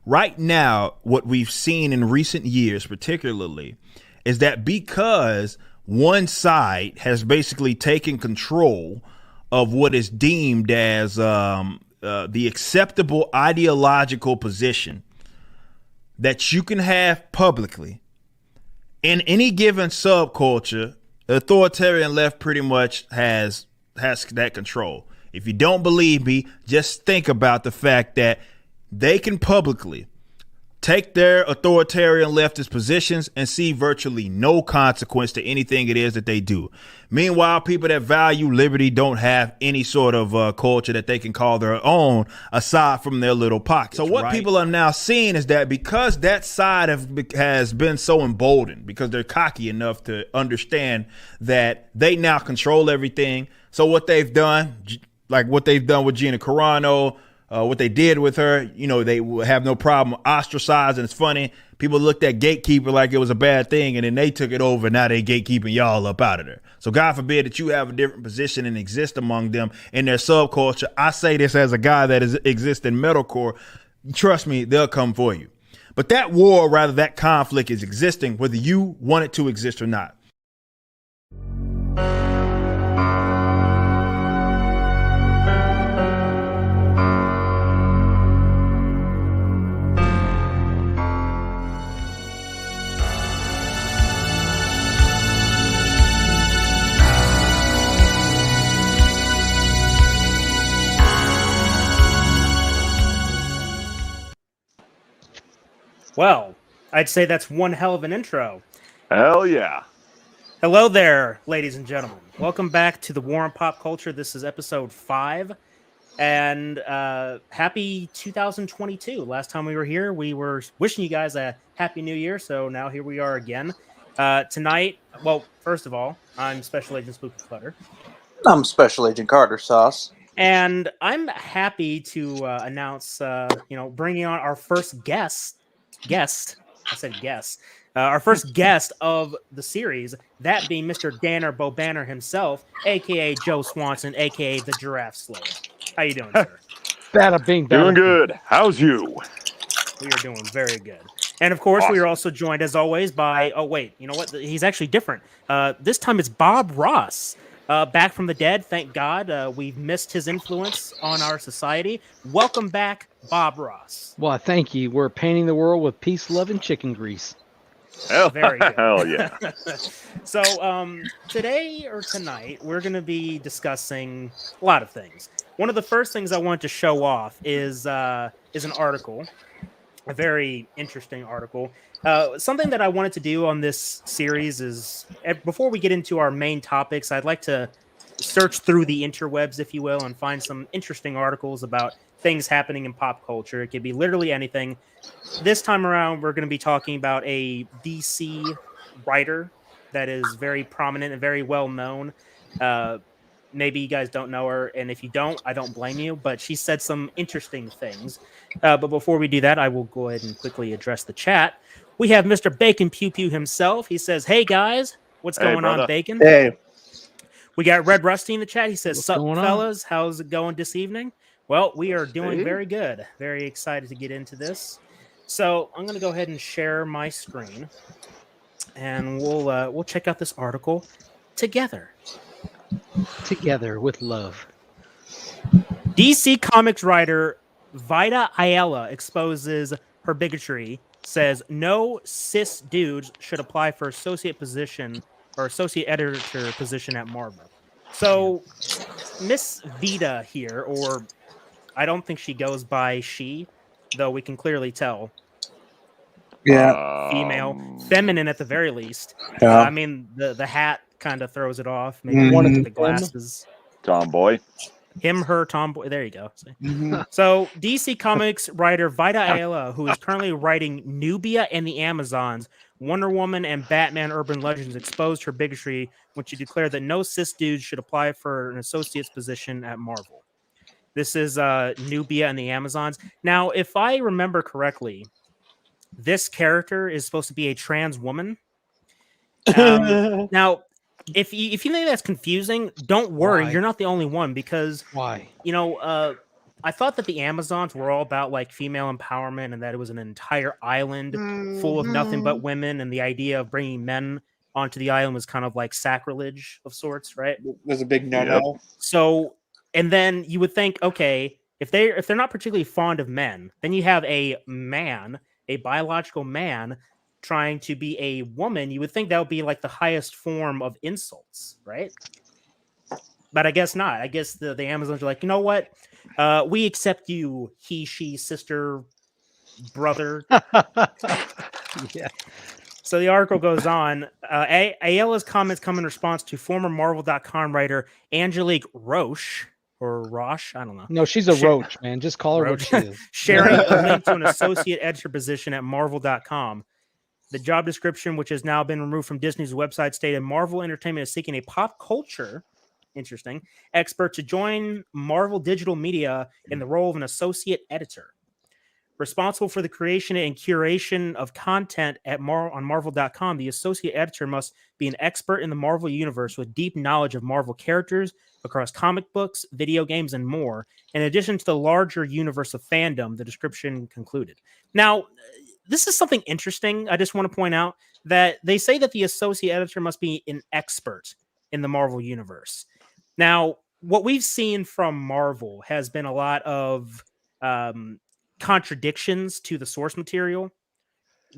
right now, what we've seen in recent years, particularly, is that because one side has basically taken control of what is deemed as the acceptable ideological position that you can have publicly in any given subculture, the authoritarian left pretty much has that control. If you don't believe me, just think about the fact that they can publicly take their authoritarian leftist positions and see virtually no consequence to anything it is that they do. Meanwhile, people that value liberty don't have any sort of culture that they can call their own aside from their little pockets. So what people are now seeing is that because that side has been so emboldened, because they're cocky enough to understand that they now control everything. So what they've done, like what they've done with Gina Carano, what they did with her, they have no problem ostracizing. It's funny. People looked at gatekeeper like it was a bad thing, and then they took it over. Now they gatekeeping y'all up out of there. So God forbid that you have a different position and exist among them in their subculture. I say this as a guy that exists in metalcore. Trust me, they'll come for you. But that war, rather that conflict is existing, whether you want it to exist or not. Well, I'd say that's one hell of an intro. Hell yeah. Hello there, ladies and gentlemen. Welcome back to the War on Pop Culture. This is episode 5. And happy 2022. Last time we were here, we were wishing you guys a happy new year. So now here we are again. Tonight, well, first of all, I'm Special Agent Spooky Clutter. I'm Special Agent Carter Sauce. And I'm happy to announce, bringing on our first guest. Our first guest of the series, that being Mr. Danner Bo Banner himself, a.k.a. Joe Swanson, a.k.a. the Giraffe Slayer. How you doing, sir? Doing good. How's you? We are doing very good. And, of course, awesome. We are also joined, as always, by... Oh, wait. You know what? He's actually different. This time it's Bob Ross. Back from the dead, thank God. We've missed his influence on our society. Welcome back, Bob Ross. Well, thank you. We're painting the world with peace, love, and chicken grease. Very good. Hell yeah. So today or tonight, we're going to be discussing a lot of things. One of the first things I want to show off is an article, a very interesting article. Something that I wanted to do on this series is, before we get into our main topics, I'd like to search through the interwebs, if you will, and find some interesting articles about things happening in pop culture. It could be literally anything. This time around, we're going to be talking about a DC writer that is very prominent and very well known. Maybe you guys don't know her, and if you don't, I don't blame you, but she said some interesting things. But before we do that, I will go ahead and quickly address the chat. We have Mr. Bacon Pew Pew himself. He says, "Hey guys, what's going on, Bacon?" Hey. We got Red Rusty in the chat. He says, What's "Sup, going on? fellas? How's it going this evening?" Well, we are doing very good. Very excited to get into this. So I'm going to go ahead and share my screen, and we'll check out this article together. Together with love. DC Comics writer Vida Ayala exposes her bigotry. Says no cis dudes should apply for associate position or associate editor position at Marvel. So Miss Vida here, or I don't think she goes by she, though we can clearly tell. Yeah. Female, feminine at the very least. Yeah. I mean, the hat kind of throws it off. Maybe one of the glasses. Tomboy. Him, her, tomboy. There you go. Mm-hmm. So, DC Comics writer Vida Ayala, who is currently writing Nubia and the Amazons, Wonder Woman, and Batman Urban Legends, exposed her bigotry when she declared that no cis dudes should apply for an associate's position at Marvel. This is Nubia and the Amazons. Now, if I remember correctly, this character is supposed to be a trans woman. Now, if you think that's confusing, don't worry. Why? You're not the only one, because Why? I thought that the Amazons were all about like female empowerment and that it was an entire island full of nothing but women, and the idea of bringing men onto the island was kind of like sacrilege of sorts, right? Was a big no-no. Yep. So, and then you would think, okay, if they're not particularly fond of men, then you have a man, a biological man, trying to be a woman. You would think that would be like the highest form of insults, right? But I guess not. I guess the Amazons are like, you know what? We accept you, he, she, sister, brother. Yeah. So the article goes on. Ayala's comments come in response to former Marvel.com writer Angelique Roche, or Roche, I don't know. No, she's a roach, man. Just call her Roche. what she is. Sharing a link to an associate editor position at Marvel.com. The job description, which has now been removed from Disney's website, stated Marvel Entertainment is seeking a pop culture, interesting, expert to join Marvel Digital Media in the role of an associate editor. Responsible for the creation and curation of content on Marvel.com, the associate editor must be an expert in the Marvel universe with deep knowledge of Marvel characters across comic books, video games, and more, in addition to the larger universe of fandom, the description concluded. Now, this is something interesting. I just want to point out that they say that the associate editor must be an expert in the Marvel universe. Now, what we've seen from Marvel has been a lot of contradictions to the source material.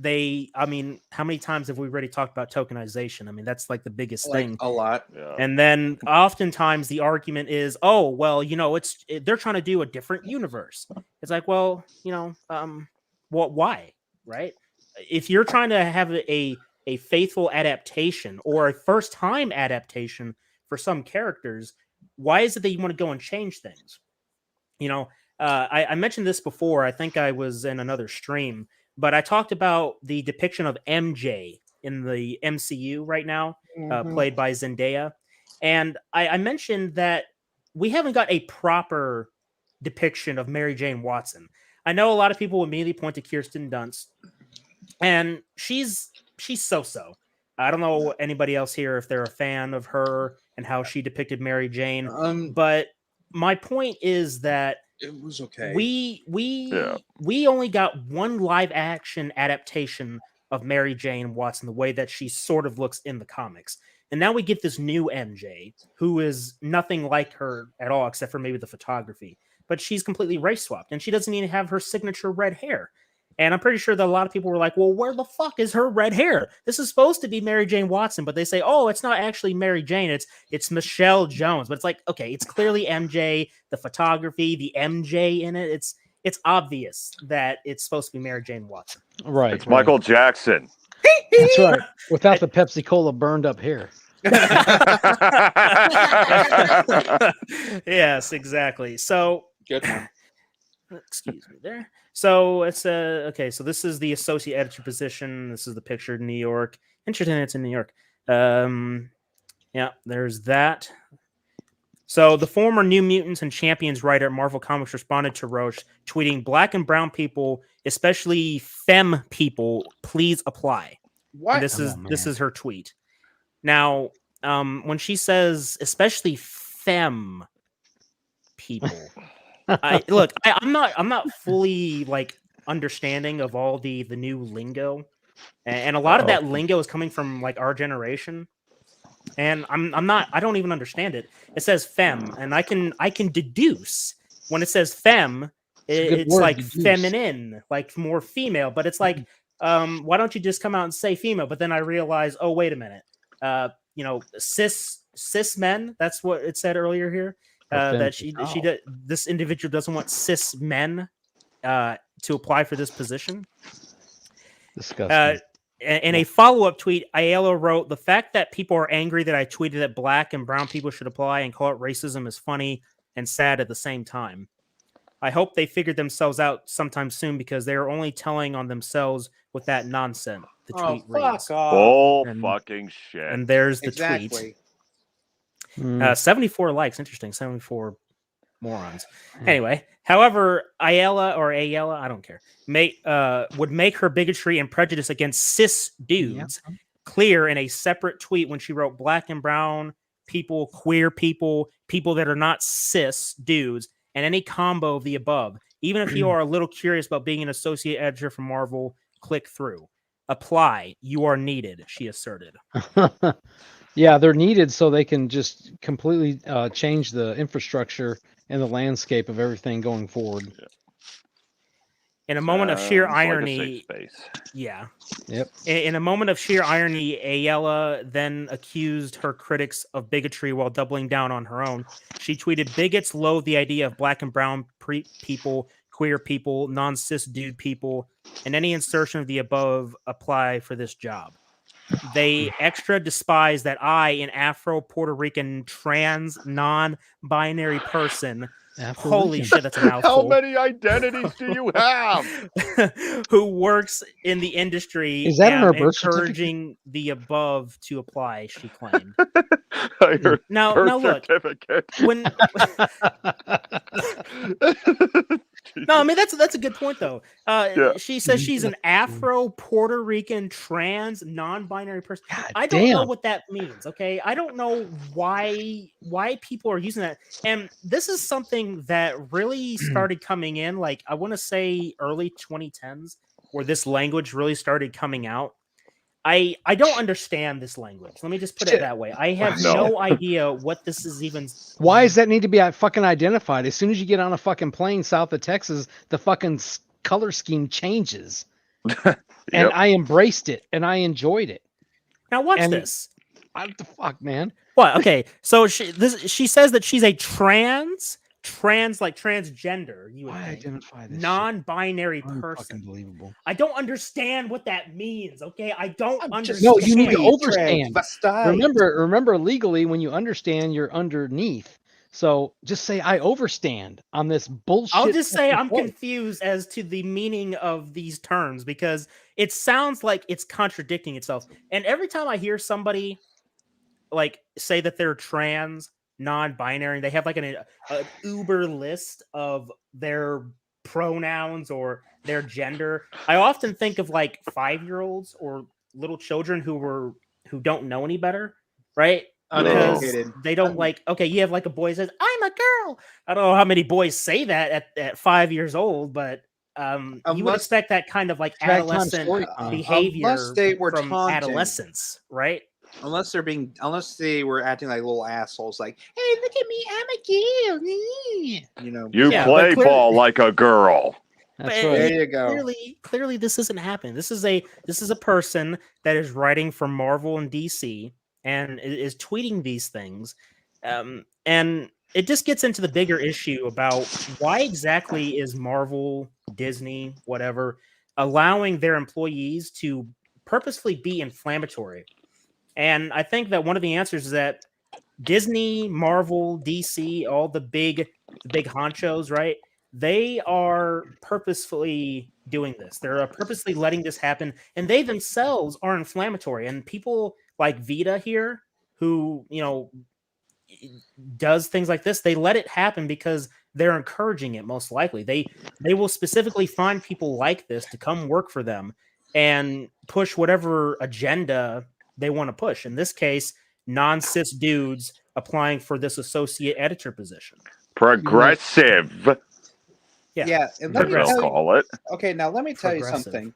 I mean, how many times have we already talked about tokenization? I mean, that's like the biggest thing. A lot. Yeah. And then oftentimes the argument is, oh, well, you know, they're trying to do a different universe. It's like, well, you know, why? Right? If you're trying to have a faithful adaptation or a first time adaptation for some characters, why is it that you want to go and change things? You know, I mentioned this before. I think I was in another stream, but I talked about the depiction of MJ in the MCU right now, played by Zendaya. And I mentioned that we haven't got a proper depiction of Mary Jane Watson. I know a lot of people will immediately point to Kirsten Dunst, and she's so-so. I don't know anybody else here if they're a fan of her and how she depicted Mary Jane. But my point is that it was okay. We only got one live action adaptation of Mary Jane Watson, the way that she sort of looks in the comics. And now we get this new MJ who is nothing like her at all, except for maybe the photography. But she's completely race swapped, and she doesn't even have her signature red hair. And I'm pretty sure that a lot of people were like, well, where the fuck is her red hair? This is supposed to be Mary Jane Watson, but they say, oh, it's not actually Mary Jane. It's Michelle Jones. But it's like, okay, it's clearly MJ, the photography, the MJ in it. It's obvious that it's supposed to be Mary Jane Watson. Right. It's Michael Jackson. That's right. Without the Pepsi Cola burned up hair. Yes, exactly. So Good one. excuse me there. So it's okay. So this is the associate editor position. This is the picture in New York. Interesting, it's in New York. Yeah, there's that. So the former New Mutants and Champions writer at Marvel Comics responded to Roche, tweeting, "Black and brown people, especially femme people, please apply." What? And this is her tweet. Now, when she says especially femme people, I'm not fully like understanding of all the new lingo, and a lot of that lingo is coming from like our generation, and I don't even understand it. It says femme, and I can deduce when it says femme, it's like deduce. feminine, like more female, but it's like why don't you just come out and say female? But then I realize, oh wait a minute, you know, cis men, that's what it said earlier here. That this individual doesn't want cis men to apply for this position. Disgusting. In a follow-up tweet, Ayala wrote, "The fact that people are angry that I tweeted that black and brown people should apply and call it racism is funny and sad at the same time. I hope they figured themselves out sometime soon because they are only telling on themselves with that nonsense." The tweet reads. Fucking shit. And there's the tweet. 74 likes. Interesting. 74 morons. Anyway, however, Ayala, I don't care, would make her bigotry and prejudice against cis dudes clear in a separate tweet when she wrote black and brown people, queer people, people that are not cis dudes, and any combo of the above. Even if you are a little curious about being an associate editor for Marvel, click through. Apply. You are needed, she asserted. Yeah, they're needed so they can just completely change the infrastructure and the landscape of everything going forward. In a moment of sheer Like a irony, safe space. yeah. Yep. In a moment of sheer irony, Ayala then accused her critics of bigotry while doubling down on her own. She tweeted, "Bigots loathe the idea of black and brown people, queer people, non-cis dude people, and any insertion of the above apply for this job. They extra despise that I, an Afro-Puerto Rican trans non-binary person," holy shit, that's a mouthful. How many identities do you have? "who works in the industry Is that in her and birth certificate? encouraging the above to apply," she claimed. Now look, when no, I mean that's a good point though. She says she's an Afro-Puerto Rican trans non-binary person. I don't know what that means. Okay, I don't know why people are using that. And this is something that really started coming in, like I want to say early 2010s, where this language really started coming out. I don't understand this language. Let me just put it that way. I have no idea what this is even. Why does that need to be fucking identified? As soon as you get on a fucking plane south of Texas, the fucking color scheme changes. And I embraced it and I enjoyed it. Now watch this. What the fuck, man? What? Okay, so she says that she's a trans like transgender. You would identify this non-binary person. Unbelievable. I don't understand what that means. Okay, I don't understand. No, you need to overstand. Remember, legally, when you understand, you're underneath. So just say I overstand on this bullshit. I'll just say I'm confused as to the meaning of these terms because it sounds like it's contradicting itself. And every time I hear somebody like say that they're trans, non-binary, they have like an uber list of their pronouns or their gender, I often think of like 5-year-olds or little children who don't know any better, right? Because they don't like, okay, you have like a boy says, "I'm a girl." I don't know how many boys say that at 5 years old, but you would expect that kind of like adolescent behavior from adolescence, right? Unless they were acting like little assholes, like, "Hey, look at me, I'm a girl." You know, you play ball like a girl. That's right. There you go. Clearly, this isn't happening. This is a person that is writing for Marvel and DC and is tweeting these things, and it just gets into the bigger issue about why exactly is Marvel, Disney, whatever, allowing their employees to purposefully be inflammatory. And I think that one of the answers is that Disney, Marvel, DC, all the big honchos, right? They are purposefully doing this. They're purposely letting this happen, and they themselves are inflammatory. And people like Vita here, who does things like this, they let it happen because they're encouraging it. Most likely, they will specifically find people like this to come work for them and push whatever agenda they want to push. In this case, non-cis dudes applying for this associate editor position. Progressive. Yeah, and call it. Okay, now let me tell you something.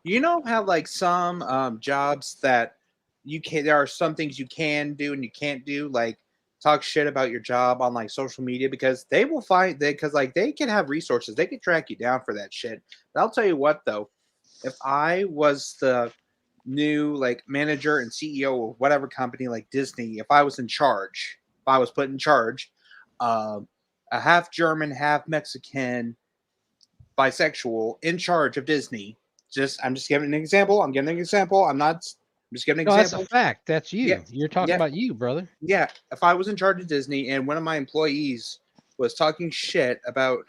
You know how like some jobs that there are some things you can do and you can't do, like talk shit about your job on like social media, because they will find because like they can have resources, they can track you down for that shit. But I'll tell you what though, if I was the new like manager and CEO of whatever company like Disney, if I was put in charge, a half German, half Mexican, bisexual in charge of Disney. I'm just giving an example. I'm giving an example. I'm just giving an example. That's a fact. That's you. Yeah. You're talking about you, brother. Yeah. If I was in charge of Disney and one of my employees was talking shit about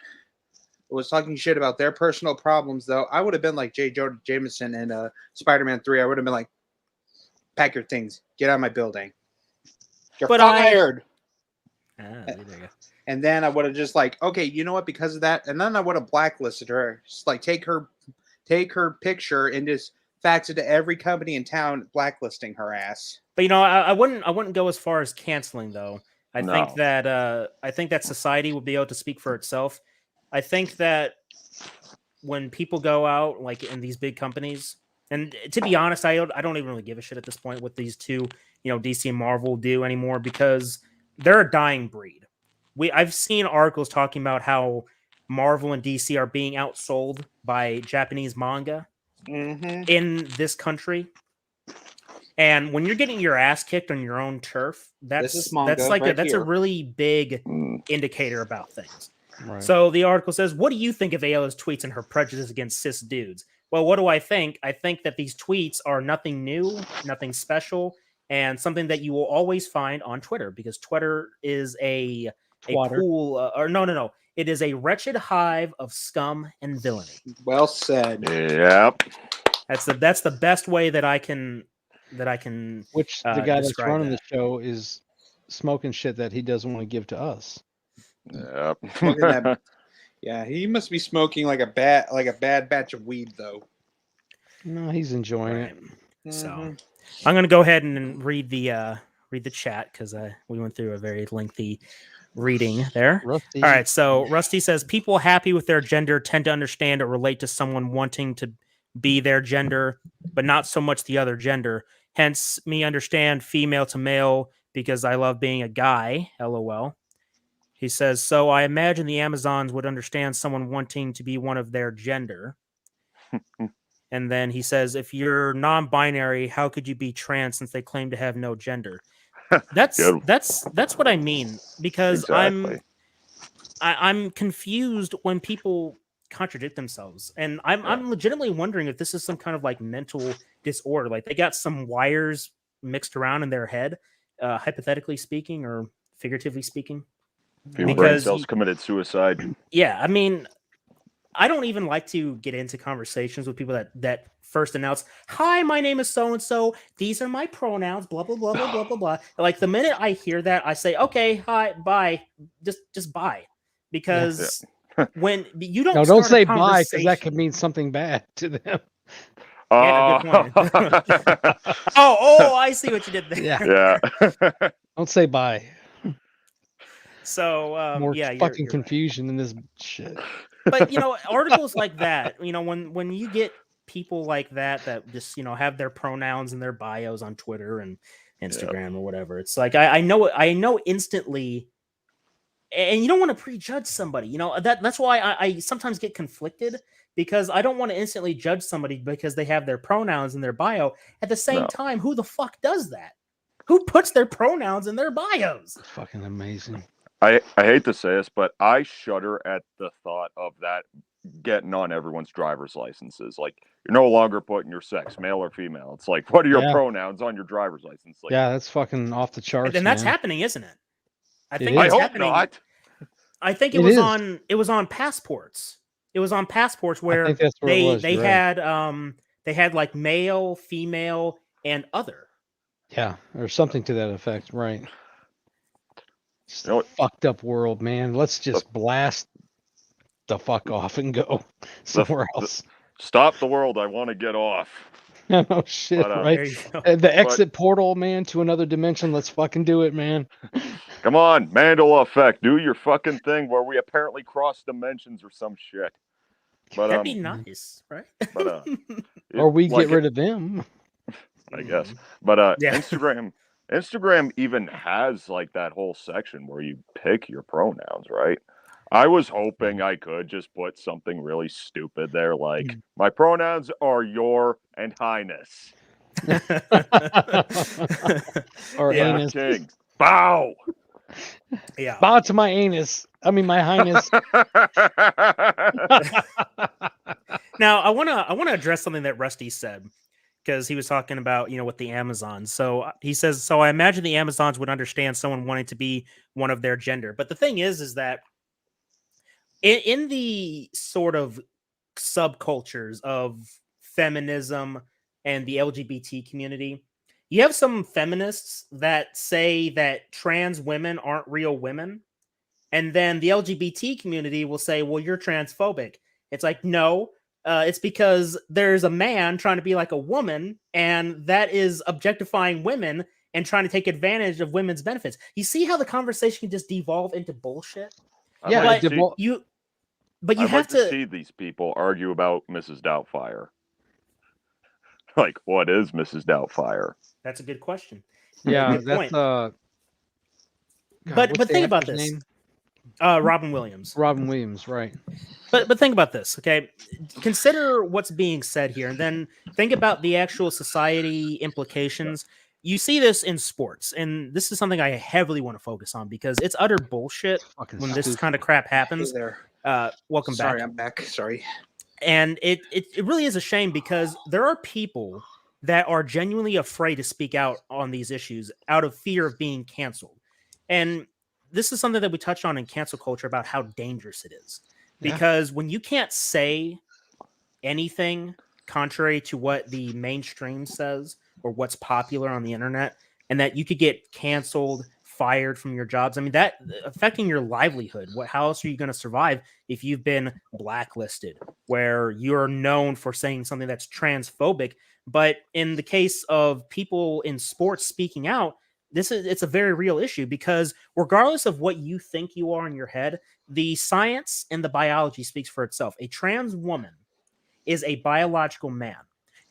their personal problems, though, I would have been like J. Jonah Jameson in Spider-Man 3. I would have been like, "Pack your things, get out of my building. You're fired." There you go. And then I would have just like, okay, you know what? Because of that, and then I would have blacklisted her. Just like take her picture and just fax it to every company in town, blacklisting her ass. But I wouldn't go as far as canceling though. I think that society will be able to speak for itself. I think that when people go out like in these big companies, and to be honest, I don't even really give a shit at this point what these two, DC and Marvel do anymore, because they're a dying breed. I've seen articles talking about how Marvel and DC are being outsold by Japanese manga in this country. And when you're getting your ass kicked on your own turf, that's a really big indicator about things. Right. So the article says, what do you think of Ayla's tweets and her prejudice against cis dudes? Well, what do I think? I think that these tweets are nothing new, nothing special, and something that you will always find on Twitter, because Twitter is a pool, no. It is a wretched hive of scum and villainy. Well said. Yep. That's the best way that I can. Which the guy that's running that. the show is smoking shit that he doesn't want to give to us. Yep. Yeah, he must be smoking like a bad batch of weed though. No, he's enjoying it. So I'm gonna go ahead and read the chat, because we went through a very lengthy reading there. Rusty. All right, so Rusty says people happy with their gender tend to understand or relate to someone wanting to be their gender, but not so much the other gender. Hence, me understand female to male because I love being a guy. LOL. He says, so I imagine the Amazons would understand someone wanting to be one of their gender. And then he says, if you're non-binary, how could you be trans since they claim to have no gender? That's what I mean, because Exactly. I'm confused when people contradict themselves, and I'm legitimately wondering if this is some kind of like mental disorder. Like they got some wires mixed around in their head, hypothetically speaking or figuratively speaking. Few brain cells committed suicide. Yeah, I mean, I don't even like to get into conversations with people that first announce, "Hi, my name is so and so. These are my pronouns." Blah blah blah blah blah blah blah. Like the minute I hear that, I say, "Okay, hi, bye." Just bye, because when you don't say bye, because that could mean something bad to them. Yeah, good point. oh, I see what you did there. Yeah. Don't say bye. So more you're fucking right. confusion in this shit. But articles like that, when you get people like that just have their pronouns in their bios on Twitter and Instagram or whatever, it's like I know instantly, and you don't want to prejudge somebody. That's why I sometimes get conflicted, because I don't want to instantly judge somebody because they have their pronouns in their bio. At the same time, who the fuck does that? Who puts their pronouns in their bios? It's fucking amazing. I hate to say this, but I shudder at the thought of that getting on everyone's driver's licenses. Like, you're no longer putting your sex, male or female. It's like, what are your pronouns on your driver's license? Like, yeah, that's fucking off the charts. And that's happening, isn't it? I think I it's hope happening. not. I think it was on passports. It was on passports where they had like male, female, and other. Yeah, or something to that effect, right? It's a fucked up world, man. Let's just blast the fuck off and go somewhere else. Stop the world. I want to get off. No shit, right? The exit portal, man, to another dimension. Let's fucking do it, man. Come on, Mandela effect. Do your fucking thing where we apparently cross dimensions or some shit. But, that'd be nice, right? But, or we get rid of them. I guess. But Instagram even has like that whole section where you pick your pronouns, right? I was hoping I could just put something really stupid there, like my pronouns are your and highness. Or anus. King. Bow. Yeah. Bow to my anus. I mean my highness. Now I wanna address something that Rusty said, because he was talking about, with the Amazons. So he says, so I imagine the Amazons would understand someone wanting to be one of their gender. But the thing is that in the sort of subcultures of feminism and the LGBT community, you have some feminists that say that trans women aren't real women. And then the LGBT community will say, well, you're transphobic. It's like, no. It's because there's a man trying to be like a woman, and that is objectifying women, and trying to take advantage of women's benefits. You see how the conversation can just devolve into bullshit? Yeah, but you I'd have like to see these people argue about Mrs. Doubtfire. Like, what is Mrs. Doubtfire? That's a good question. Yeah, Good that's point. but think about this. Robin Williams. Robin Williams, right? But think about this, okay? Consider what's being said here, and then think about the actual society implications. You see this in sports, and this is something I heavily want to focus on because it's utter bullshit when this kind of crap happens. Hey there. Welcome back. Sorry, I'm back. Sorry. And it really is a shame because there are people that are genuinely afraid to speak out on these issues out of fear of being canceled. And this is something that we touched on in cancel culture about how dangerous it is. Because when you can't say anything contrary to what the mainstream says or what's popular on the internet, and that you could get canceled, fired from your jobs, I mean, that affecting your livelihood. How else are you going to survive if you've been blacklisted, where you're known for saying something that's transphobic? But in the case of people in sports speaking out, it's a very real issue because regardless of what you think you are in your head, the science and the biology speaks for itself. A trans woman is a biological man.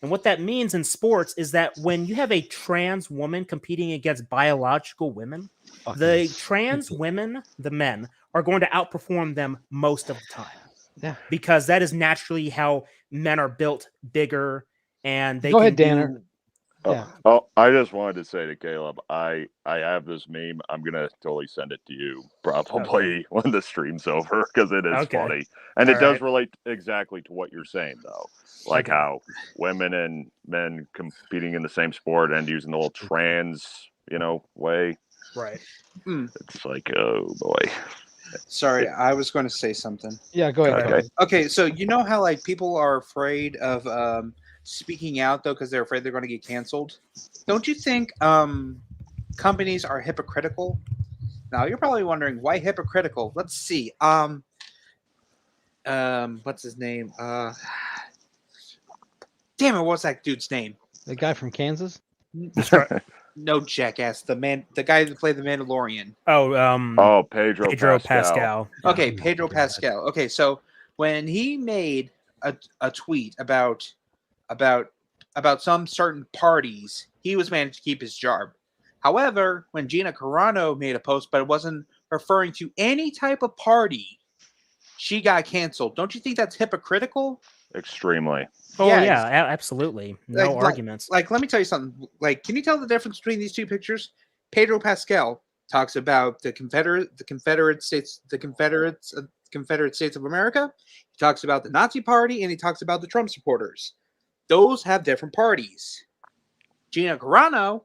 And what that means in sports is that when you have a trans woman competing against biological women, the trans women, the men, are going to outperform them most of the time. Yeah. Because that is naturally how men are built, bigger, and they Go can ahead, Danner. Yeah. Oh, I just wanted to say to Caleb, I have this meme. I'm gonna totally send it to you probably when the stream's over because it is funny, and it does relate exactly to what you're saying though, like how women and men competing in the same sport and using the whole trans, way. Right. It's like, oh boy. Sorry, I was going to say something. Yeah, go ahead. Okay, so you know how like people are afraid of speaking out though because they're afraid they're going to get canceled. Don't you think companies are hypocritical? Now you're probably wondering why hypocritical. Let's see. What's his name? Damn it, what's that dude's name? The guy from Kansas? No, jackass. The guy that played the Mandalorian. Pedro Pascal. Okay, Pedro Pascal. Okay, so when he made a tweet about some certain parties, he was managed to keep his job. However, when Gina Carano made a post, but it wasn't referring to any type of party, she got canceled. Don't you think that's hypocritical? Extremely. Oh yeah, absolutely. No arguments. Like, let me tell you something. Like, can you tell the difference between these two pictures? Pedro Pascal talks about the Confederate States of America. He talks about the Nazi Party, and he talks about the Trump supporters. Those have different parties. Gina Carano,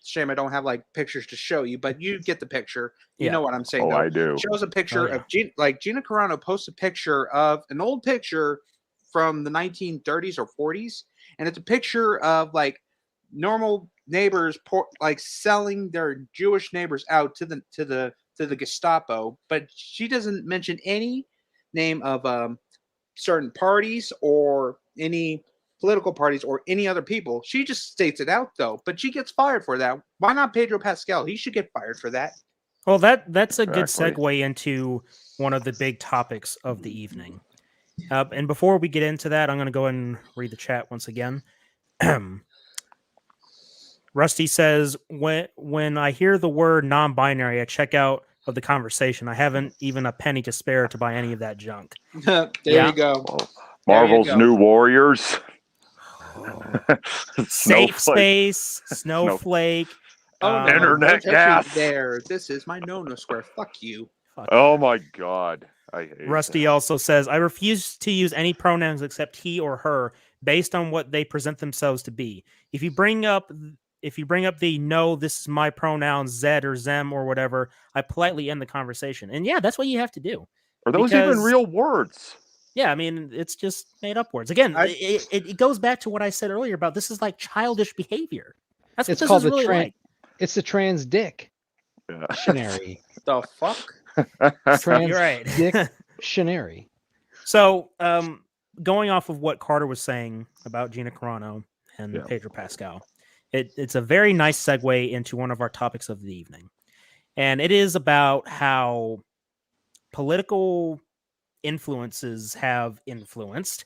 shame I don't have like pictures to show you, but you get the picture. You know what I'm saying. I do. Shows a picture of Gina Carano posts a picture of an old picture from the 1930s or 40s, and it's a picture of like normal neighbors like selling their Jewish neighbors out to the Gestapo, but she doesn't mention any name of certain parties or any political parties or any other people. She just states it out though, but she gets fired for that. Why not Pedro Pascal? He should get fired for that. Well, that's a good segue into one of the big topics of the evening. And before we get into that, I'm going to go ahead and read the chat once again. Rusty says, when I hear the word non-binary, I check out of the conversation. I haven't even a penny to spare to buy any of that junk. There you go. Marvel's New Warriors. Safe Space, Snowflake. Oh, no, Internet gas. There. This is my no square. Fuck you. Oh my God. I hate Rusty that. also says, I refuse to use any pronouns except he or her based on what they present themselves to be. If you bring up the no, this is my pronoun, Zed or Zem or whatever, I politely end the conversation. And yeah, that's what you have to do. Are those even real words? Yeah, I mean, it's just made up words. Again, it goes back to what I said earlier about this is like childish behavior. That's what this is really like. It's the trans dick dictionary. The fuck? Trans You're right. dictionary. So, going off of what Carter was saying about Gina Carano and Pedro Pascal, It's a very nice segue into one of our topics of the evening. And it is about how political influences have influenced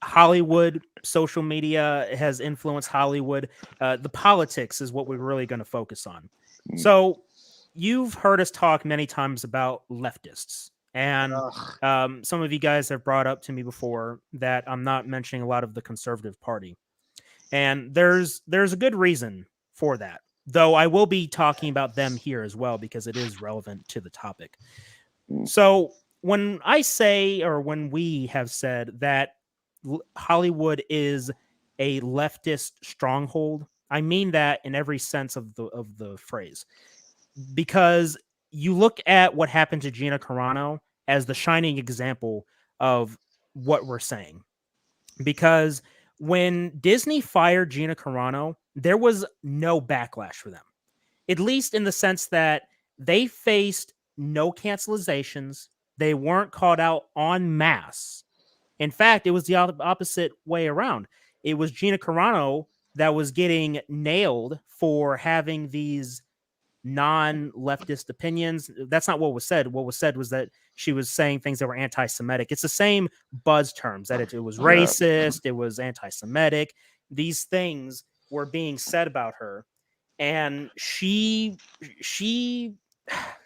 Hollywood. Social media has influenced Hollywood. The politics is what we're really going to focus on. So you've heard us talk many times about leftists. And some of you guys have brought up to me before that I'm not mentioning a lot of the conservative party. And there's a good reason for that, though I will be talking about them here as well because it is relevant to the topic. So when I say, or when we have said that Hollywood is a leftist stronghold, I mean that in every sense of the phrase, because you look at what happened to Gina Carano as the shining example of what we're saying. Because when Disney fired Gina Carano, there was no backlash for them, at least in the sense that they faced no cancelizations. They weren't called out en masse. In fact, it was the opposite way around. It was Gina Carano that was getting nailed for having these non-leftist opinions. That's not what was said. What was said was that she was saying things that were anti-Semitic. It's the same buzz terms, that it was racist, it was anti-Semitic. These things were being said about her, and she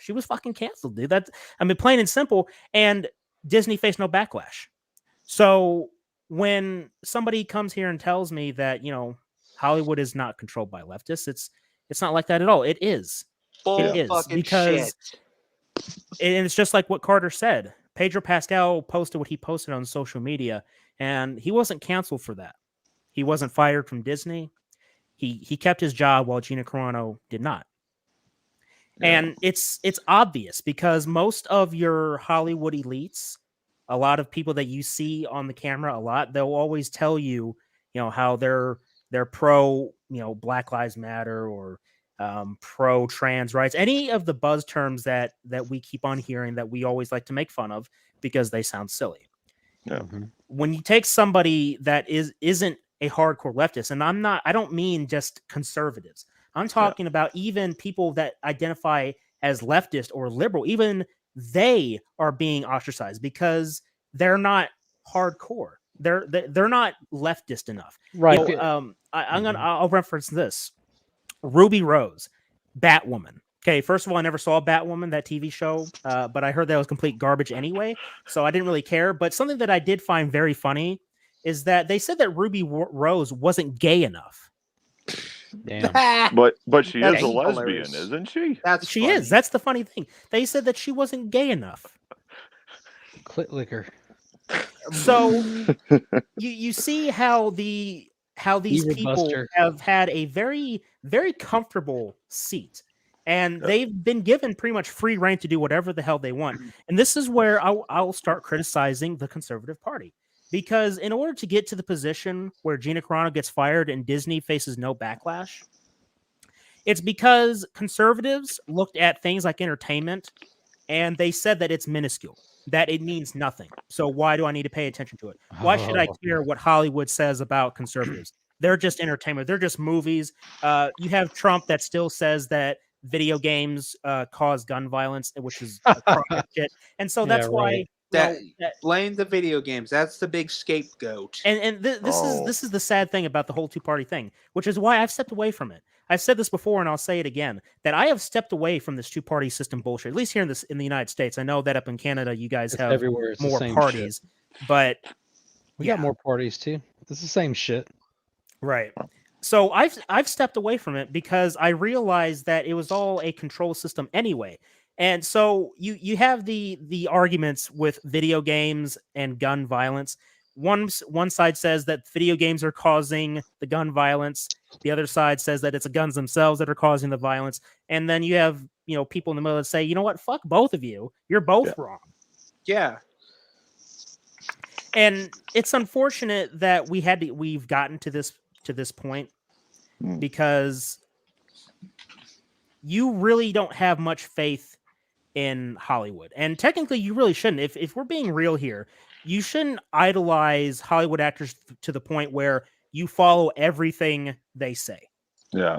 was fucking canceled, dude. Plain and simple. And Disney faced no backlash. So when somebody comes here and tells me that, Hollywood is not controlled by leftists, it's not like that at all. It is. It is, because and it's just like what Carter said. Pedro Pascal posted what he posted on social media, and he wasn't canceled for that. He wasn't fired from Disney. He kept his job while Gina Carano did not. Yeah. And it's obvious because most of your Hollywood elites, a lot of people that you see on the camera a lot, they'll always tell you, how they're pro, Black Lives Matter or pro trans rights, any of the buzz terms that we keep on hearing that we always like to make fun of because they sound silly. Yeah. When you take somebody that isn't a hardcore leftist, and I don't mean just conservatives. I'm talking about even people that identify as leftist or liberal, even they are being ostracized because they're not hardcore. They're not leftist enough. Right. I'll reference this. Ruby Rose, Batwoman. Okay, first of all, I never saw Batwoman, that TV show, but I heard that was complete garbage anyway, so I didn't really care. But something that I did find very funny is that they said that Ruby Rose wasn't gay enough. Damn. But she is a lesbian, hilarious. Isn't she? She is. That's the funny thing. They said that she wasn't gay enough. Clit licker. So you see how these people have had a very, very comfortable seat, and they've been given pretty much free reign to do whatever the hell they want. And this is where I'll start criticizing the conservative party. Because in order to get to the position where Gina Carano gets fired and Disney faces no backlash, it's because conservatives looked at things like entertainment and they said that it's minuscule, that it means nothing. So why do I need to pay attention to it? Why should I care what Hollywood says about conservatives? They're just entertainment. They're just movies. You have Trump that still says that video games cause gun violence, which is shit. And so that's why... blame the video games. That's the big scapegoat. And this is the sad thing about the whole two-party thing, which is why I've stepped away from it. I've said this before, and I'll say it again, that I have stepped away from this two-party system bullshit. At least here in the United States, I know that up in Canada, you guys have more parties, but we got more parties too. This is the same shit, right? So I've stepped away from it because I realized that it was all a control system anyway. And so you have the arguments with video games and gun violence. One side says that video games are causing the gun violence. The other side says that it's the guns themselves that are causing the violence. And then you have people in the middle that say, you know what, fuck both of you. You're both wrong. Yeah. And it's unfortunate that we've gotten to this point because you really don't have much faith in Hollywood. And technically you really shouldn't. If we're being real here, you shouldn't idolize Hollywood actors to the point where you follow everything they say. Yeah.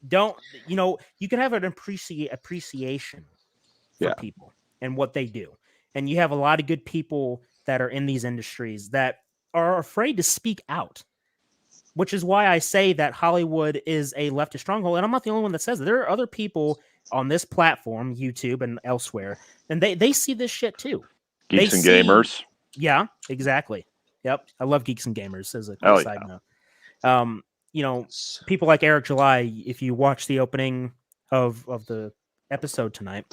Don't, you can have an appreciation for people and what they do. And you have a lot of good people that are in these industries that are afraid to speak out, which is why I say that Hollywood is a leftist stronghold. And I'm not the only one that says it. There are other people on this platform, YouTube and elsewhere, and they see this shit too. Geeks and gamers. Yeah, exactly. Yep. I love Geeks and Gamers as a quick side note. People like Eric July, if you watch the opening of the episode tonight,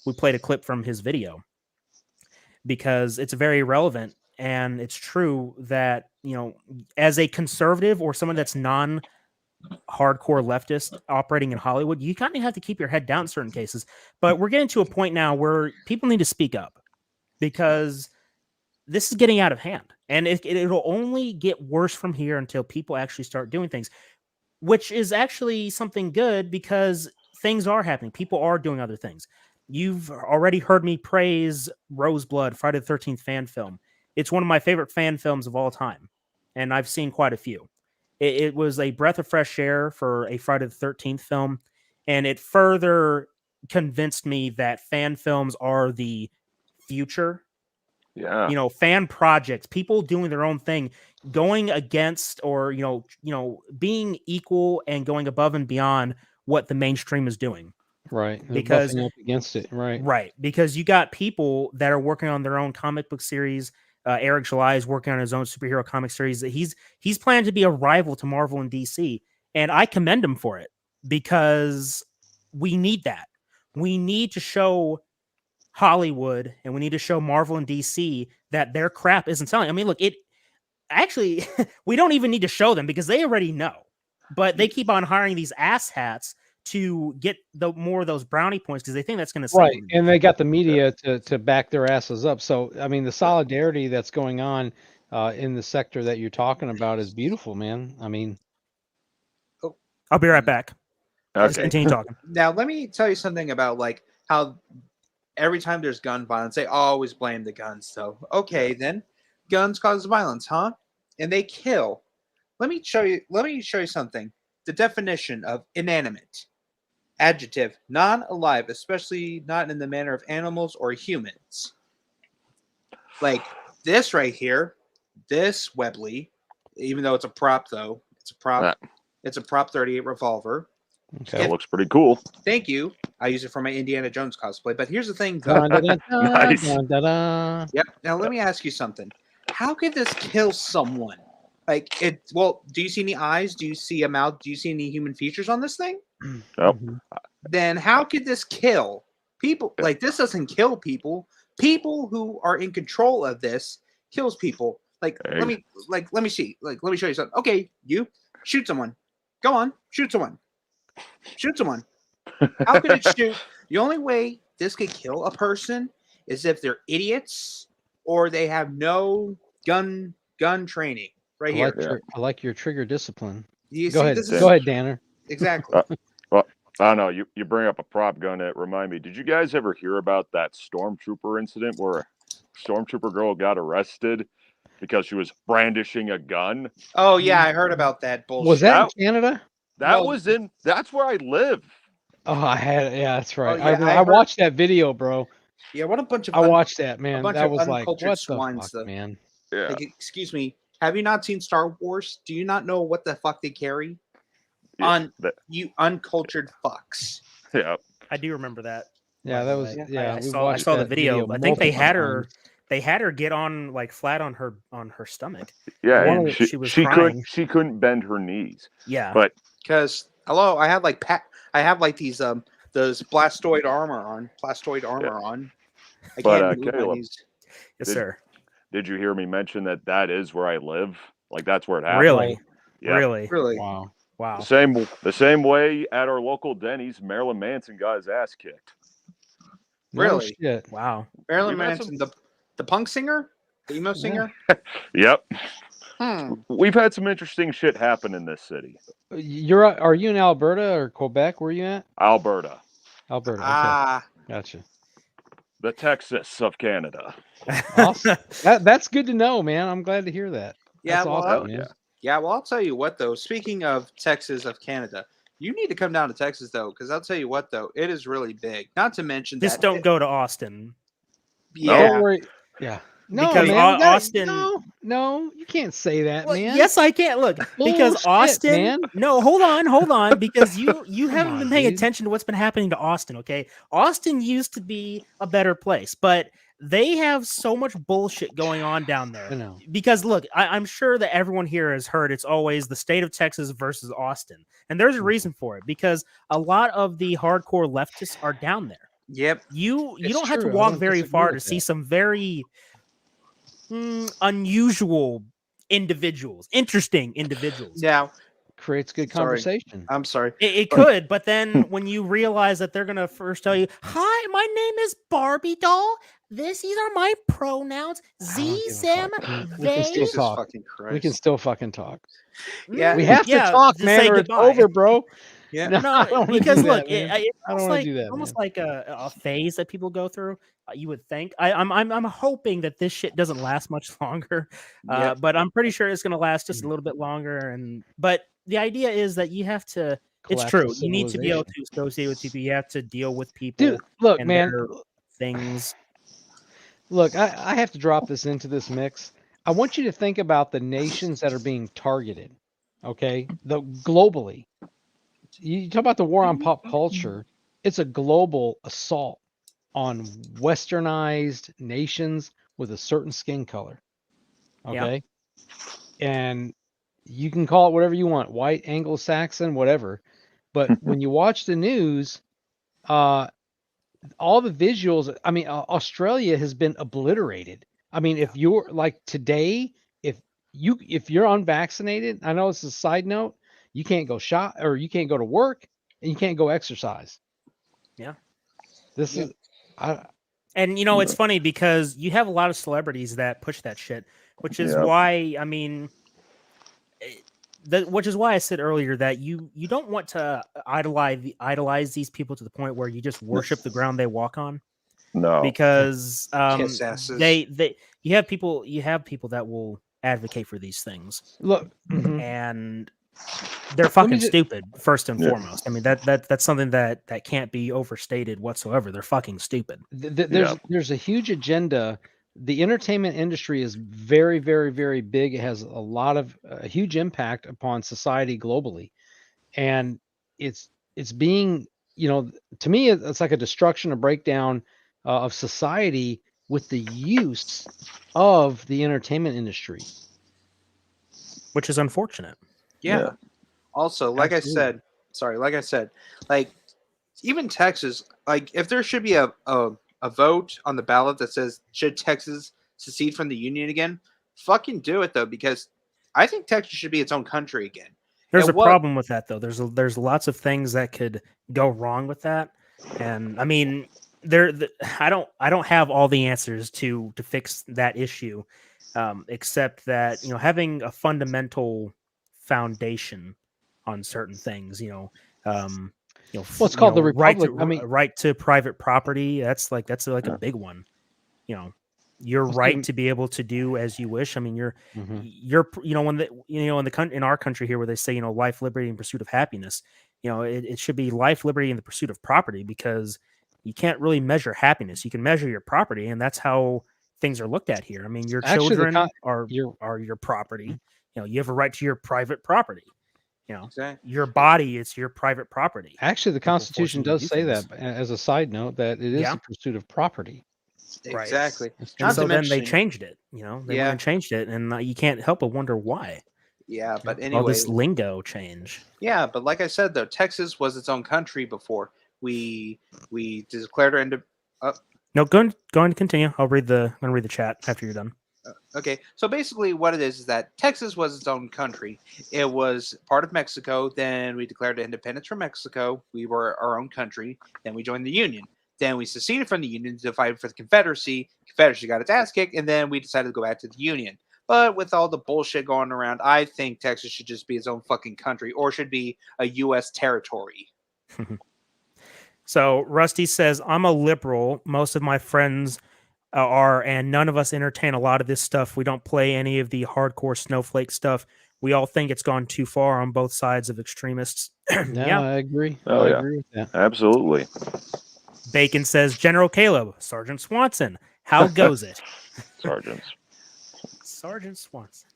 we played a clip from his video because it's very relevant, and it's true that, as a conservative or someone that's non-hardcore leftist operating in Hollywood, you kind of have to keep your head down in certain cases. But we're getting to a point now where people need to speak up because this is getting out of hand, and it'll only get worse from here until people actually start doing things, which is actually something good because things are happening. People are doing other things. You've already heard me praise Roseblood, Friday the 13th fan film. It's one of my favorite fan films of all time, and I've seen quite a few. It was a breath of fresh air for a Friday the 13th film, and it further convinced me that fan films are the future. Yeah. Fan projects, people doing their own thing, going against or, being equal and going above and beyond what the mainstream is doing. Right. Because up against it. Right. Right. Because you got people that are working on their own comic book series. Eric July is working on his own superhero comic series. He's planned to be a rival to Marvel and DC. And I commend him for it because we need that. We need to show Hollywood and we need to show Marvel and DC that their crap isn't selling. I mean, look, we don't even need to show them because they already know, but they keep on hiring these asshats to get more of those brownie points because they think that's going to sell. Right. And they got the media to back their asses up. So, I mean, the solidarity that's going on in the sector that you're talking about is beautiful, man. I mean, I'll be right back. Okay. Continue talking. Now, let me tell you something about like how every time there's gun violence, they always blame the guns. So, okay, then guns cause violence, huh? And they kill. Let me show you something. The definition of inanimate. Adjective, non-alive, especially not in the manner of animals or humans. Like this right here, this Webley, even though it's a prop though, it's a prop. It's a prop 38 revolver. Okay. That looks pretty cool. Thank you. I use it for my Indiana Jones cosplay. But here's the thing, though. Nice. Yep. Now let me ask you something. How could this kill someone? Like it. Well, do you see any eyes? Do you see a mouth? Do you see any human features on this thing? Nope. Then how could this kill people? Like this doesn't kill people. People who are in control of this kills people. Like let me see. Like let me show you something. Okay, you shoot someone. Go on, shoot someone. Shoot someone. How could it shoot? The only way this could kill a person is if they're idiots or they have no gun training. Right here. I like your trigger discipline. Go ahead, Danner. Exactly. Well, I know you bring up a prop gun. It remind me. Did you guys ever hear about that stormtrooper incident where a stormtrooper girl got arrested because she was brandishing a gun? Oh yeah, I heard about that bullshit. Was that in Canada? That's where I live. Oh, that's right. Oh, yeah, I watched that video, bro. Yeah, what a bunch of I watched that, man. That was like, what the swines, fuck, man? Yeah. Like, excuse me. Have you not seen Star Wars? Do you not know what the fuck they carry? Yeah, You uncultured fucks. Yeah. I do remember that. Yeah, that was I saw the video. I think they had her get on like flat on her stomach. Yeah, and she couldn't bend her knees. Yeah. But because I have like these those plastoid armor on. I can't move Caleb, my knees. Yes, sir. Did you hear me mention that is where I live? Like that's where it happened. Really? Yeah. Really? Wow. The same way at our local Denny's, Marilyn Manson got his ass kicked. Really? No shit. Wow. Marilyn Manson, the punk singer, the emo singer. Yep. We've had some interesting shit happen in this city. Are you in Alberta or Quebec? Where are you at? Alberta. Okay. Gotcha. The Texas of Canada. Awesome. That's good to know, man. I'm glad to hear that. Yeah, That's awesome, man. Yeah, well, I'll tell you what, though. Speaking of Texas, of Canada, you need to come down to Texas, though, because I'll tell you what, though, it is really big. Not to mention Just that. don't go to Austin. Yeah. Don't worry. Yeah. No, Because man, Austin. No, you can't say that, Well, man. yes, I can't. Look, because Bullshit, Austin. man. No, hold on, because you haven't been paying dude. attention to what's been happening to Austin. Okay, Austin used to be a better place, but they have so much bullshit going on down there. I know. Because look, I'm sure that everyone here has heard it's always the state of Texas versus Austin, and there's a reason for it. Because a lot of the hardcore leftists are down there. Yep. You It's don't have to true. I walk don't very disagree far to with see that. some very unusual individuals, interesting individuals. Now, Creates good Sorry. conversation. I'm sorry. It could, but then when you realize that they're gonna first tell you, "Hi, my name is Barbie doll. These are my pronouns: I don't Z, give a them, fuck. We can they." still Jesus talk. fucking Christ. We can still fucking talk. Yeah. We have to talk, just man, say or it's goodbye. over, bro. Yeah. No, I don't No, wanna do because that, look, man. it's I don't almost wanna like do that, almost man. like a phase that people go through. You would think. I'm hoping that this shit doesn't last much longer, Yep. but I'm pretty sure it's going to last just a Mm. little bit longer. But the idea is that you have to. It's Collapse true. of You need to be able civilization. to associate with people. You have to deal with people Dude, look, and man. their things. Look, I have to drop this into this mix. I want you to think about the nations that are being targeted. Okay, globally. You talk about the war on pop culture. It's a global assault on westernized nations with a certain skin color. Okay, and you can call it whatever you want, white, Anglo-Saxon, whatever. But when you watch the news, all the visuals, I mean, Australia has been obliterated. I mean, if you're like today, if you're unvaccinated, I know it's a side note, you can't go shop or you can't go to work and you can't go exercise. Yeah. This is And you know, it's funny because you have a lot of celebrities that push that shit, which is Yeah. why, I mean, which is why I said earlier that you don't want to idolize these people to the point where you just worship the ground they walk on. No. Because Kiss asses. you have people that will advocate for these things. look. And they're fucking stupid first and foremost. I mean that's something that can't be overstated whatsoever. They're fucking stupid. There's a huge agenda. The entertainment industry is very, very, very big. It has a huge impact upon society globally, and it's being, to me, it's like a destruction, a breakdown of society with the use of the entertainment industry, which is unfortunate. Yeah. Also, like I said, like even Texas, like if there should be a vote on the ballot that says should Texas secede from the union again, fucking do it though, because I think Texas should be its own country again. There's a problem with that though. There's lots of things that could go wrong with that, and I mean, I don't have all the answers to fix that issue, except that having a fundamental foundation on certain things, it's called the Republic. Right to private property. That's like a big one. Your right to be able to do as you wish. I mean, you're in our country here where they say life, liberty, and pursuit of happiness. It should be life, liberty, and the pursuit of property, because you can't really measure happiness. You can measure your property, and that's how things are looked at here. I mean, your children are your property. You have a right to your private property. Exactly. Your body, it's your private property. Actually, the Constitution does say that, as a side note, that it is the pursuit of property. Exactly. And so then they changed it. They went and changed it, and you can't help but wonder why. Yeah, but anyway, all this lingo change. Yeah, but like I said though, Texas was its own country before we declared our No, go and continue. I'm gonna read the chat after you're done. Okay, so basically what it is that Texas was its own country. It was part of Mexico. Then we declared independence from Mexico. We were our own country. Then we joined the Union. Then we seceded from the Union to fight for the Confederacy. Confederacy got its ass kicked, and then we decided to go back to the Union. But with all the bullshit going around, I think Texas should just be its own fucking country, or should be a U.S. territory. So Rusty says, I'm a liberal. Most of my friends are, and none of us entertain a lot of this stuff. We don't play any of the hardcore snowflake stuff. we all think it's gone too far on both sides of extremists. No, I agree. Oh, I yeah. agree with that. Absolutely. Bacon says, General Caleb, Sergeant Swanson, how goes it? Sergeants. Sergeant Swanson.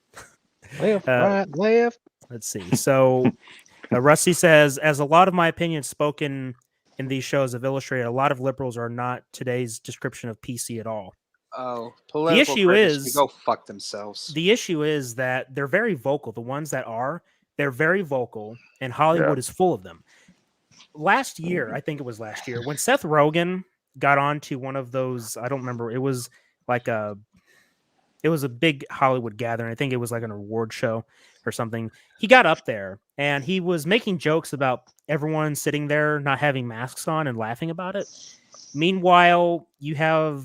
Left, right, left. Let's see. So Rusty says, as a lot of my opinions spoken in these shows have illustrated, a lot of liberals are not today's description of PC at all. Oh, political issue critics is- can go fuck themselves. The issue is that they're very vocal. The ones that are, they're very vocal, and Hollywood is full of them. Last year, I think it was last year, when Seth Rogen got on to one of those, I don't remember, it was like a big Hollywood gathering. I think it was like an award show or something. He got up there and he was making jokes about everyone sitting there not having masks on and laughing about it. Meanwhile, you have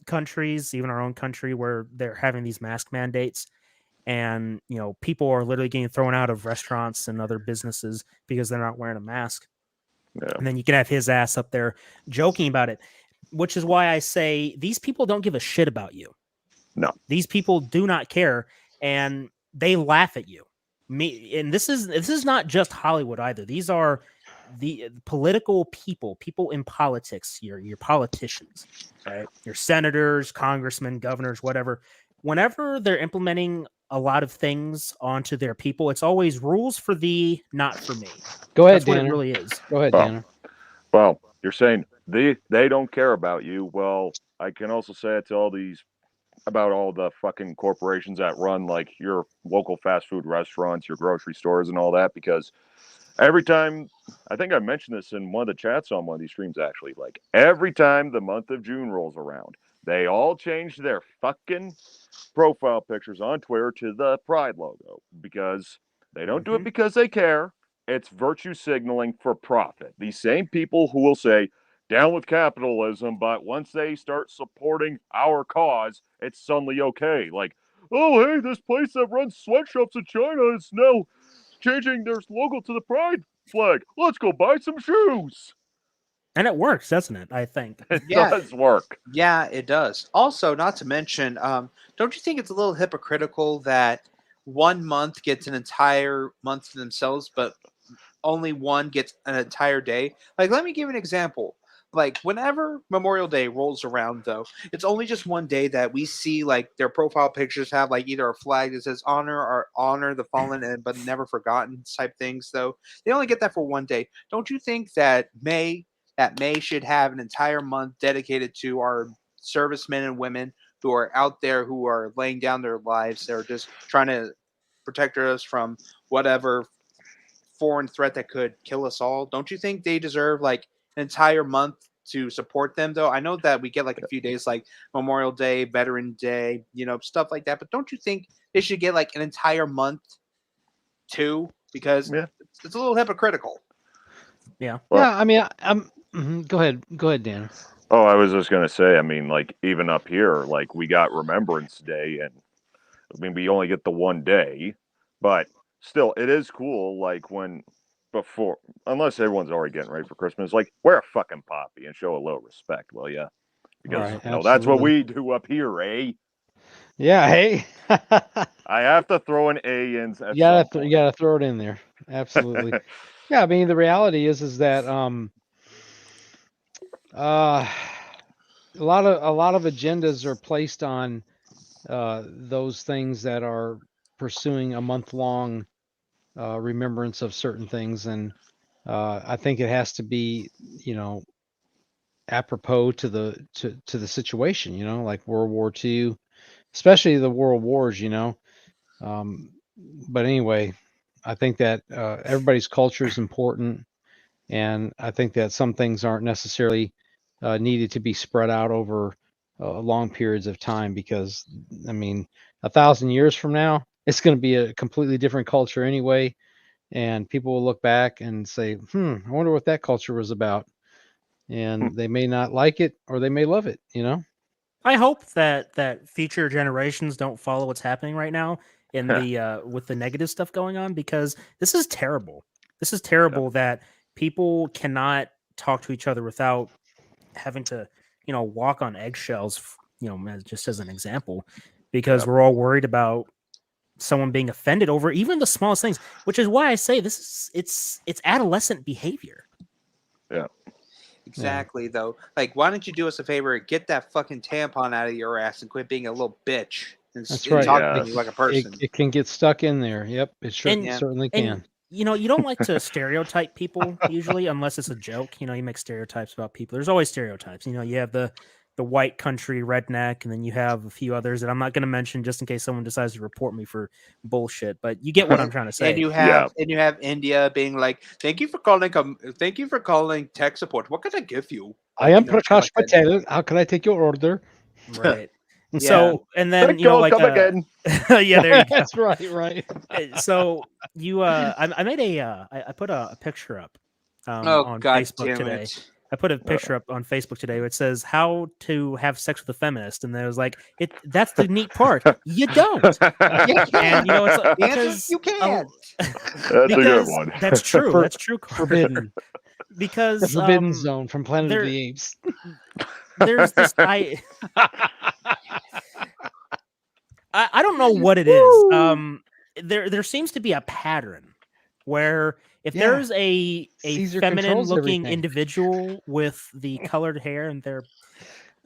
countries, even our own country, where they're having these mask mandates, and people are literally getting thrown out of restaurants and other businesses because they're not wearing a mask. Yeah. And then you can have his ass up there joking about it, which is why I say these people don't give a shit about you. No. These people do not care, and they laugh at you. And this is not just Hollywood either. These are the political people in politics, your politicians, right? Your senators, congressmen, governors, whatever. Whenever they're implementing a lot of things onto their people, it's always rules for thee, not for me. Go ahead, That's what Danner. it really is. Go ahead, Well, Danner. Well, you're saying they don't care about you. Well, I can also say it to all these about all the fucking corporations that run like your local fast food restaurants, your grocery stores, and all that. Because every time, I think I mentioned this in one of the chats on one of these streams, actually, like every time the month of June rolls around, they all change their fucking profile pictures on Twitter to the Pride logo because they don't do it because they care. It's virtue signaling for profit. These same people who will say, down with capitalism, but once they start supporting our cause, it's suddenly okay. Like, oh, hey, this place that runs sweatshops in China is now changing their logo to the Pride flag. Let's go buy some shoes. And it works, doesn't it? I think. It Yeah. does work. Yeah, it does. Also, not to mention, don't you think it's a little hypocritical that one month gets an entire month to themselves, but only one gets an entire day? Like, let me give an example. Like, whenever Memorial Day rolls around, though, it's only just one day that we see, like, their profile pictures have, like, either a flag that says honor the fallen, but never forgotten type things, though. They only get that for one day. Don't you think that May should have an entire month dedicated to our servicemen and women who are out there, who are laying down their lives? They're just trying to protect us from whatever foreign threat that could kill us all. Don't you think they deserve like an entire month to support them, though? I know that we get like a few days like Memorial Day, Veteran Day, stuff like that, but don't you think they should get like an entire month too? Because it's a little hypocritical. Yeah. Well, Yeah, I mean, go ahead, Danner. Oh, I was just gonna say, I mean, like even up here, like we got Remembrance Day, and I mean we only get the one day, but still, it is cool. Like before, unless everyone's already getting ready for Christmas, like wear a fucking poppy and show a little respect, will ya? Because Right, that's what we do up here, eh? Yeah, hey. I have to throw an A in. You gotta throw it in there. Absolutely. Yeah, I mean the reality is that a lot of agendas are placed on those things that are pursuing a month-long remembrance of certain things, and I think it has to be apropos to the situation, like World War II, especially the World Wars, but anyway, I think that everybody's culture is important, and I think that some things aren't necessarily needed to be spread out over long periods of time, because I mean 1,000 years from now it's going to be a completely different culture anyway, and people will look back and say, I wonder what that culture was about, and they may not like it or they may love it. I hope that future generations don't follow what's happening right now in the with the negative stuff going on, because this is terrible. This is terrible that people cannot talk to each other without having to, walk on eggshells, just as an example, because we're all worried about someone being offended over even the smallest things, which is why I say it's adolescent behavior. Yeah. Exactly, though. Like, why don't you do us a favor? Get that fucking tampon out of your ass and quit being a little bitch. That's right. Talk to me like a person. It can get stuck in there. Yep, it certainly can. And, you know, you don't like to stereotype people usually, unless it's a joke. You know, you make stereotypes about people. There's always stereotypes. You know, you have the white country redneck, and then you have a few others that I'm not going to mention just in case someone decides to report me for bullshit. But you get what I'm trying to say. And you have India being like, thank you for calling tech support. What can I give you? I am Prakash Patel. How can I take your order? Right. And so, and then, you know, like, again. yeah, there you go. That's right. So you, I made I put a picture up on Facebook today. I put a picture up on Facebook today which says how to have sex with a feminist, and there was like, that's the neat part. You don't. And you know, it's like, because you can't. That's a good one. That's true. That's true. Forbidden. Because the forbidden zone from Planet of the Apes. There's this I don't know what it is. There seems to be a pattern where if there's a feminine looking individual with the colored hair and they're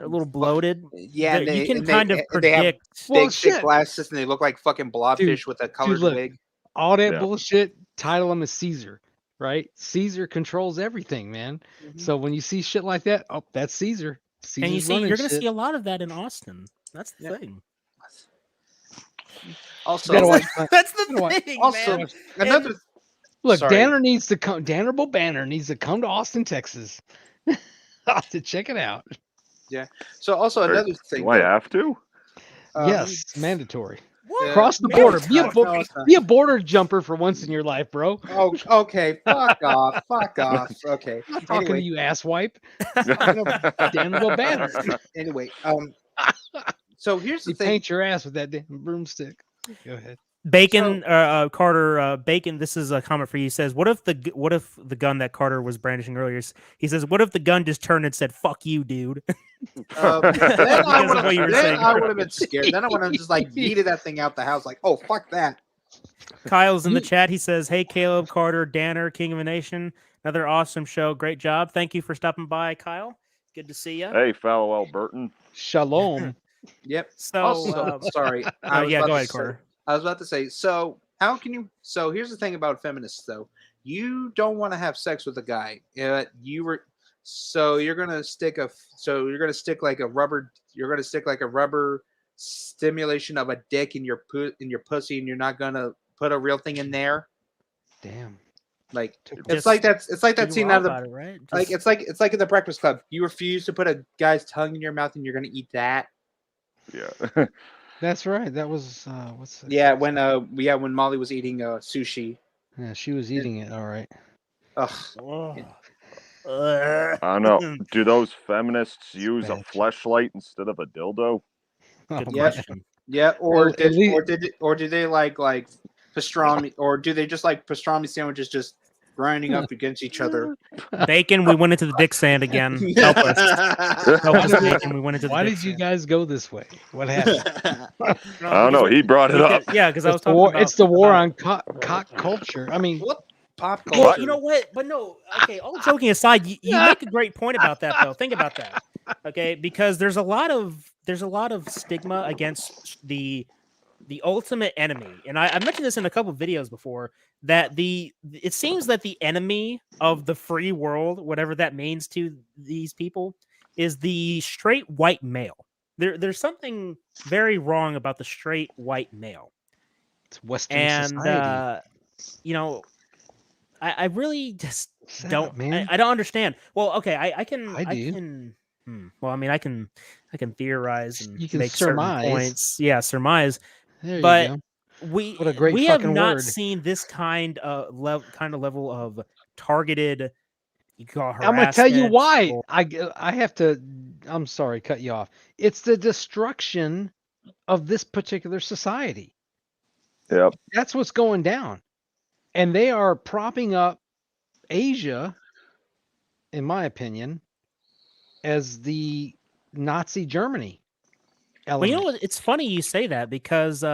a little bloated, you can kind of predict. They have thick glasses and they look like fucking blobfish with a colored wig. All that bullshit. Title them as Caesar, right? Caesar controls everything, man. Mm-hmm. So when you see shit like that, oh, that's Caesar. Caesar's and you're going to see a lot of that in Austin. That's the thing. Also, that's the thing. Also, man. Another. Look, Danner needs to come. Dannerable Banner needs to come to Austin, Texas, to check it out. Yeah. So also another thing. Do I have to? Yes, mandatory. What? Cross the border. Be a border jumper for once in your life, bro. Oh, okay. Fuck off. Fuck off. Okay. I'm not talking to you, asswipe. Dannerable Banner. Anyway, so here's the thing. Paint your ass with that damn broomstick. Go ahead. Bacon, Carter, Bacon. This is a comment for you. He says, "What if the gun that Carter was brandishing earlier?" He says, "What if the gun just turned and said fuck you, dude?" Then I would have been scared. Then I would have just like yeeted that thing out the house, like, oh fuck that. Kyle's in the chat. He says, "Hey, Caleb, Carter, Danner, King of a Nation, another awesome show. Great job. Thank you for stopping by, Kyle. Good to see you." Hey, fellow Albertan. Shalom. Yep. So, also, sorry. Go ahead, Carter. I was about to say, so how can you? So here's the thing about feminists, though. You don't want to have sex with a guy. You're gonna stick like a rubber stimulation of a dick in your pussy, and you're not gonna put a real thing in there. Damn. Like it's like that scene out of the right? it's like in the Breakfast Club. You refuse to put a guy's tongue in your mouth, and you're gonna eat that. Yeah. That's right. That was what's that? When Molly was eating sushi. Yeah, she was eating it. All right. Ugh. I don't know. Do those feminists use a fleshlight instead of a dildo? Yeah. Or do they like pastrami, or do they just like pastrami sandwiches just grinding up against each other? Bacon, we went into the dick sand again. Help us, Bacon. We went into the Why dick did you sand. guys go this way? What happened? I don't know. He brought it up. Yeah, because I was talking about... It's the war on cock culture. I mean... What? Pop culture. Well, you know what? But no, okay, all joking aside, you make a great point about that, though. Think about that. Okay, because there's a lot of stigma against the ultimate enemy. And I mentioned this in a couple of videos before, that it seems that the enemy of the free world, whatever that means to these people, is the straight white male. There's something very wrong about the straight white male. It's Western society. You know, I really just don't. Man. I don't understand. Well, okay, I can. Well, I mean, I can theorize and you can make surmise. Certain points. Yeah, surmise. There but you go. we have not seen this kind of level of targeted. You call I'm gonna tell you why. I have to. I'm sorry, cut you off. It's the destruction of this particular society. Yep. That's what's going down. And they are propping up Asia, in my opinion, as the Nazi Germany element. Well, you know what? It's funny you say that, because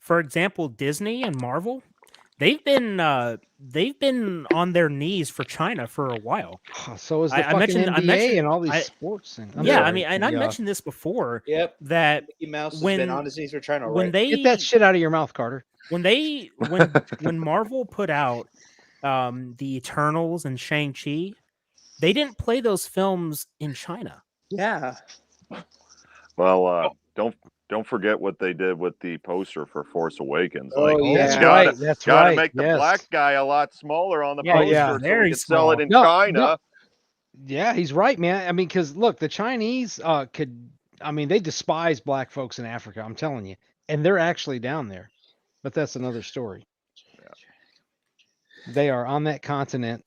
for example, Disney and Marvel, they've been on their knees for China for a while. So is the fucking NBA and all these sports. I mentioned this before. Yep. That Mickey Mouse has been on his knees for China. When they get that shit out of your mouth, Carter. When Marvel put out the Eternals and Shang-Chi, they didn't play those films in China. Yeah. Well, don't forget what they did with the poster for Force Awakens. Oh, yeah. Gotta make the black guy a lot smaller on the poster so we can sell it in China. Yeah, he's right, man. I mean, because look, the Chinese they despise black folks in Africa. I'm telling you, and they're actually down there, but that's another story. Yeah. They are on that continent.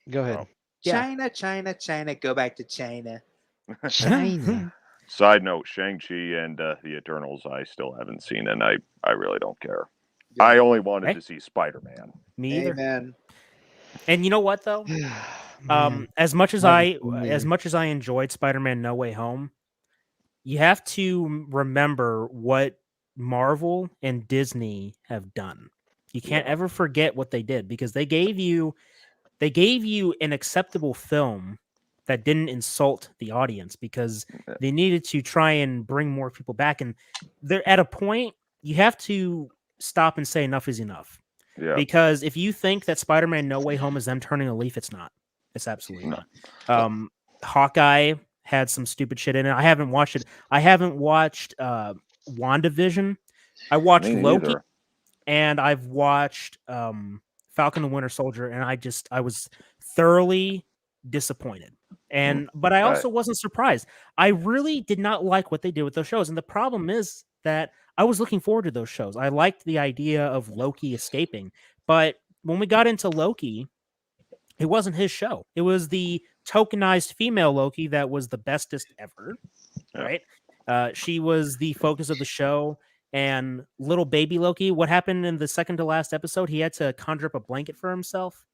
Go ahead. China. Go back to China. China. Side note, Shang-Chi and the Eternals, I still haven't seen, and I really don't care. Yeah. I only wanted to see Spider-Man. Me either. Amen. And you know what, though? As much as I enjoyed Spider-Man No Way Home, you have to remember what Marvel and Disney have done. You can't ever forget what they did, because they gave you an acceptable film that didn't insult the audience, because they needed to try and bring more people back. And they're at a point you have to stop and say enough is enough. Yeah. Because if you think that Spider-Man No Way Home is them turning a leaf, it's not. It's absolutely not. Hawkeye had some stupid shit in it. I haven't watched it. I haven't watched WandaVision. I watched Loki, and I've watched Falcon and Winter Soldier, and I was thoroughly disappointed. But I also wasn't surprised. I really did not like what they did with those shows. And the problem is that I was looking forward to those shows. I liked the idea of Loki escaping. But when we got into Loki, it wasn't his show. It was the tokenized female Loki that was the bestest ever. Right? She was the focus of the show. And little baby Loki, what happened in the second to last episode? He had to conjure up a blanket for himself.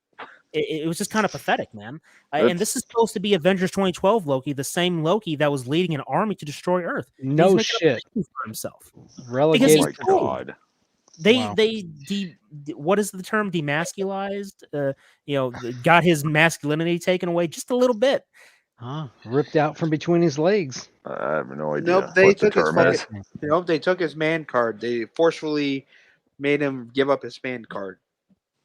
It was just kind of pathetic, man. And this is supposed to be Avengers 2012 Loki, the same Loki that was leading an army to destroy Earth. No shit. For himself. Relegated. Because he's cool. What is the term? Demasculized? Got his masculinity taken away just a little bit. Ripped out from between his legs. I have no idea. Nope, they took his man card. They forcefully made him give up his man card.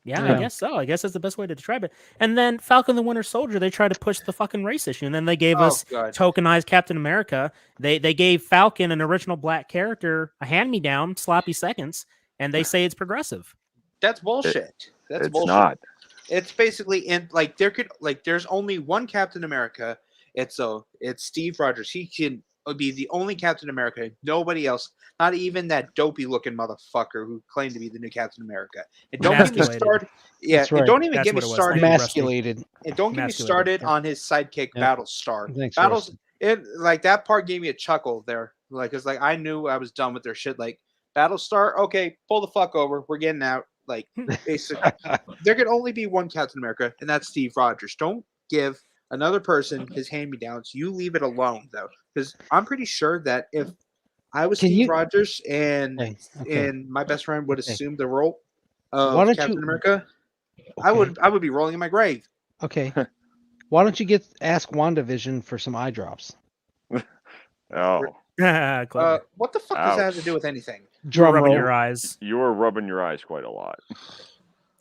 Yeah, I guess so. I guess that's the best way to describe it. And then Falcon the Winter Soldier, they tried to push the fucking race issue. And then they gave us tokenized Captain America. They gave Falcon, an original black character, a hand-me-down, sloppy seconds, and they say it's progressive. That's bullshit. That's bullshit. It's not. It's basically there's only one Captain America. It's Steve Rogers. He can be the only Captain America. Nobody else. Not even that dopey looking motherfucker who claimed to be the new Captain America. And don't get me started. Yeah, and don't even get me started. Emasculated. And don't get me started on his sidekick, Battlestar. Thanks, that part gave me a chuckle there. It's I knew I was done with their shit. Battlestar, okay, pull the fuck over. We're getting out. Basically, there can only be one Captain America, and that's Steve Rogers. Don't give another person his hand-me-downs. You leave it alone, though, because I'm pretty sure that if I was Steve Rogers and my best friend would assume the role of Captain America, I would be rolling in my grave. Okay. Why don't you ask WandaVision for some eye drops? Oh. What the fuck does that have to do with anything? Rubbing your eyes. You were rubbing your eyes quite a lot.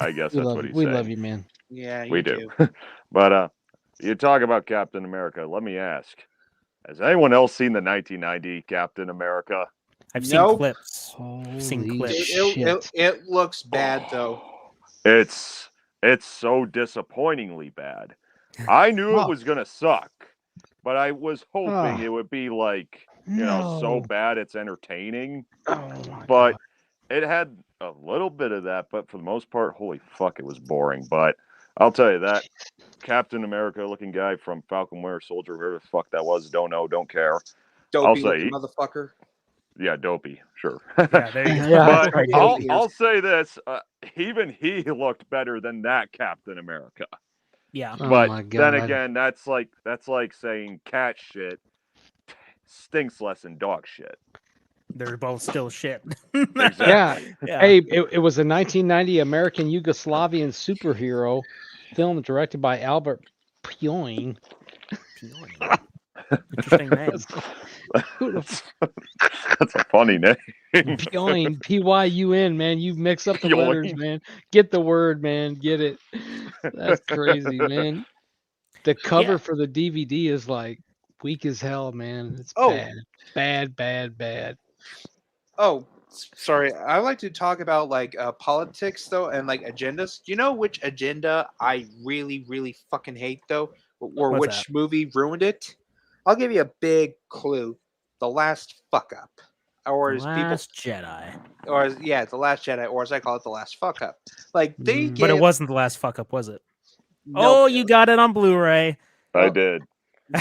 I guess that's what he's saying. We love you, man. Yeah, we do. But you talk about Captain America. Let me ask. Has anyone else seen the 1990 Captain America? I've seen clips. It looks bad, though. It's so disappointingly bad. I knew it was going to suck, but I was hoping it would be so bad it's entertaining. But it had a little bit of that, but for the most part, holy fuck, it was boring. But I'll tell you that Captain America looking guy from Falcon Winter Soldier, whoever the fuck that was, don't know, don't care. Dopey motherfucker. Yeah, dopey, sure. Yeah, there you go. But I'll say this, even he looked better than that Captain America. Yeah. But then again, that's like saying cat shit stinks less than dog shit. they're both still shit. Exactly. Yeah. Yeah. Hey, it was a 1990 American Yugoslavian superhero film directed by Albert Pioin. Interesting name. Who the That's a funny name. Pioin, Pyun, man. You mix up the letters, Pioin. man. Get the word, man. Get it. That's crazy, man. The cover for the DVD is like weak as hell, man. It's bad. Oh, sorry. I like to talk about like politics though, and like agendas. Do you know which agenda I really, really fucking hate though, or What's which movie ruined it? I'll give you a big clue: The Last Fuck Up, or as Last Jedi. The Last Jedi, or as I call it, The Last Fuck Up. Like they, But it wasn't the last fuck up, was it? no, Oh, you got it on Blu-ray. I did.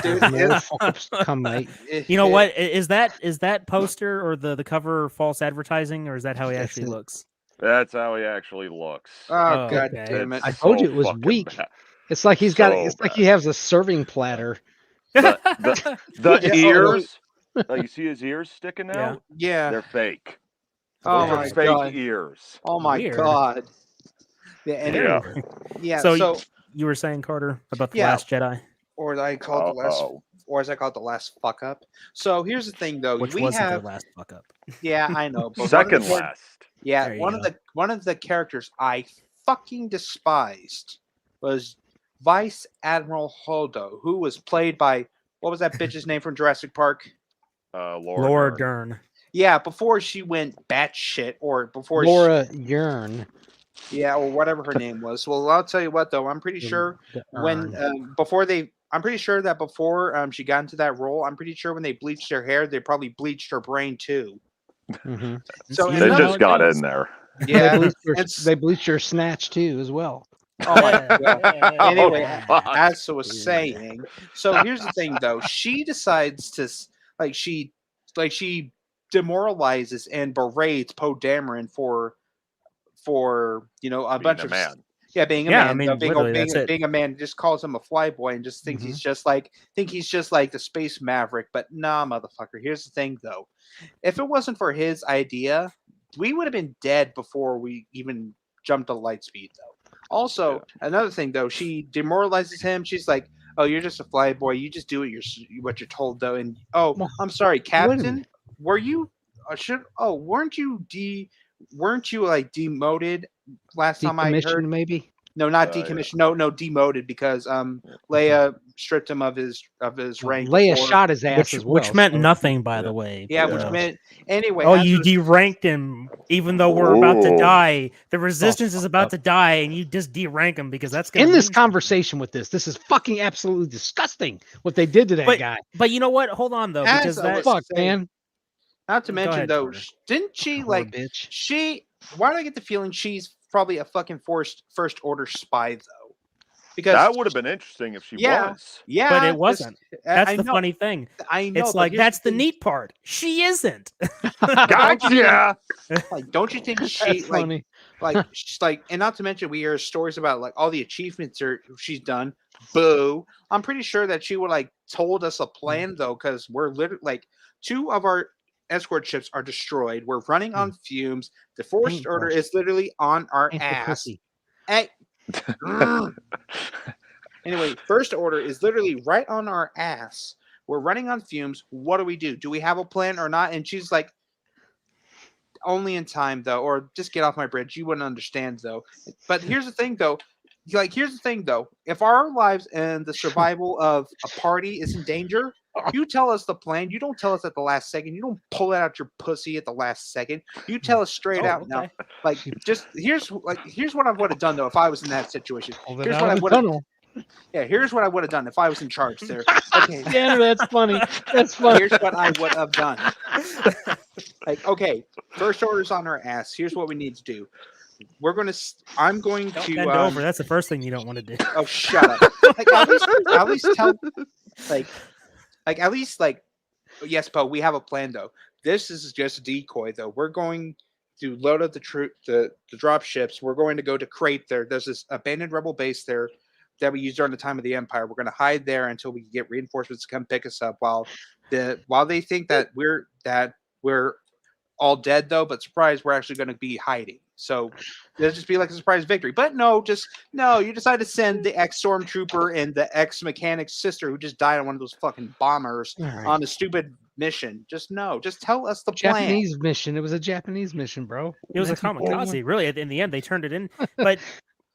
dude, More fuck-ups to come, mate. You know what? Is that poster or the cover false advertising, or is that how he actually looks? That's how he actually looks. Oh, Oh, god okay. damn it! I told So you it was fucking weak. bad. It's like he's got. So It's like he has a serving platter. The Yeah, ears, like you see his ears sticking Yeah. out. Yeah. They're fake. Oh Those are my fake god. ears. Oh my Weird. god. Yeah. And Yeah. yeah. So So, you were saying, Carter, about the Yeah. Last Jedi, or as I call it the last, Uh-oh. or as I call it, the last fuck up. So here's the thing, though. which we wasn't have, their last fuck up. yeah, I know, but Second one of the, last. yeah, There you one of go. the characters I fucking despised was Vice Admiral Holdo, who was played by what was that bitch's name from Jurassic Park? Laura Dern. Dern. Yeah, before she went batshit, or before Laura Yearn. yeah, or whatever her name was. Well, I'll tell you what, though, I'm pretty sure when I'm pretty sure that before she got into that role, I'm pretty sure when they bleached her hair, they probably bleached her brain too. Mm-hmm. So You They know just how it got goes. in there. yeah, They bleached your snatch too, as well. oh my god. Anyway, fuck. as I was saying, so here's the thing, though. She decides to she demoralizes and berates Poe Dameron for a bunch Being a of man. yeah, being a Yeah, man, I mean, literally, that's it. being a man, just calls him a flyboy and just thinks he's just like the space maverick. But nah, motherfucker. Here's the thing, though. If it wasn't for his idea, we would have been dead before we even jumped to light speed, though. Also, another thing, though, she demoralizes him. She's like, "Oh, you're just a flyboy. You just do what you're told, though." And I'm sorry, Captain. Were you? Weren't you like demoted last time I heard? Maybe. No, not decommissioned. No, demoted because Leia stripped him of his rank. Leia before. shot his ass as well. Which meant so- nothing, by the way. Yeah, you which know. meant anyway. Oh, as you a- deranked him, even though we're about to Oh. die. The resistance is fucked about up. to die, and you just derank him because that's gonna In this mean- conversation with this is fucking absolutely disgusting what they did to that guy. But you know what? Hold on though, As because I that was Fuck, saying- man. Not to Go mention ahead, though, Carter. didn't she Poor like bitch. Why do I get the feeling she's probably a fucking first order spy though? Because That would have been interesting if she was. yeah, but it wasn't. That's I the know, funny thing. I know. It's but like here's that's the thing, neat part. She isn't. Gotcha. Like, don't you think she That's funny. she's like, and not to mention we hear stories about like all the achievements she's done. Boo! I'm pretty sure that she would like told us a plan though, because we're literally like 2 of our escort ships are destroyed. We're running on fumes. The First Order is literally on our Ain't the ass. pussy. Hey. Anyway, First Order is literally right on our ass. We're running on fumes. What do we do? Do we have a plan or not? And she's like, only in time though, or just get off my bridge. You wouldn't understand though. But here's the thing though. If our lives and the survival of a party is in danger, you tell us the plan. You don't tell us at the last second. You don't pull it out your pussy at the last second. You tell us straight out now. Okay. Like, just here's what I would have done though if I was in that situation. Pulled it Here's out what I of the would have. tunnel. Yeah, here's what I would have done if I was in charge there. Okay, Tanner, that's funny. That's funny. here's what I would have done. Like, okay, First Order's on our ass. Here's what we need to do. I'm going Don't to bend over. That's the first thing you don't want to do. Oh, shut up! Like at least tell, yes, Poe. We have a plan though. This is just a decoy though. We're going to load up the drop ships. We're going to go to Crate there. There's this abandoned rebel base there that we used during the time of the Empire. We're going to hide there until we get reinforcements to come pick us up. While they think that we're all dead though. But surprise, we're actually going to be hiding. So it'll just be like a surprise victory. But no, you decide to send the ex-stormtrooper and the ex-mechanic's sister who just died on one of those fucking bombers on a stupid mission. Just tell us the plan. Japanese mission. It was a Japanese mission, bro. It was a kamikaze. Really, in the end, they turned it in. But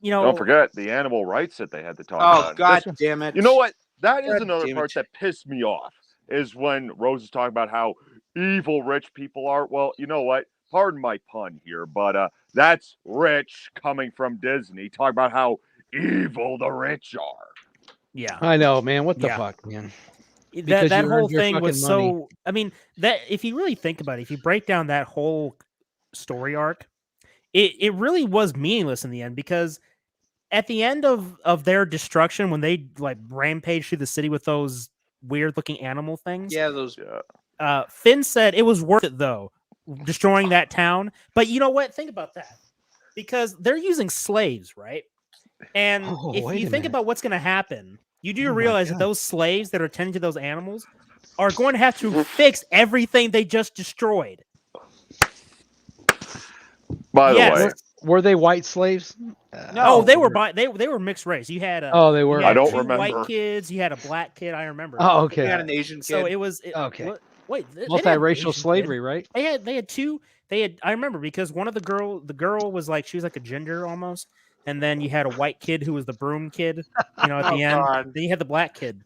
don't forget the animal rights that they had to talk about. Oh, god damn it! You know what? That is another part that pissed me off. Is when Rose is talking about how evil rich people are. Well, you know what? Pardon my pun here, but that's rich coming from Disney. Talk about how evil the rich are. Yeah, I know, man. What the fuck, man? That whole thing was so. I mean, that if you really think about it, if you break down that whole story arc, it really was meaningless in the end, because at the end of their destruction, when they like rampage through the city with those weird looking animal things, Finn said it was worth it though, destroying that town. But you know what? Think about that, because they're using slaves, right? And if you think about what's going to happen, you do realize that those slaves that are tending to those animals are going to have to fix everything they just destroyed. By the way, were they white slaves? No, they were mixed race. You had they were. I don't two remember. white kids. You had a black kid. I remember. Oh, okay. You had an Asian kid. So it was wait, multiracial slavery, right? They had two. I remember, because one of the girl was like, she was like a ginger almost, and then you had a white kid who was the broom kid. You know, at the end, then you had the black kid.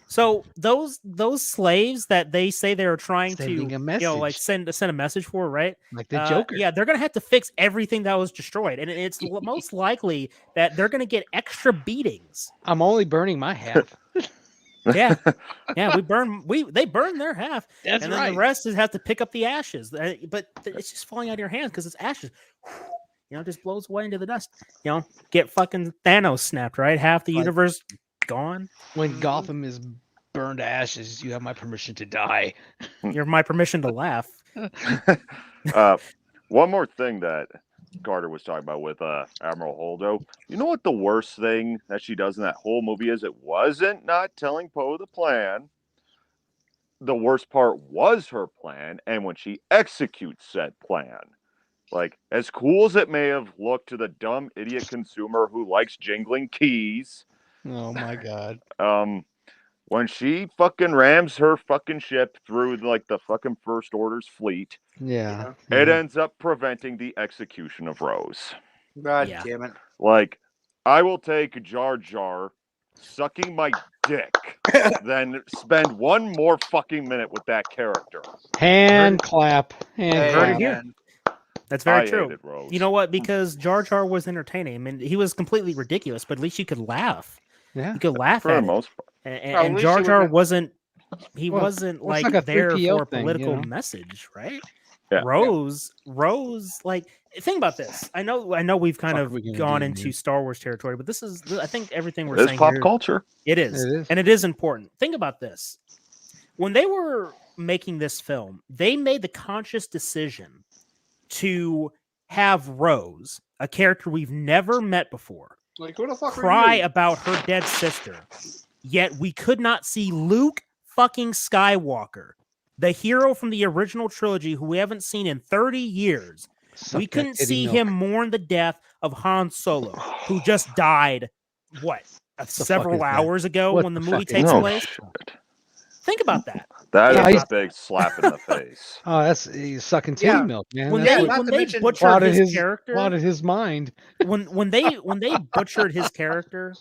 So those slaves that they say they were trying to send a message for, right? Like the Joker. Yeah, they're gonna have to fix everything that was destroyed, and it's most likely that they're gonna get extra beatings. I'm only burning my half. Yeah, they burn their half, That's and then the rest have to pick up the ashes. But it's just falling out of your hands because it's ashes. Just blows away into the dust. Get fucking Thanos snapped, right? Half the universe gone. When Gotham is burned to ashes, you have my permission to die. You have my permission to laugh. One more thing that Carter was talking about with Admiral Holdo. You know what the worst thing that she does in that whole movie is? It wasn't not telling Poe the plan. The worst part was her plan, and when she executes said plan. Like, as cool as it may have looked to the dumb idiot consumer who likes jingling keys. Oh my god. When she fucking rams her fucking ship through like the fucking First Order's fleet, it ends up preventing the execution of Rose. God damn it. Like, I will take Jar Jar sucking my dick than spend one more fucking minute with that character. Hand clap. Here. That's very true. Hated Rose. You know what? Because Jar Jar was entertaining. I mean, he was completely ridiculous, but at least you could laugh. Yeah, you could laugh for at the most part. And Jar Jar wasn't. He wasn't like there for a thing, political message, right? Yeah. Rose, like, think about this. I know we've kind of gone into Star Wars territory, but this is, I think, everything we're saying. It's pop here, culture. It is, and it is important. Think about this. When they were making this film, they made the conscious decision to have Rose, a character we've never met before, like, who the fuck cry about her dead sister. Yet we could not see Luke fucking Skywalker, the hero from the original trilogy who we haven't seen in 30 years. We couldn't see him mourn the death of Han Solo, who just died, several hours ago when the movie takes place? Think about that. That is a big slap in the face. Oh, he's sucking titty milk, man. When they butchered his character, out of his mind. When they butchered his character,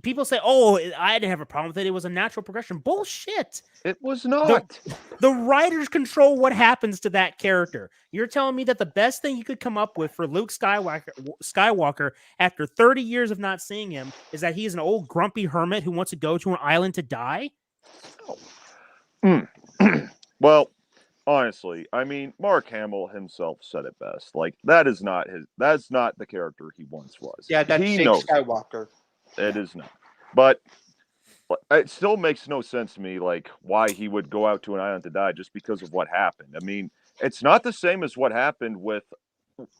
people say, "Oh, I didn't have a problem with it. It was a natural progression." Bullshit. It was not. The writers control what happens to that character. You're telling me that the best thing you could come up with for Luke Skywalker after 30 years of not seeing him is that he's an old grumpy hermit who wants to go to an island to die? Well, honestly, I mean, Mark Hamill himself said it best. Like, that's not the character he once was. Yeah, that's he fake knows Skywalker. It is not. But it still makes no sense to me, like, why he would go out to an island to die just because of what happened. I mean, it's not the same as what happened with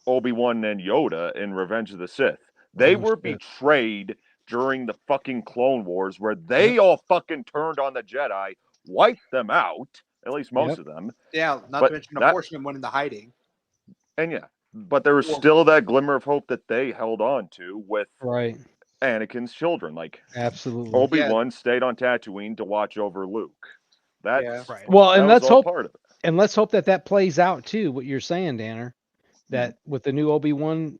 Obi-Wan and Yoda in Revenge of the Sith. They were betrayed during the fucking Clone Wars, where they all fucking turned on the Jedi, wiped them out, at least most of them. Yeah, not But to mention a portion of went into hiding. And yeah, but there was still that glimmer of hope that they held on to with Anakin's children. Like, absolutely, Obi-Wan stayed on Tatooine to watch over Luke. That's well, and that let's was all hope part of it. And let's hope that plays out too. What you're saying, Danner, that with the new Obi-Wan,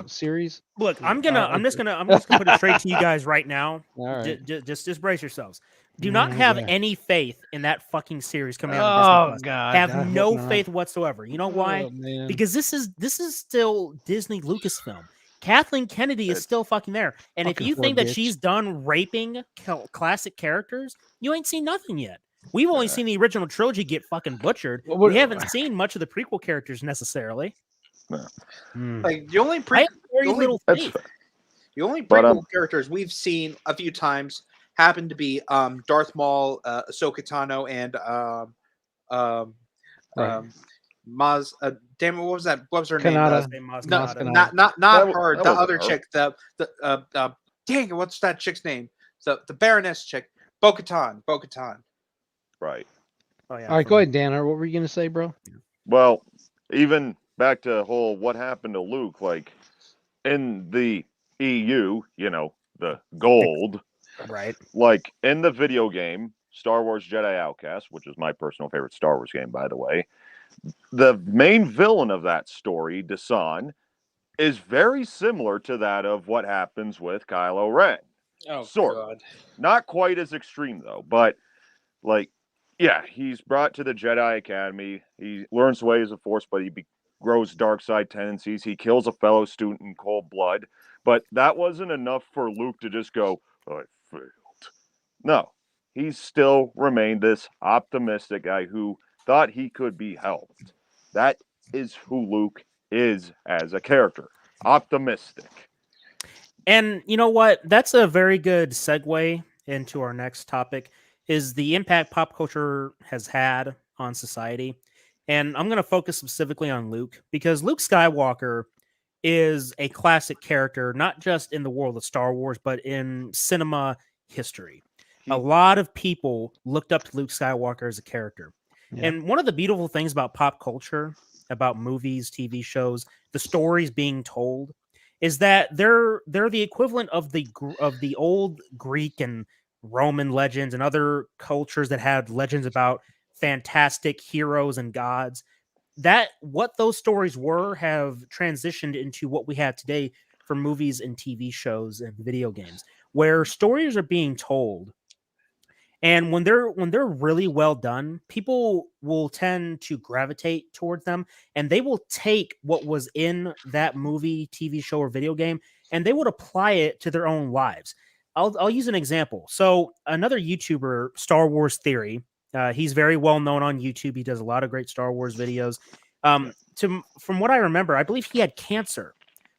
series. Look, I'm just gonna put it straight to you guys right now. All right. Just brace yourselves. Do not have any faith in that fucking series coming out of Disney Plus. God, have no faith whatsoever. You know why? Man. Because this is still Disney Lucasfilm. Kathleen Kennedy is still fucking there. And if you think that she's done raping classic characters, you ain't seen nothing yet. We've only seen the original trilogy get fucking butchered. We haven't seen much of the prequel characters necessarily. Like the only prequel characters we've seen a few times happen to be Darth Maul, Ahsoka Tano, and Maz. Damn it, what was that? What was her name? Not her. The other chick. The dang it, what's that chick's name? The Baroness chick. Bo-Katan. Right. Oh, yeah. All right, go ahead, Danner. What were you going to say, bro? Well, even back to what happened to Luke, like in the EU, the gold. Right. Like in the video game, Star Wars Jedi Outcast, which is my personal favorite Star Wars game, by the way, the main villain of that story, Desan, is very similar to that of what happens with Kylo Ren. Oh, God. Not quite as extreme, though, but he's brought to the Jedi Academy. He learns the ways of Force, but he grows dark side tendencies. He kills a fellow student in cold blood. But that wasn't enough for Luke to just go, I failed. No, he still remained this optimistic guy who thought he could be helped. That is who Luke is as a character. Optimistic. And you know what? That's a very good segue into our next topic, is the impact pop culture has had on society. And I'm going to focus specifically on Luke, because Luke Skywalker is a classic character, not just in the world of Star Wars, but in cinema history. A lot of people looked up to Luke Skywalker as a character. Yeah. And one of the beautiful things about pop culture, about movies, TV shows, the stories being told, is that they're the equivalent of the old Greek and Roman legends and other cultures that had legends about fantastic heroes and gods. That what those stories were have transitioned into what we have today for movies and TV shows and video games, where stories are being told. And when they're really well done, people will tend to gravitate towards them, and they will take what was in that movie, TV show, or video game, and they would apply it to their own lives. I'll use an example. So another YouTuber, Star Wars Theory, he's very well known on YouTube. He does a lot of great Star Wars videos. From what I remember, I believe he had cancer,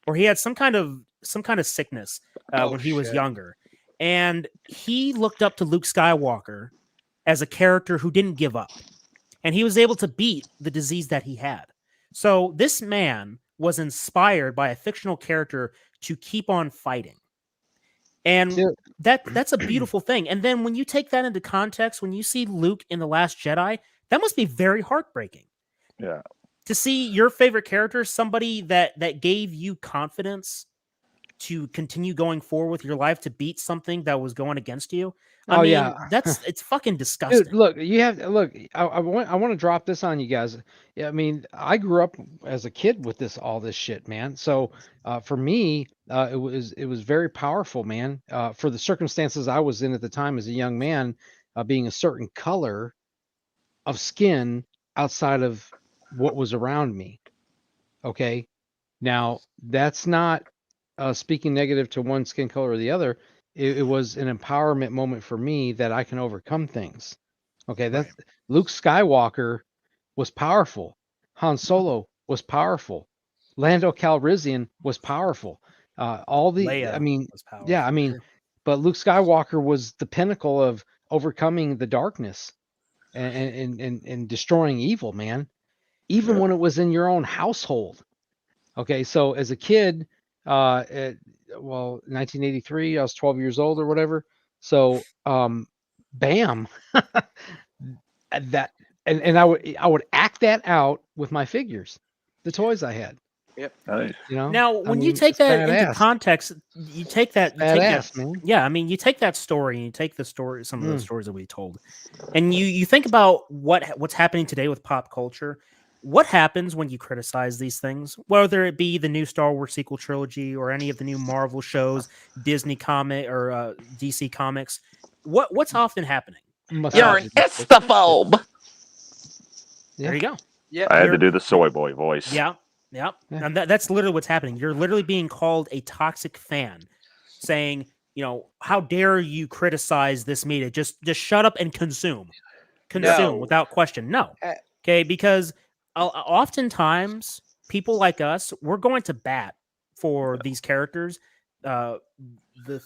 or he had some kind of sickness when he was younger. And he looked up to Luke Skywalker as a character who didn't give up. And he was able to beat the disease that he had. So this man was inspired by a fictional character to keep on fighting. And that's a beautiful thing. And then when you take that into context, when you see Luke in The Last Jedi, that must be very heartbreaking. Yeah. To see your favorite character, somebody that gave you confidence to continue going forward with your life, to beat something that was going against you. I mean, it's fucking disgusting. Dude, look, I want to drop this on you guys. I mean, I grew up as a kid with all this shit, man. So for me, it was very powerful, man. For the circumstances I was in at the time as a young man, being a certain color of skin outside of what was around me. Okay. Now that's not speaking negative to one skin color or the other. It was an empowerment moment for me that I can overcome things. Okay, that's right. Luke Skywalker was powerful. Han Solo was powerful. Lando Calrissian was powerful. Leia was powerful. But Luke Skywalker was the pinnacle of overcoming the darkness and destroying evil, man. Even when it was in your own household. Okay, so as a kid, 1983, I was 12 years old or whatever. So, bam, that and I would act that out with my figures, the toys I had. Yep. Nice. You know. Now, when you take that into context, you take that, man. Yeah, I mean, you take that story and you take the story, some of the stories that we told, and you think about what's happening today with pop culture. What happens when you criticize these things, whether it be the new Star Wars sequel trilogy or any of the new Marvel shows, Disney comic or DC comics? What's often happening? You're an histophobe. Yeah. There you go. Yeah, I had to do the soy boy voice. Yeah. And that's literally what's happening. You're literally being called a toxic fan, saying, how dare you criticize this media? Just shut up and consume without question. No, okay, because oftentimes people like us, we're going to bat for these characters, the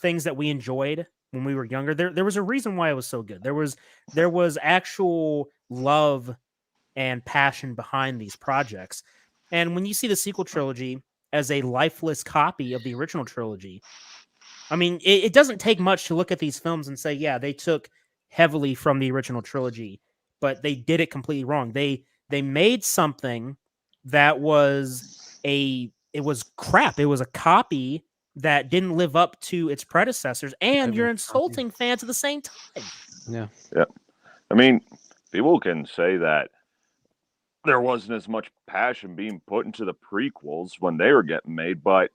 things that we enjoyed when we were younger. There was a reason why it was so good. There was actual love and passion behind these projects. And when you see the sequel trilogy as a lifeless copy of the original trilogy, I mean, it doesn't take much to look at these films and say, yeah, they took heavily from the original trilogy, but they did it completely wrong. They made something that was crap. It was a copy that didn't live up to its predecessors, and you're insulting fans at the same time. Yeah. I mean, people can say that there wasn't as much passion being put into the prequels when they were getting made, but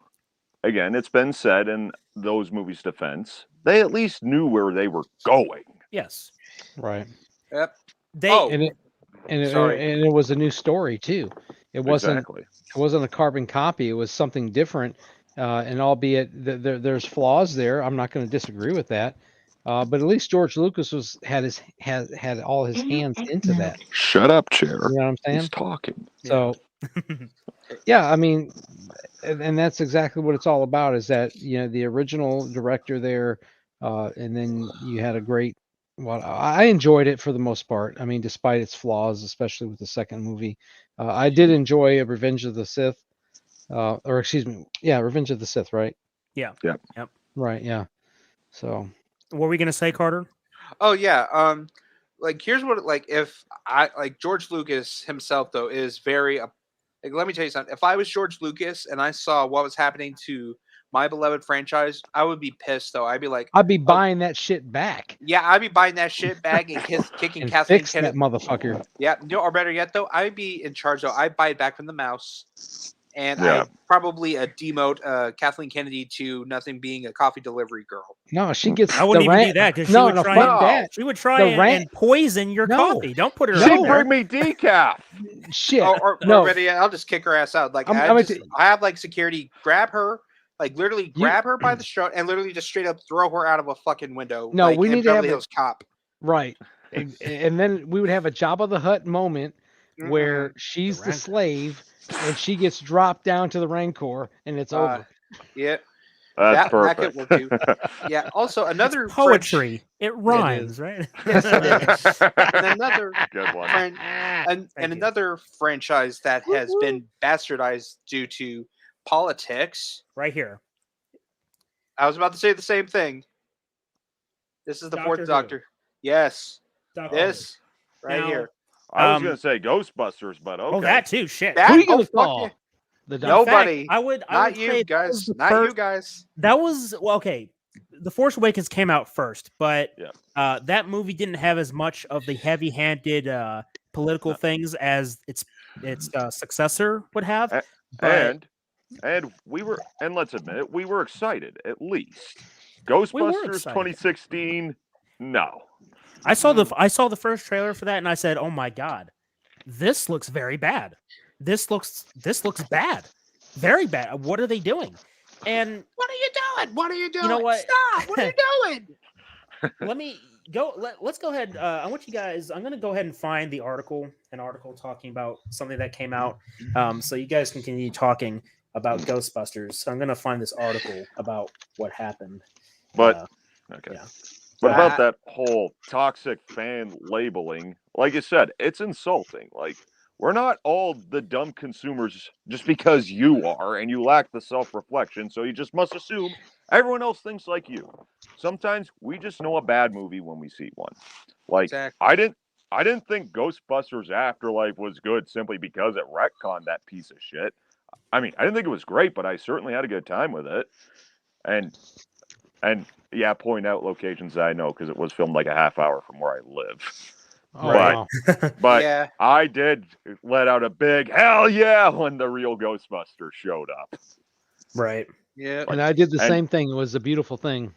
again, it's been said in those movies' defense, they at least knew where they were going. Yes. Right. Yep. And it was a new story too. It wasn't a carbon copy. It was something different. And albeit there's flaws there, I'm not going to disagree with that. But at least George Lucas had all his hands into that. Shut up, chair. You know what I'm saying? He's talking. So, yeah, I mean, and that's exactly what it's all about. Is that the original director there, and then you had a great. Well, I enjoyed it for the most part. I mean, despite its flaws, especially with the second movie, I did enjoy Revenge of the Sith, Revenge of the Sith, right? Yeah. Yep. Right. Yeah. So. What were we gonna say, Carter? Oh yeah. Here's what if I George Lucas himself though is very let me tell you something. If I was George Lucas and I saw what was happening to my beloved franchise, I would be pissed though. I'd be buying that shit back. Yeah, I'd be buying that shit back and kicking and Kathleen fix Kennedy. That motherfucker. Yeah, or better yet though, I'd be in charge though. I'd buy it back from the mouse. And I probably demote Kathleen Kennedy to nothing being a coffee delivery girl. No, she gets. I wouldn't even do that because she would try and poison your coffee. Don't put her. She bring me decaf. Shit. Or I'll just kick her ass out. I have security grab her, literally grab her by the throat and literally just straight up throw her out of a fucking window. No, we need to have Hills Cop. Right, and then we would have a Jabba the Hutt moment where she's the slave. And she gets dropped down to the Rancor, and it's over. Yeah, that's perfect. That could work too. Yeah. Also, another poetry. It rhymes, right? Yes, it is. And another good one. Another franchise that has been bastardized due to politics. Right here. I was about to say the same thing. This is the fourth Doctor. Yes. This right here. I was going to say Ghostbusters, but okay. Oh, that too. Shit. Who are you going to call? Nobody. I would you guys. Not you guys. That was okay. The Force Awakens came out first, but that movie didn't have as much of the heavy-handed political things as its successor would have. And we were, and let's admit it, we were excited at least. Ghostbusters 2016, no. I saw the first trailer for that and I said, "Oh my god, this looks very bad. This looks bad, very bad. What are they doing?" And what are you doing? What are you doing? You know what? Stop! What are you doing? Let me go. Let's go ahead. I want you guys. I'm going to go ahead and find an article talking about something that came out, so you guys can continue talking about Ghostbusters. So I'm going to find this article about what happened. But okay. Yeah. But about that whole toxic fan labeling, like I said, it's insulting. Like, we're not all the dumb consumers just because you are and you lack the self-reflection, so you just must assume everyone else thinks like you. Sometimes we just know a bad movie when we see one. Like, exactly. I I didn't think Ghostbusters Afterlife was good simply because it retconned that piece of shit. I mean, I didn't think it was great, but I certainly had a good time with it. And yeah, point out locations that I know because it was filmed like a half hour from where I live. Oh, wow. But Yeah. I did let out a big hell yeah when the real Ghostbusters showed up. Right. Yeah. And I did the same thing. It was a beautiful thing.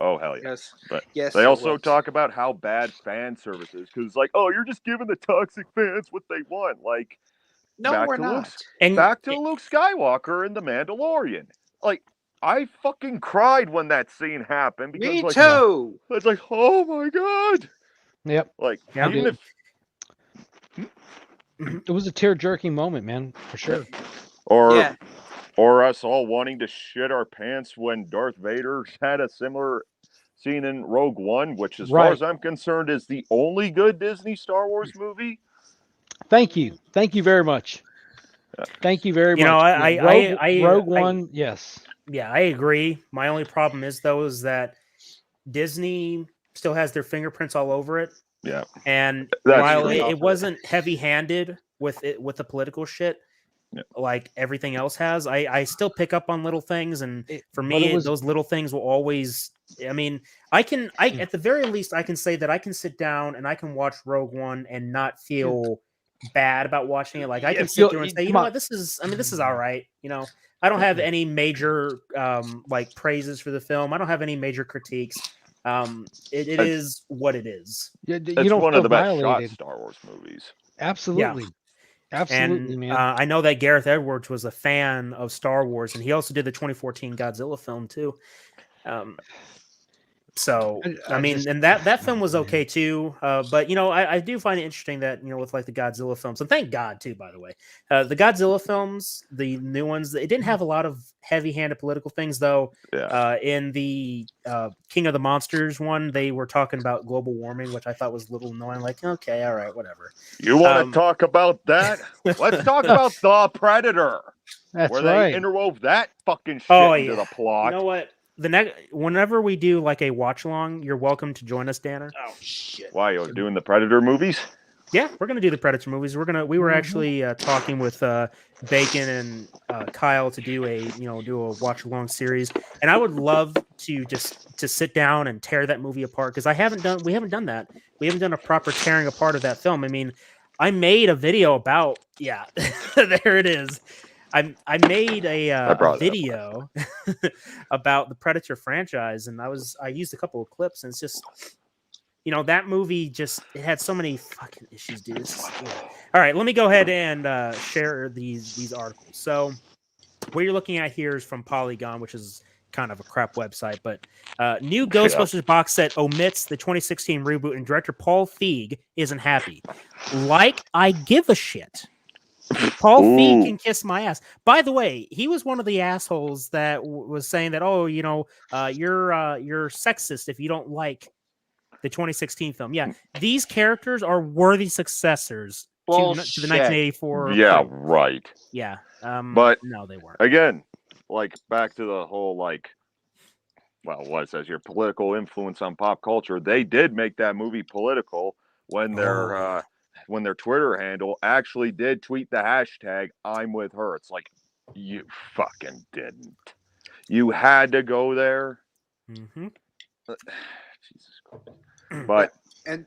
Oh, hell yeah. Yes. But Yes. they it also was. talk about how bad fan service is because, like, oh, you're just giving the toxic fans what they want. Like, No, back we're to not. back to Luke Skywalker in The Mandalorian. Like, I fucking cried when that scene happened because, Me like, too. it's like, oh my god. Yep. Like, Yeah. even if It was a tear-jerking moment, man, for sure. or us all wanting to shit our pants when Darth Vader had a similar scene in Rogue One, which, as far as I'm concerned, is the only good Disney Star Wars movie. Thank you very much. Thank you very much. You know, Rogue One, yes. Yeah, I agree. My only problem is though is that Disney still has their fingerprints all over it. Yeah, and That's while true. it wasn't heavy-handed with the political shit, like everything else has, I still pick up on little things, and for me, those little things will always. I mean, I at the very least I can say that I can sit down and I can watch Rogue One and not feel bad about watching it. Like I can sit there and say, you know what, this is all right. You know, I don't have any major like praises for the film. I don't have any major critiques. It is what it is. It's one of the best shot Star Wars movies. Absolutely. Yeah. Absolutely, and, man. I know that Gareth Edwards was a fan of Star Wars, and he also did the 2014 Godzilla film too. So I mean, and that film was okay too. But you know, I do find it interesting that, you know, with like the Godzilla films, and thank God too, by the way, the Godzilla films, the new ones, it didn't have a lot of heavy-handed political things though. In the King of the Monsters one, they were talking about global warming, which I thought was a little annoying. Like, okay, all right, whatever. You want to talk about that? Let's talk about The Predator. That's where right. they interwove that fucking shit into the plot. You know what? Whenever we do like a watch along, you're welcome to join us, Danner. Oh shit! Why you're doing the Predator movies? Yeah, we're gonna do the Predator movies. We were actually talking with Bacon and Kyle to do a watch along series, and I would love to sit down and tear that movie apart because we haven't done that. We haven't done a proper tearing apart of that film. I mean, I made a video about there it is. I made a video about the Predator franchise, and I used a couple of clips, and it's just, you know, that movie it had so many fucking issues, dude. All right, let me go ahead and share these articles. So what you're looking at here is from Polygon, which is kind of a crap website, but new Ghostbusters box set omits the 2016 reboot, and director Paul Feig isn't happy. Like, I give a shit. Paul Feig can kiss my ass. By the way, he was one of the assholes that was saying that, oh, you know, you're sexist if you don't like the 2016 film. Yeah, these characters are worthy successors to the 1984. Yeah, film. right. Yeah, but no, they weren't. Again, like back to the whole what it says here, political influence on pop culture. They did make that movie political when their Twitter handle actually did tweet the hashtag "I'm with her." It's like, you fucking didn't. You had to go there. Mm-hmm. Jesus Christ. But and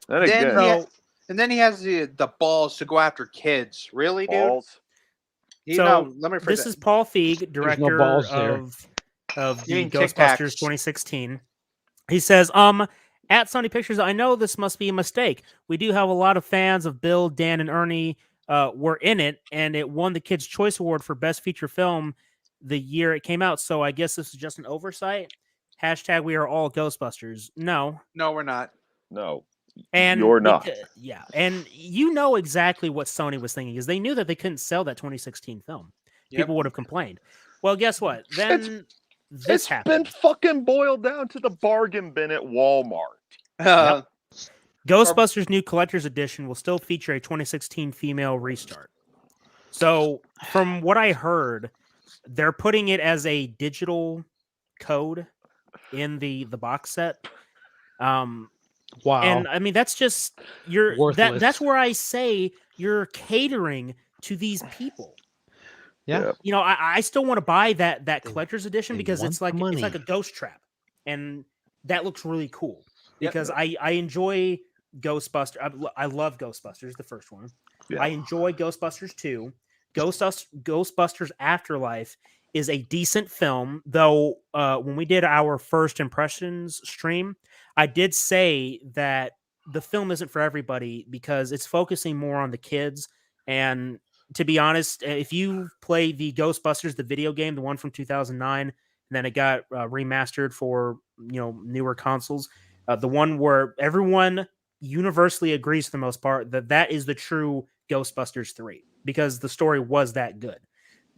then he has the balls to go after kids. Really, dude? Balls. This is Paul Feig, director of the Ghostbusters 2016. He says, at Sony Pictures, I know this must be a mistake. We do have a lot of fans of Bill, Dan, and Ernie were in it, and it won the Kids' Choice Award for Best Feature Film the year it came out. So I guess this is just an oversight. Hashtag we are all Ghostbusters. No, we're not. No, and you're not. Yeah, and you know exactly what Sony was thinking, because they knew that they couldn't sell that 2016 film. People would have complained. Well, guess what? Then this happened. Been fucking boiled down to the bargain bin at Walmart. Yep. Ghostbusters New Collector's Edition will still feature a 2016 female restart. So, from what I heard, they're putting it as a digital code in the box set. Wow. And I mean, that's just Worthless. that's where I say you're catering to these people. Yeah. You know, I still want to buy that collector's edition they because want it's like the money. a ghost trap, and that looks really cool Yep. because I enjoy Ghostbusters. I love Ghostbusters, the first one. Yeah. I enjoy Ghostbusters 2. Ghostbusters Afterlife is a decent film, though. When we did our first impressions stream, I did say that the film isn't for everybody because it's focusing more on the kids. And to be honest, if you play the Ghostbusters, the video game, the one from 2009, and then it got remastered for newer consoles, the one where everyone universally agrees for the most part that is the true Ghostbusters 3 because the story was that good.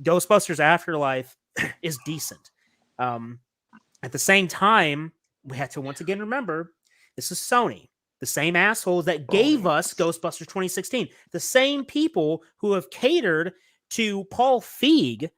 Ghostbusters Afterlife is decent. At the same time, we have to once again remember this is Sony, the same assholes that gave us Ghostbusters 2016, the same people who have catered to Paul Feig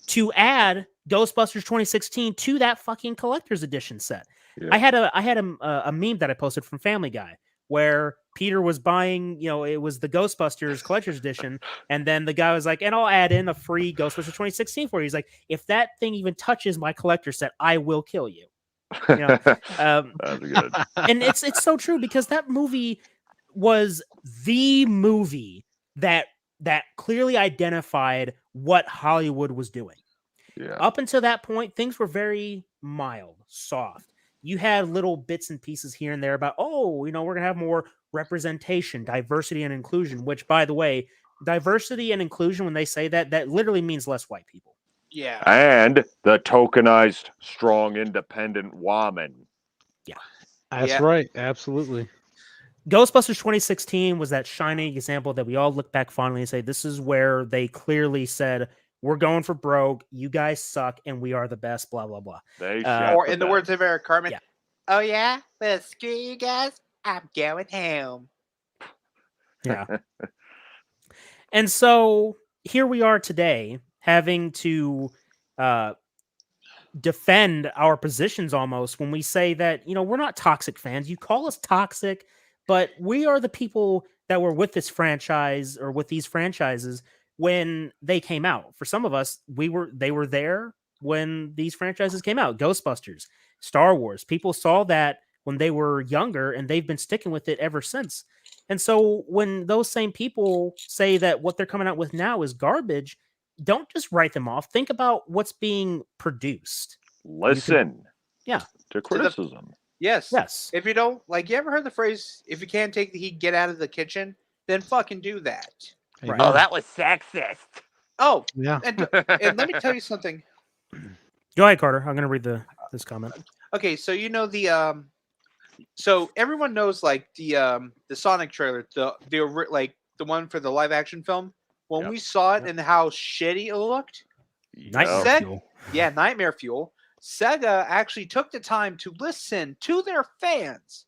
to add Ghostbusters 2016 to that fucking collector's edition set. Yeah. I had a meme that I posted from Family Guy where Peter was buying, it was the Ghostbusters collector's edition, and then the guy was like, and I'll add in a free Ghostbusters 2016 for you. He's like, if that thing even touches my collector set, I will kill you. That's good. And it's so true because that movie was the movie that clearly identified what Hollywood was doing. Yeah. Up until that point, things were very mild, soft. You had little bits and pieces here and there about, we're going to have more representation, diversity, and inclusion, which, by the way, diversity and inclusion, when they say that literally means less white people. Yeah. And the tokenized, strong, independent woman. Yeah. That's right. Absolutely. Ghostbusters 2016 was that shining example that we all look back fondly and say, this is where they clearly said, we're going for broke. You guys suck, and we are the best. Blah blah blah. Or in the words of Eric Cartman, yeah. Oh yeah, well screw you guys. I'm going home. Yeah. And so here we are today, having to defend our positions almost when we say that we're not toxic fans. You call us toxic, but we are the people that were with this franchise or with these franchises when they came out. For some of us, they were there when these franchises came out. Ghostbusters, Star Wars. People saw that when they were younger and they've been sticking with it ever since. And so when those same people say that what they're coming out with now is garbage, don't just write them off. Think about what's being produced. Listen. Yeah. To criticism. Yes. If you don't, you ever heard the phrase, if you can't take the heat, get out of the kitchen? Then fucking do that. Right. Oh, that was sexist. Oh, yeah. And let me tell you something. Go ahead, Carter. I'm going to read this comment. Okay, so so everyone knows the Sonic trailer, the one for the live action film. When we saw it and how shitty it looked, Nightmare Fuel. Yeah, Nightmare Fuel. Sega actually took the time to listen to their fans.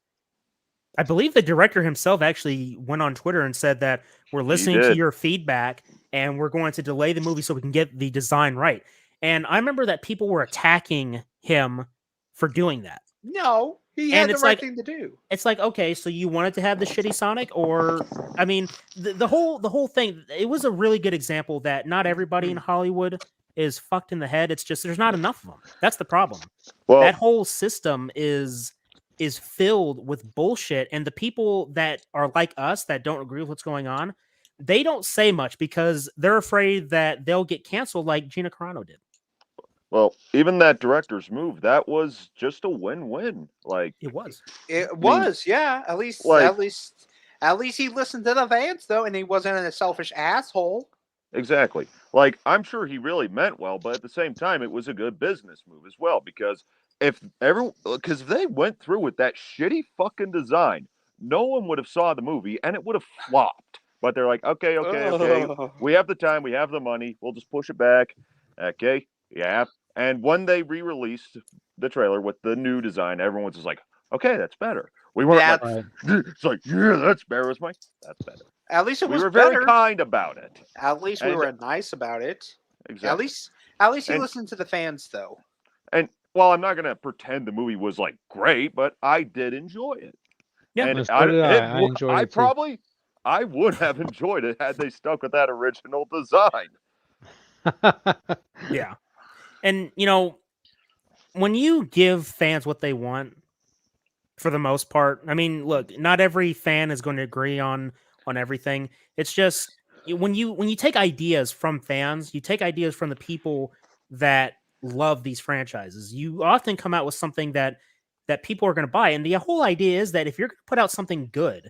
I believe the director himself actually went on Twitter and said that we're listening to your feedback and we're going to delay the movie so we can get the design right. And I remember that people were attacking him for doing that. No, he had the right thing to do. It's like, okay, so you wanted to have the shitty Sonic, or I mean, the whole thing. It was a really good example that not everybody in Hollywood is fucked in the head. It's just there's not enough of them. That's the problem. Well, that whole system is filled with bullshit, and the people that are like us that don't agree with what's going on, they don't say much because they're afraid that they'll get canceled like Gina Carano did. Well, even that director's move, that was just a win-win. It was. Yeah. At least he listened to the fans though, and he wasn't a selfish asshole. Exactly. I'm sure he really meant well, but at the same time, it was a good business move as well, because if they went through with that shitty fucking design, no one would have saw the movie and it would have flopped. But they're like, okay, we have the time, we have the money, we'll just push it back. Okay, yeah. And when they re-released the trailer with the new design, everyone was just like, okay, that's better. We weren't it's like, yeah, that's better. It's like, that's better. At least we were very kind about it. At least we were nice about it. Exactly. At least he listened to the fans, though. And while I'm not going to pretend the movie was great, but I did enjoy it. Yeah, and so did I enjoyed it too. I would have enjoyed it had they stuck with that original design. Yeah. And, when you give fans what they want, for the most part, I mean, look, not every fan is going to agree on everything. It's just when you take ideas from fans, you take ideas from the people that love these franchises. You often come out with something that people are going to buy. And the whole idea is that if you're going to put out something good,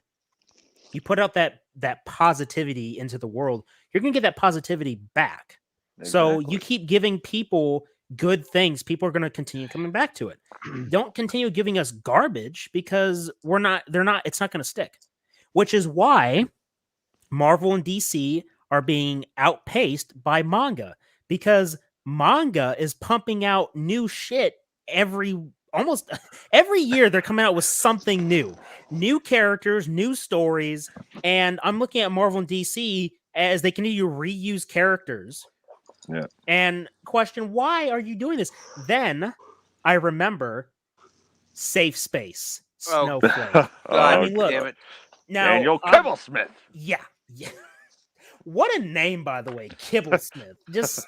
you put out that positivity into the world, you're going to get that positivity back. So you keep giving people good things, people are going to continue coming back to it. Don't continue giving us garbage because it's not going to stick. Which is why Marvel and DC are being outpaced by manga, because manga is pumping out new shit almost every year. They're coming out with something new characters, new stories. And I'm looking at Marvel and DC as they continue to reuse characters. Yeah. And question, why are you doing this? Then I remember Safe Space, Snowflake. I mean, look, damn it. now Daniel Kibblesmith. Yeah. What a name, by the way, Kibblesmith. Just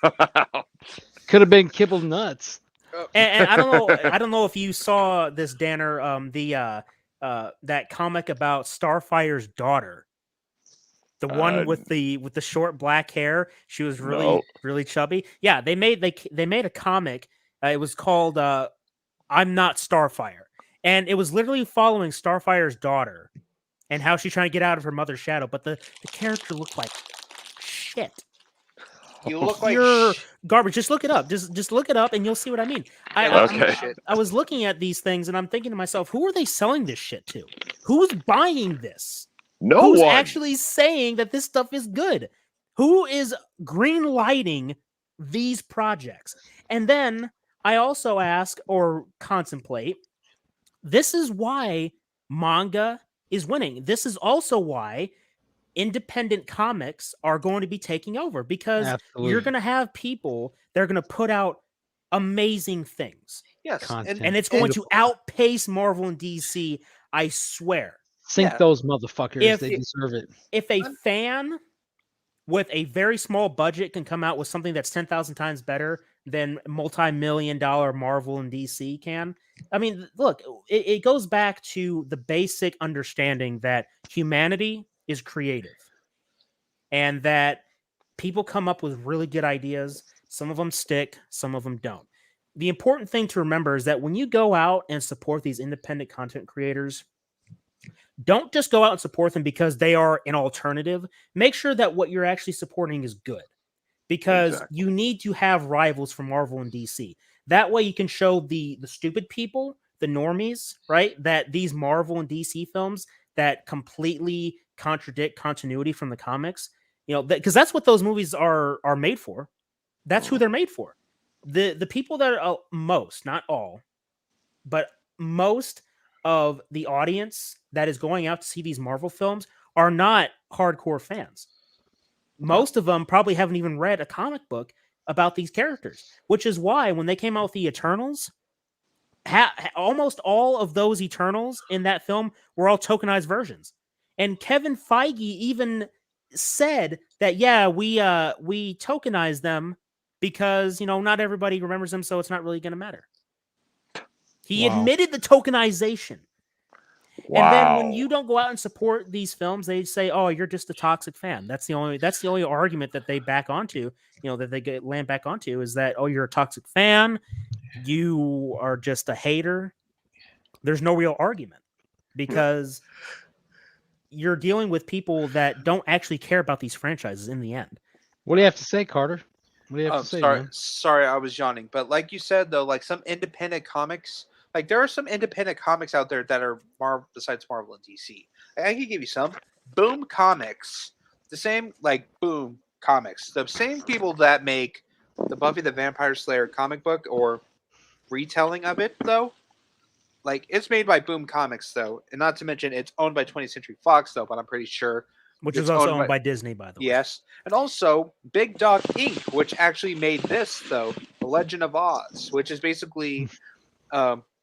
could have been Kibble Nuts. And I don't know if you saw this, Danner, that comic about Starfire's daughter. The one with the short black hair. She was really chubby. Yeah, they made a comic. It was called I'm Not Starfire. And it was literally following Starfire's daughter and how she's trying to get out of her mother's shadow. But the character looked like shit. You look like pure garbage. Just look it up. Just look it up and you'll see what I mean. I was looking at these things and I'm thinking to myself, who are they selling this shit to? Who's buying this? Who's actually saying that this stuff is good? Who is green lighting these projects? And then I also ask or contemplate, this is why manga is winning. This is also why independent comics are going to be taking over, because you're going to have people that are going to put out amazing things. Yes. And it's going to outpace Marvel and DC, I swear. Sink those motherfuckers. They deserve it. If a fan with a very small budget can come out with something that's 10,000 times better than multi-million-dollar Marvel and DC can, I mean, look, it goes back to the basic understanding that humanity is creative and that people come up with really good ideas. Some of them stick, some of them don't. The important thing to remember is that when you go out and support these independent content creators, don't just go out and support them because they are an alternative. Make sure that what you're actually supporting is good, because you need to have rivals for Marvel and DC. That way you can show the stupid people, the normies, right, that these Marvel and DC films that completely contradict continuity from the comics, because that's what those movies are made for. That's who they're made for. The people that are most, not all, but most of the audience that is going out to see these Marvel films are not hardcore fans. Most of them probably haven't even read a comic book about these characters, which is why when they came out with the Eternals, almost all of those Eternals in that film were all tokenized versions. And Kevin Feige even said that, we tokenize them because, not everybody remembers them, so it's not really going to matter. He admitted the tokenization. Wow. And then when you don't go out and support these films, they say, "Oh, you're just a toxic fan." That's the only argument that they back onto. That they land back onto is that, "Oh, you're a toxic fan. You are just a hater." There's no real argument because you're dealing with people that don't actually care about these franchises in the end. What do you have to say, Carter? What do you have to say? Sorry, I was yawning. But like you said, though, like some independent comics. Like, there are some independent comics out there that are besides Marvel and DC. I can give you some. Boom Comics. The same, Boom Comics. The same people that make the Buffy the Vampire Slayer comic book or retelling of it, though. It's made by Boom Comics, though. And not to mention, it's owned by 20th Century Fox, though, but I'm pretty sure. Which is also owned by Disney, by the way. Yes. And also, Big Dog Inc., which actually made this, though. The Legend of Oz, which is basically...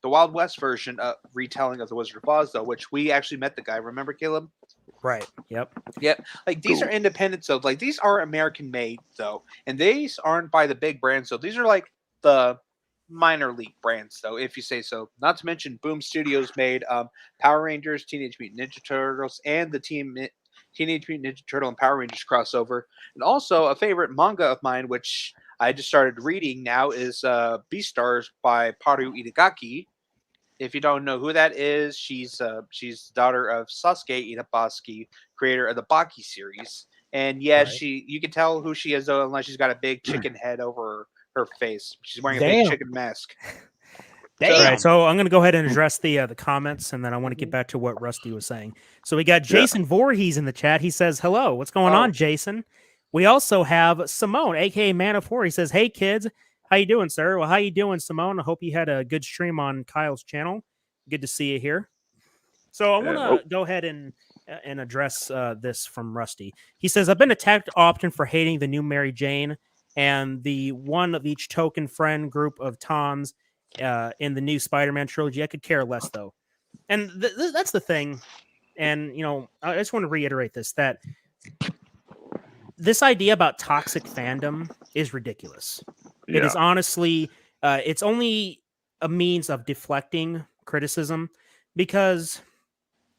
the Wild West version retelling of the Wizard of Oz, though, which we actually met the guy. Remember, Caleb? Right. Yep. Yep. Like these are independent, so like these are American made, though, and these aren't by the big brands. So these are like the minor league brands, though, if you say so. Not to mention, Boom Studios made Power Rangers, Teenage Mutant Ninja Turtles, and the Teenage Mutant Ninja Turtle and Power Rangers crossover, and also a favorite manga of mine, which I just started reading now, is Beastars by Paru Itagaki. If you don't know who that is, she's the daughter of Sasuke Inabasuke, creator of the Baki series. And yeah, Right. you can tell who she is, though, unless she's got a big chicken head over her face. She's wearing a big chicken mask. All right, so I'm going to go ahead and address the comments, and then I want to get back to what Rusty was saying. So we got Jason Voorhees in the chat. He says, hello, what's going on, Jason? We also have Simone, a.k.a. Man of War. He says, hey, kids. How you doing, sir? Well, how you doing, Simone? I hope you had a good stream on Kyle's channel. Good to see you here. So I want to go ahead and address this from Rusty. He says, I've been attacked often for hating the new Mary Jane and the one of each token friend group of Toms in the new Spider-Man trilogy. I could care less, though. And that's the thing. And, you know, I just want to reiterate this, that this idea about toxic fandom is ridiculous. It is honestly, it's only a means of deflecting criticism because,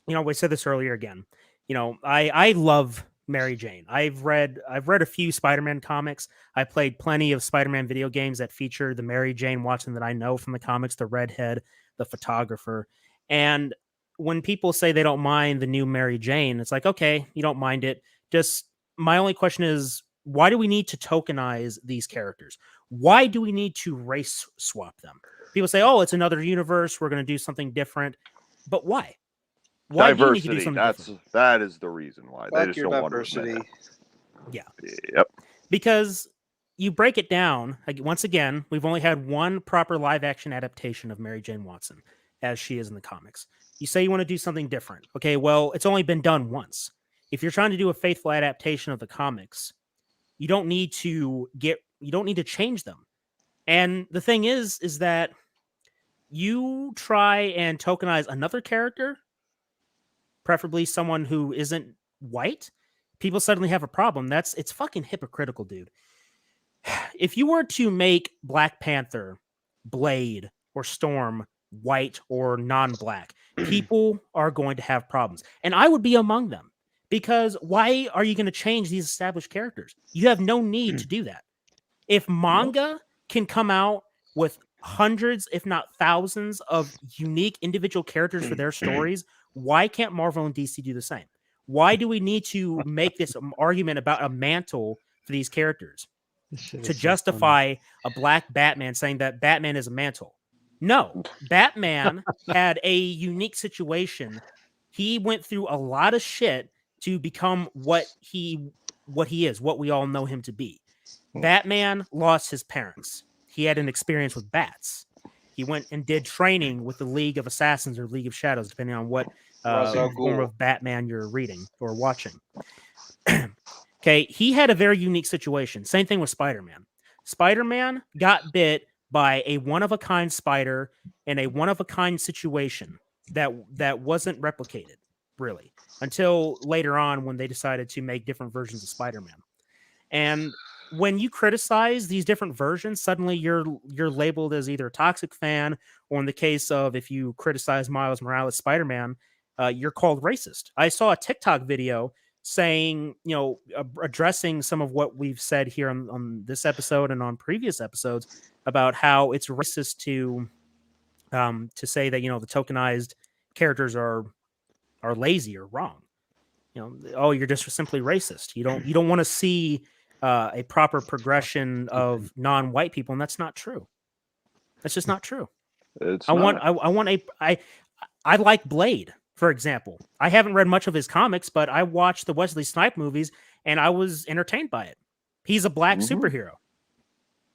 you know, we said this earlier again, you know, I love Mary Jane. I've read a few Spider-Man comics. I played plenty of Spider-Man video games that feature the Mary Jane Watson that I know from the comics, the redhead, the photographer. And when people say they don't mind the new Mary Jane, it's like, okay, you don't mind it. Just my only question is, why do we need to tokenize these characters? Why do we need to race swap them? People say, oh, it's another universe. We're going to do something different. But why? Why diversity. Do you need to do something That is the reason why. They just don't diversity. want to admit it. Yeah. Yep. Because you break it down, once again, we've only had one proper live action adaptation of Mary Jane Watson as she is in the comics. You say you want to do something different. Okay, well, it's only been done once. If you're trying to do a faithful adaptation of the comics, you don't need to change them. And the thing is that you try and tokenize another character, preferably someone who isn't white, people suddenly have a problem. It's fucking hypocritical, dude. If you were to make Black Panther, Blade, or Storm white or non-black, people are going to have problems. And I would be among them. Because why are you going to change these established characters? You have no need to do that. If manga can come out with hundreds, if not thousands, of unique individual characters for their stories, why can't Marvel and DC do the same? Why do we need to make this argument about a mantle for these characters to justify a black Batman, saying that Batman is a mantle? No, Batman had a unique situation. He went through a lot of shit to become what he is, what we all know him to be. Batman lost his parents. He had an experience with bats. He went and did training with the League of Assassins or League of Shadows, depending on what form of Batman you're reading or watching. Okay, he had a very unique situation. Same thing with Spider-Man. Spider-Man got bit by a one-of-a-kind spider in a one-of-a-kind situation that wasn't replicated, really, until later on when they decided to make different versions of Spider-Man. And when you criticize these different versions, suddenly you're labeled as either a toxic fan, or in the case of if you criticize Miles Morales Spider-Man, you're called racist. I saw a TikTok video saying, addressing some of what we've said here on this episode and on previous episodes about how it's racist to say that, the tokenized characters are lazy or wrong. You're just simply racist. You don't want to see a proper progression of non-white people, and that's not true. That's just not true. I like Blade, for example. I haven't read much of his comics, but I watched the Wesley Snipes movies, and I was entertained by it. He's a black superhero.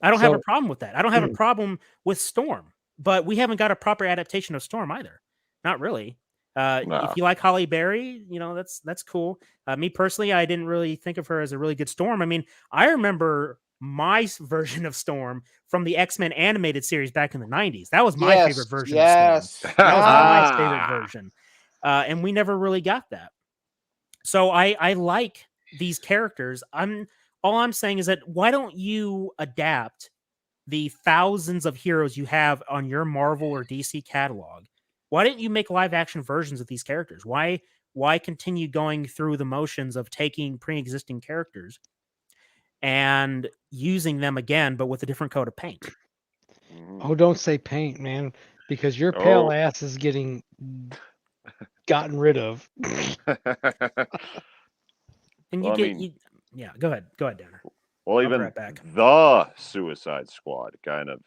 I don't have a problem with that. I don't have a problem with Storm, but we haven't got a proper adaptation of Storm either. Not really. If you like Halle Berry, that's cool. Me personally, I didn't really think of her as a really good Storm. I mean, I remember my version of Storm from the X-Men animated series back in the 90s. That was my favorite version of Storm. That was my favorite version. And we never really got that. So I like these characters. All I'm saying is that why don't you adapt the thousands of heroes you have on your Marvel or DC catalog? Why didn't you make live action versions of these characters? Why continue going through the motions of taking pre-existing characters and using them again, but with a different coat of paint? Oh, don't say paint, man, because your pale ass is getting gotten rid of. And go ahead, Danner. Well, even the Suicide Squad kind of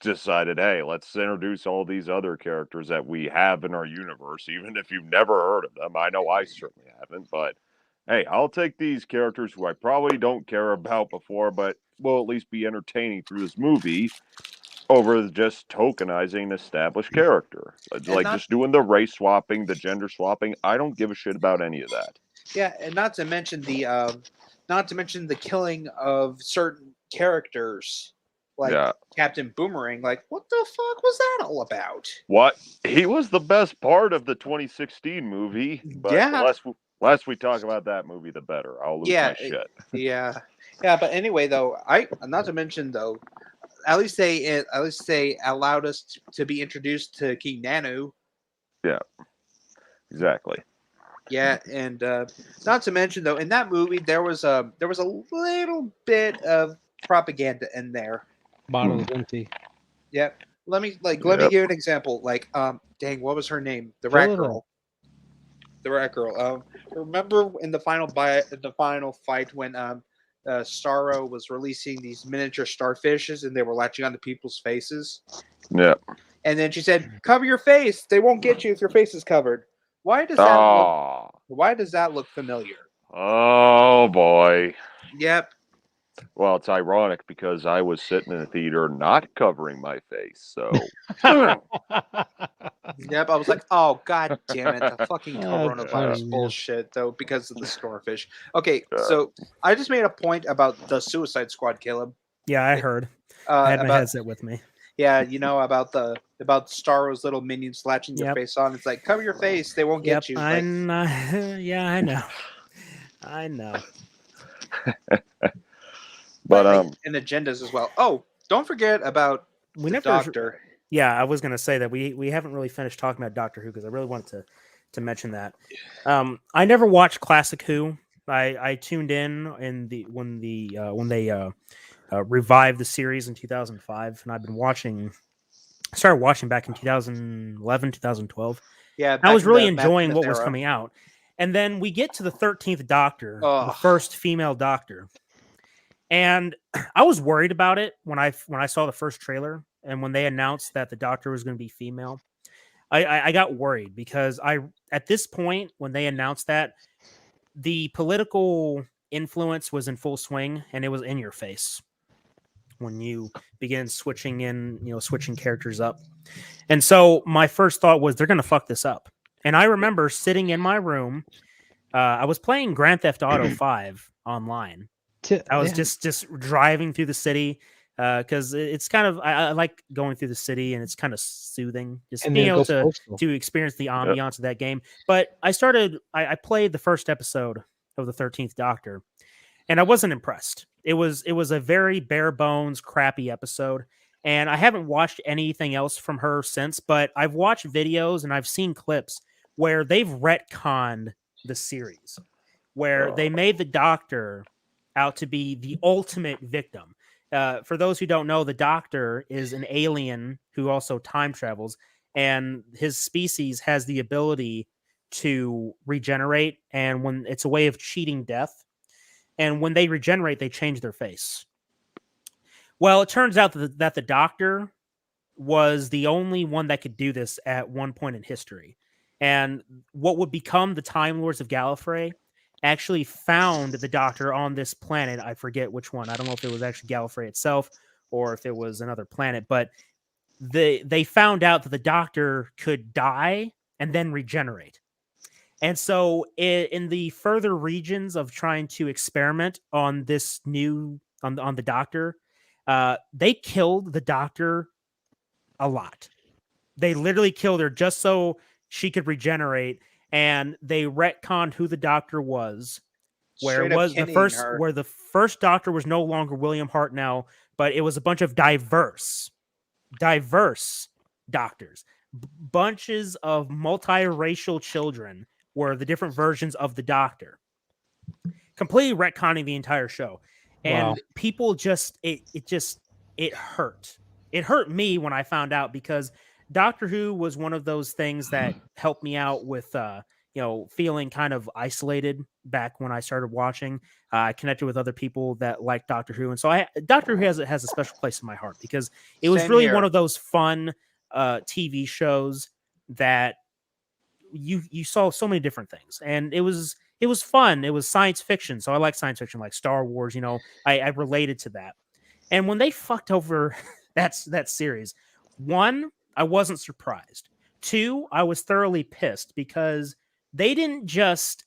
decided, hey, let's introduce all these other characters that we have in our universe, even if you've never heard of them. I know I certainly haven't, but hey, I'll take these characters who I probably don't care about before, but will at least be entertaining through this movie over just tokenizing an established character. Like just doing the race swapping, the gender swapping. I don't give a shit about any of that. Yeah, and not to mention the killing of certain characters like Captain Boomerang. Like, what the fuck was that all about? What? He was the best part of the 2016 movie. But the less we talk about that movie, the better. I'll lose my shit. Yeah. But anyway, though, not to mention though, at least they allowed us to be introduced to King Nanu. Yeah. Exactly. Yeah, and not to mention though, in that movie there was a little bit of propaganda in there. Bottles empty. Yep. Let me give you an example. Like, dang, what was her name? The rat girl. The rat girl. Remember in the final fight when Starro was releasing these miniature starfishes and they were latching onto people's faces? Yeah. And then she said, "Cover your face. They won't get you if your face is covered." Why does that look familiar? Oh boy. Yep. Well, it's ironic because I was sitting in a theater not covering my face, so. Yep, I was like, oh god damn it, the fucking coronavirus bullshit though, because of the starfish. Okay, so I just made a point about the Suicide Squad, Caleb. Yeah, I heard. I had my headset with me. Yeah, you know about Starro's little minions latching your face on. It's like, cover your face, they won't get you. Yeah, I know. I know. But and agendas as well. Oh, don't forget about the Doctor. Yeah, I was going to say that we haven't really finished talking about Doctor Who because I really wanted to mention that. I never watched Classic Who. I tuned in when they revived the series in 2005, and I've been watching. I started watching back in 2011, 2012. Yeah, I was really enjoying what was coming out, and then we get to the 13th Doctor, the first female Doctor, and I was worried about it when I saw the first trailer and when they announced that the Doctor was going to be female. I got worried because at this point when they announced that, the political influence was in full swing and it was in your face when you begin switching characters up. And so my first thought was they're going to fuck this up. And I remember sitting in my room. I was playing Grand Theft Auto 5 online. I was just driving through the city because it's kind of I like going through the city and it's kind of soothing just being able to experience the ambiance of that game. But I played the first episode of the 13th Doctor and I wasn't impressed. It was a very bare bones, crappy episode. And I haven't watched anything else from her since, but I've watched videos and I've seen clips where they've retconned the series, where they made the Doctor out to be the ultimate victim. For those who don't know, the Doctor is an alien who also time travels, and his species has the ability to regenerate, and when it's a way of cheating death. And when they regenerate, they change their face. Well, it turns out that the Doctor was the only one that could do this at one point in history. And what would become the Time Lords of Gallifrey actually found the Doctor on this planet. I forget which one. I don't know if it was actually Gallifrey itself or if it was another planet, but they found out that the Doctor could die and then regenerate. And so in the further regions of trying to experiment on this new on the Doctor. They killed the Doctor a lot. They literally killed her just so she could regenerate, and they retconned who the Doctor was. Where the first Doctor was no longer William Hartnell, but it was a bunch of diverse doctors. Bunches of multiracial children were the different versions of the Doctor. Completely retconning the entire show. And people just it hurt. It hurt me when I found out, because Doctor Who was one of those things that helped me out with feeling kind of isolated back when I started watching. I connected with other people that like Doctor Who, and so Doctor Who has a special place in my heart, because it was really one of those fun TV shows that you saw so many different things, and it was fun. It was science fiction, so I like science fiction, like Star Wars. I related to that. And when they fucked over that series, one, I wasn't surprised. Two, I was thoroughly pissed, because they didn't just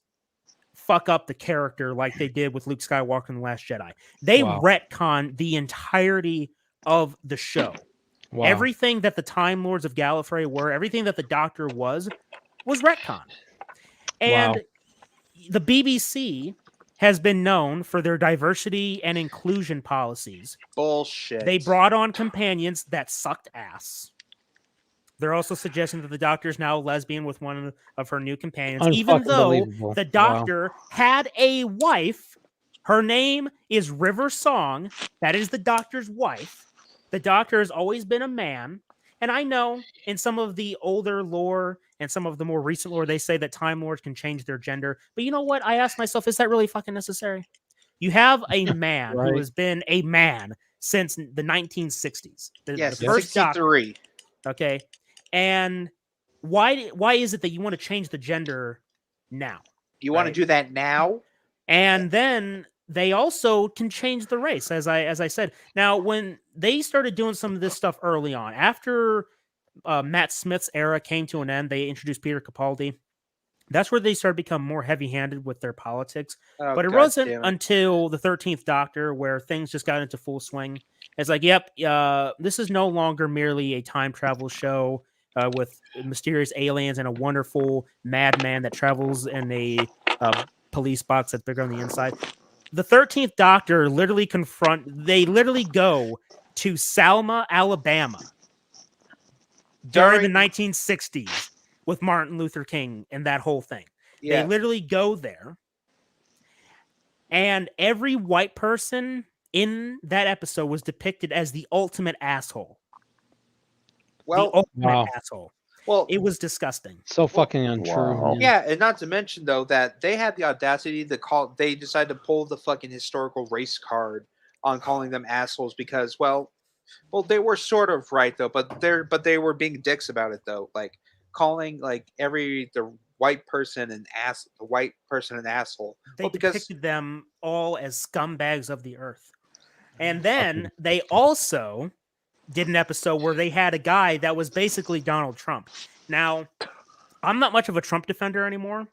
fuck up the character like they did with Luke Skywalker in The Last Jedi. They retconned the entirety of the show. Wow. Everything that the Time Lords of Gallifrey were, everything that the Doctor was retconned. And the BBC has been known for their diversity and inclusion policies. Bullshit. They brought on companions that sucked ass. They're also suggesting that the Doctor is now a lesbian with one of her new companions, even though the Doctor had a wife. Her name is River Song. That is the Doctor's wife. The Doctor has always been a man. And I know in some of the older lore and some of the more recent lore, they say that Time Lords can change their gender. But you know what? I ask myself, is that really fucking necessary? You have a man who has been a man since the 1960s. The first 63. Okay. And why is it that you want to change the gender now? You want to do that now? And then they also can change the race, as I said. Now, when they started doing some of this stuff early on, after Matt Smith's era came to an end, they introduced Peter Capaldi. That's where they started to become more heavy-handed with their politics. But it wasn't until the 13th Doctor where things just got into full swing. It's like, yep, this is no longer merely a time travel show with mysterious aliens and a wonderful madman that travels in a police box that's bigger on the inside. The 13th Doctor literally go to Selma, Alabama during the 1960s with Martin Luther King and that whole thing. Yeah. They literally go there, and every white person in that episode was depicted as the ultimate asshole. Well, the ultimate asshole. Well, it was disgusting. So fucking untrue. Wow. Yeah, and not to mention though that they had the audacity to they decided to pull the fucking historical race card on calling them assholes because, well, they were sort of right though, but they were being dicks about it though, like calling like the white person an asshole. They depicted them all as scumbags of the earth, and then they also did an episode where they had a guy that was basically Donald Trump. Now, I'm not much of a Trump defender anymore.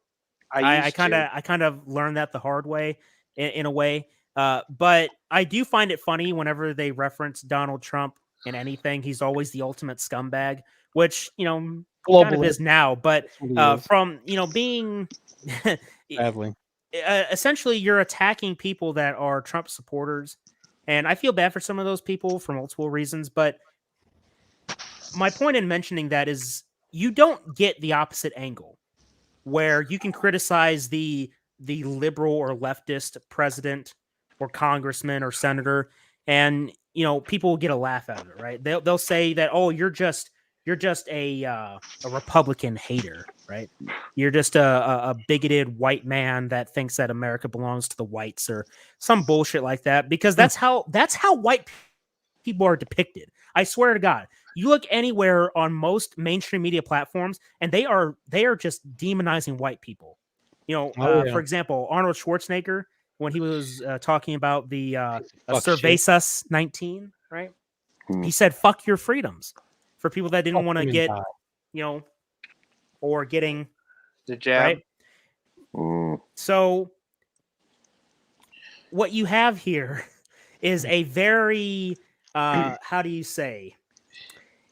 I kind of learned that the hard way in a way. But I do find it funny whenever they reference Donald Trump in anything. He's always the ultimate scumbag, which, kind of is now. But from, being badly, essentially you're attacking people that are Trump supporters. And I feel bad for some of those people for multiple reasons, but my point in mentioning that is you don't get the opposite angle where you can criticize the liberal or leftist president or congressman or senator, and people will get a laugh out of it, right? They'll say that, oh, you're just a Republican hater, right? You're just a bigoted white man that thinks that America belongs to the whites or some bullshit like that, because that's how white people are depicted. I swear to God, you look anywhere on most mainstream media platforms, and they are just demonizing white people. For example, Arnold Schwarzenegger, when he was talking about the Cervezas 19, right? He said, "Fuck your freedoms." For people that didn't want to get, or getting the jab. Right? So what you have here is a very how do you say?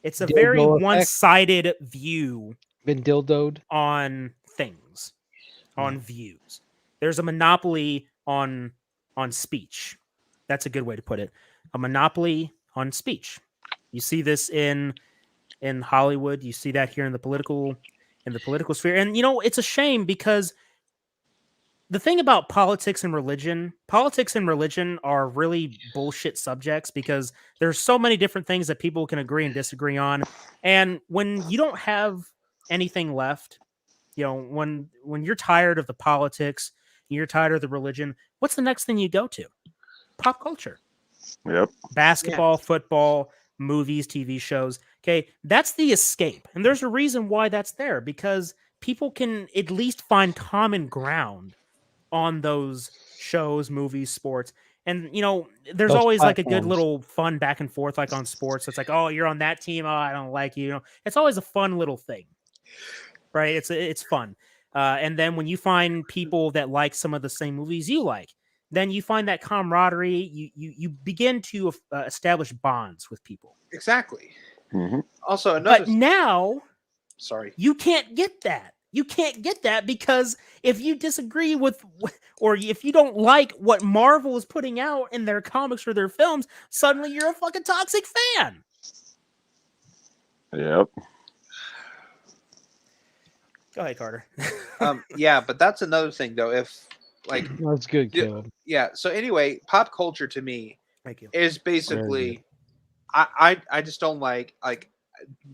It's a Dildo very effect. one-sided view Been dildoed. on things, on views. There's a monopoly on speech. That's a good way to put it. A monopoly on speech. You see this in Hollywood. You see that here in the political sphere. And it's a shame because the thing about politics and religion are really bullshit subjects because there's so many different things that people can agree and disagree on. And when you don't have anything left, when you're tired of the politics, you're tired of the religion, what's the next thing you go to? Pop culture. Yep. Basketball, football, movies, TV shows. Okay, that's the escape. And there's a reason why that's there, because people can at least find common ground on those shows, movies, sports. And there's Those always like a good platforms. little fun back and forth, like on sports. It's like, oh, you're on that team. Oh, I don't like you. It's always a fun little thing, right? It's fun. And then when you find people that like some of the same movies you like, then you find that camaraderie. You begin to establish bonds with people. Exactly. Mm-hmm. Also, another. But now, sorry, you can't get that. You can't get that because if you disagree with, or if you don't like what Marvel is putting out in their comics or their films, suddenly you're a fucking toxic fan. Yep. Go ahead, Carter. Yeah, but that's another thing though. If like, That's good, Caleb. yeah. So anyway, pop culture to me Thank you. is basically, I just don't like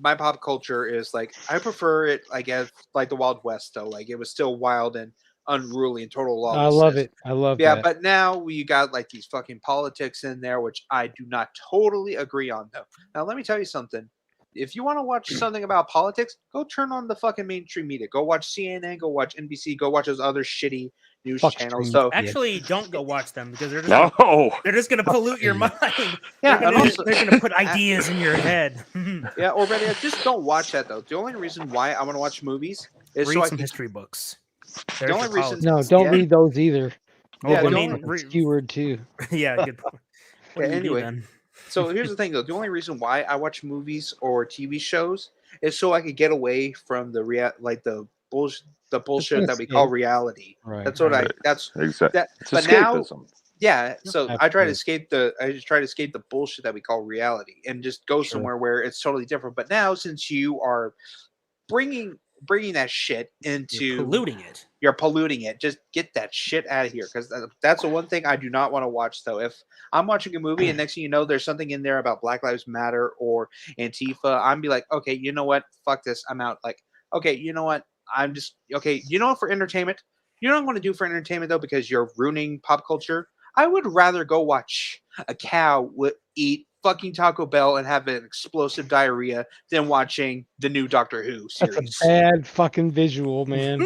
my pop culture is like I prefer it like as like the Wild West though. Like it was still wild and unruly and total lawlessness. I love it. I love Yeah, that. but now you got like these fucking politics in there, which I do not totally agree on though. Now let me tell you something. If you want to watch something about politics, go turn on the fucking mainstream media. Go watch CNN, go watch NBC, go watch those other shitty news Fuck channels. stream. So Actually, don't go watch them because they're just No. they're just gonna pollute your mind. yeah, they're and gonna, also, they're gonna put ideas in your head. yeah, or better yet, just don't watch that though. The only reason why I want to watch movies is Read so I some can. history books. The only reason, No, don't yeah. read those either. Yeah, I the mean, only- Skewered too. yeah, good point. What do you do anyway. then? So here's the thing though. The only reason why I watch movies or TV shows is so I could get away from the the bullshit that we call escape. reality. Right. That's what Right. that's Exactly. that. It's But now, escapism. yeah. So I try to Absolutely. escape the bullshit that we call reality and just go Sure. somewhere where it's totally different. But now, since you are bringing that shit into You're polluting it. you're polluting it. Just get that shit out of here, because that's the one thing I do not want to watch. Though, if I'm watching a movie and next thing you know, there's something in there about Black Lives Matter or Antifa, I'm be like, okay, you know what? Fuck this. I'm out. Like, okay, you know what? I'm just okay. You know what? For entertainment, you know what I want to do for entertainment though, because you're ruining pop culture. I would rather go watch a cow eat fucking Taco Bell and have an explosive diarrhea than watching the new Doctor Who series. That's a bad fucking visual, man.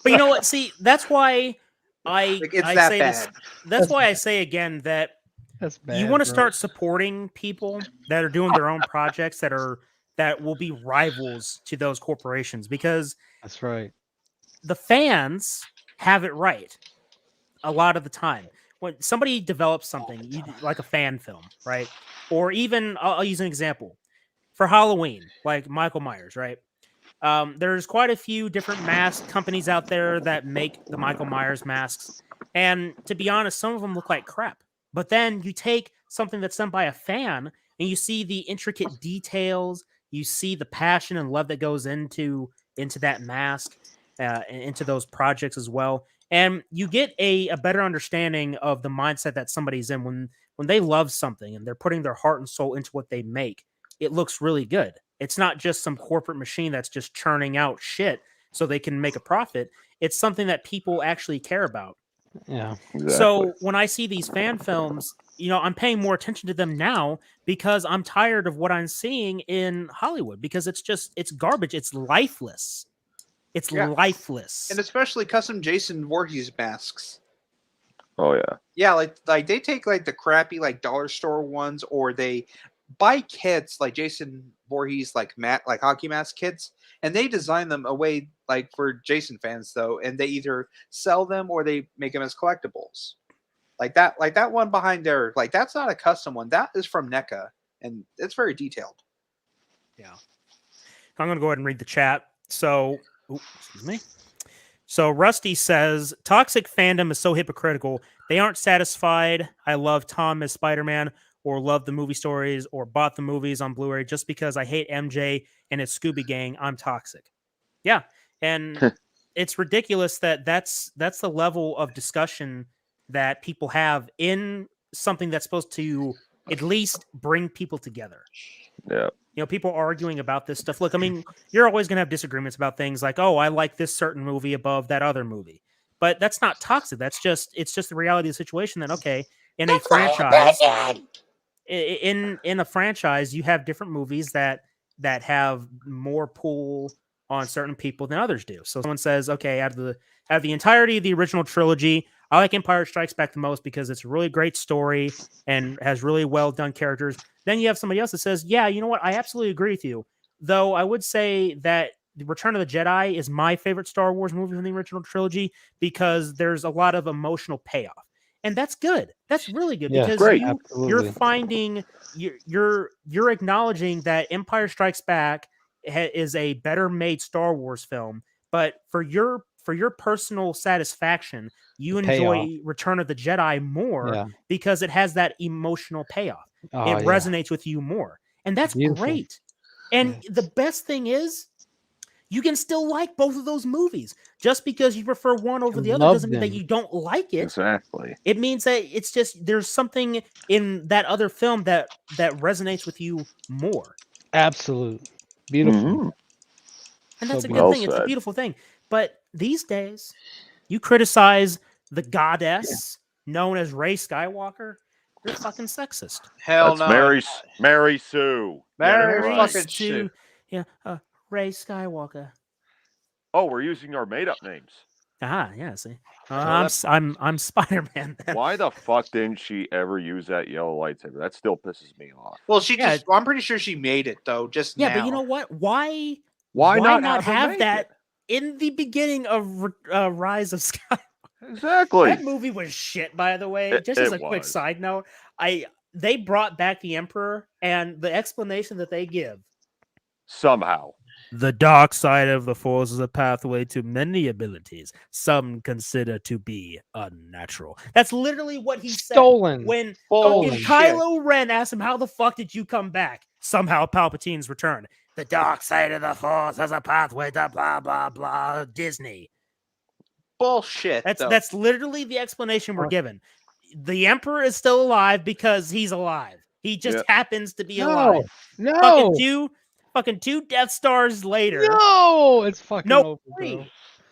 But you know what? See, that's why Like, it's I that say bad. this. That's why I say again that That's bad. you want to bro. start supporting people that are doing their own projects that will be rivals to those corporations, because That's right. the fans have it right a lot of the time. When somebody develops something like a fan film, right? Or even I'll use an example for Halloween, like Michael Myers, right? There's quite a few different mask companies out there that make the Michael Myers masks. And to be honest, some of them look like crap. But then you take something that's done by a fan and you see the intricate details, you see the passion and love that goes into that mask, and into those projects as well. And you get a better understanding of the mindset that somebody's in when they love something and they're putting their heart and soul into what they make. It looks really good. It's not just some corporate machine that's just churning out shit so they can make a profit. It's something that people actually care about. Yeah. Exactly. So when I see these fan films, I'm paying more attention to them now because I'm tired of what I'm seeing in Hollywood, because it's garbage. It's lifeless. It's lifeless. And especially custom Jason Voorhees masks. Oh yeah. Yeah, like they take like the crappy like dollar store ones, or they buy kits like Jason Voorhees like hockey mask kits, and they design them away like for Jason fans though, and they either sell them or they make them as collectibles. Like that one behind there, like that's not a custom one. That is from NECA, and it's very detailed. Yeah. I'm going to go ahead and read the chat. So, excuse me. So Rusty says, toxic fandom is so hypocritical. They aren't satisfied. I love Tom as Spider-Man or love the movie stories or bought the movies on Blu-ray just because I hate MJ and his Scooby Gang. I'm toxic. Yeah. And it's ridiculous that that's the level of discussion that people have in something that's supposed to at least bring people together. Yeah. You know, people arguing about this stuff. Look, I mean, you're always going to have disagreements about things like, oh, I like this certain movie above that other movie. But that's not toxic. It's just the reality of the situation that, okay, in a franchise, in a franchise, you have different movies that have more pull on certain people than others do. So someone says, okay, out of the entirety of the original trilogy, I like Empire Strikes Back the most because it's a really great story and has really well done characters. Then you have somebody else that says, yeah, you know what? I absolutely agree with you. Though I would say that The Return of the Jedi is my favorite Star Wars movie from the original trilogy because there's a lot of emotional payoff. And that's good. That's really good because you're finding, you're acknowledging that Empire Strikes Back is a better made Star Wars film, but for your personal satisfaction, you enjoy Return of the Jedi more because it has that emotional payoff. It resonates with you more. And that's great. And the best thing is you can still like both of those movies. Just because you prefer one over the other doesn't mean that you don't like it. Exactly. It means that it's just there's something in that other film that resonates with you more. Absolute. Beautiful. Mm-hmm. And that's a good thing. It's a beautiful thing. But these days, you criticize the goddess known as Rey Skywalker, you're fucking sexist. Hell no. Mary Sue. Mary fucking Sue. Yeah, Rey Skywalker. Oh, we're using our made-up names. Yeah. See, I'm Spider-Man. Why the fuck didn't she ever use that yellow lightsaber? That still pisses me off. Well, I'm pretty sure she made it though. Just now. But you know what? Why not have that in the beginning of Rise of Skywalker? Exactly. That movie was shit, by the way. Just as a quick side note, they brought back the Emperor, and the explanation that they give somehow. The dark side of the Force is a pathway to many abilities some consider to be unnatural. That's literally what he said. When Kylo Ren asked him, how the fuck did you come back? Somehow Palpatine's returned. The dark side of the Force has a pathway to blah, blah, blah, Disney. Bullshit. That's literally the explanation we're given. The Emperor is still alive because he's alive. He just happens to be alive. Fucking two Death Stars later. No, it's fucking over, bro.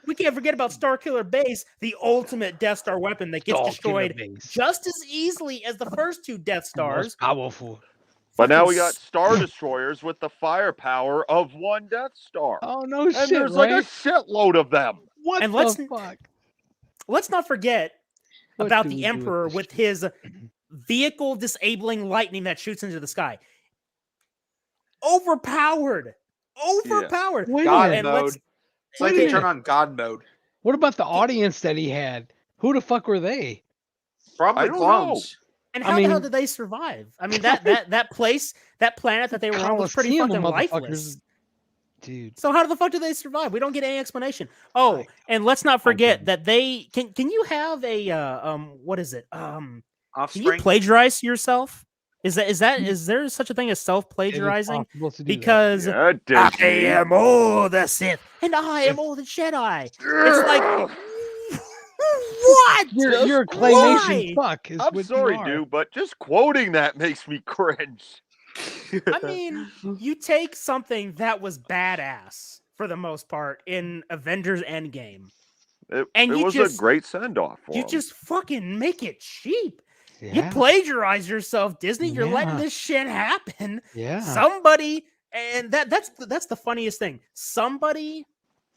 We can't forget about Starkiller Base, the ultimate Death Star weapon that gets destroyed just as easily as the first two Death Stars. Most powerful. But now we got Star Destroyers with the firepower of one Death Star. Oh, no shit, and there's like a shitload of them. What and the fuck? Let's not forget about the Emperor with his vehicle disabling lightning that shoots into the sky. Overpowered. God mode. It's like they turn on God mode. What about the audience that he had? Who the fuck were they? Probably clones. And how the hell did they survive? I mean, that place, that planet that they were on was pretty fucking lifeless. Dude. So how the fuck do they survive? We don't get any explanation. Oh, and let's not forget that they can you have a what is it? Can you plagiarize yourself? Is there such a thing as self-plagiarizing? Because I am all the Sith and I am all the Jedi. It's like what? You're a claymation fuck. I'm sorry, dude, but just quoting that makes me cringe. I mean, you take something that was badass for the most part in Avengers Endgame. It was a great send-off for you him. Just fucking make it cheap. Yeah. You plagiarize yourself, Disney. You're letting this shit happen. Yeah. Somebody, and that's the funniest thing. Somebody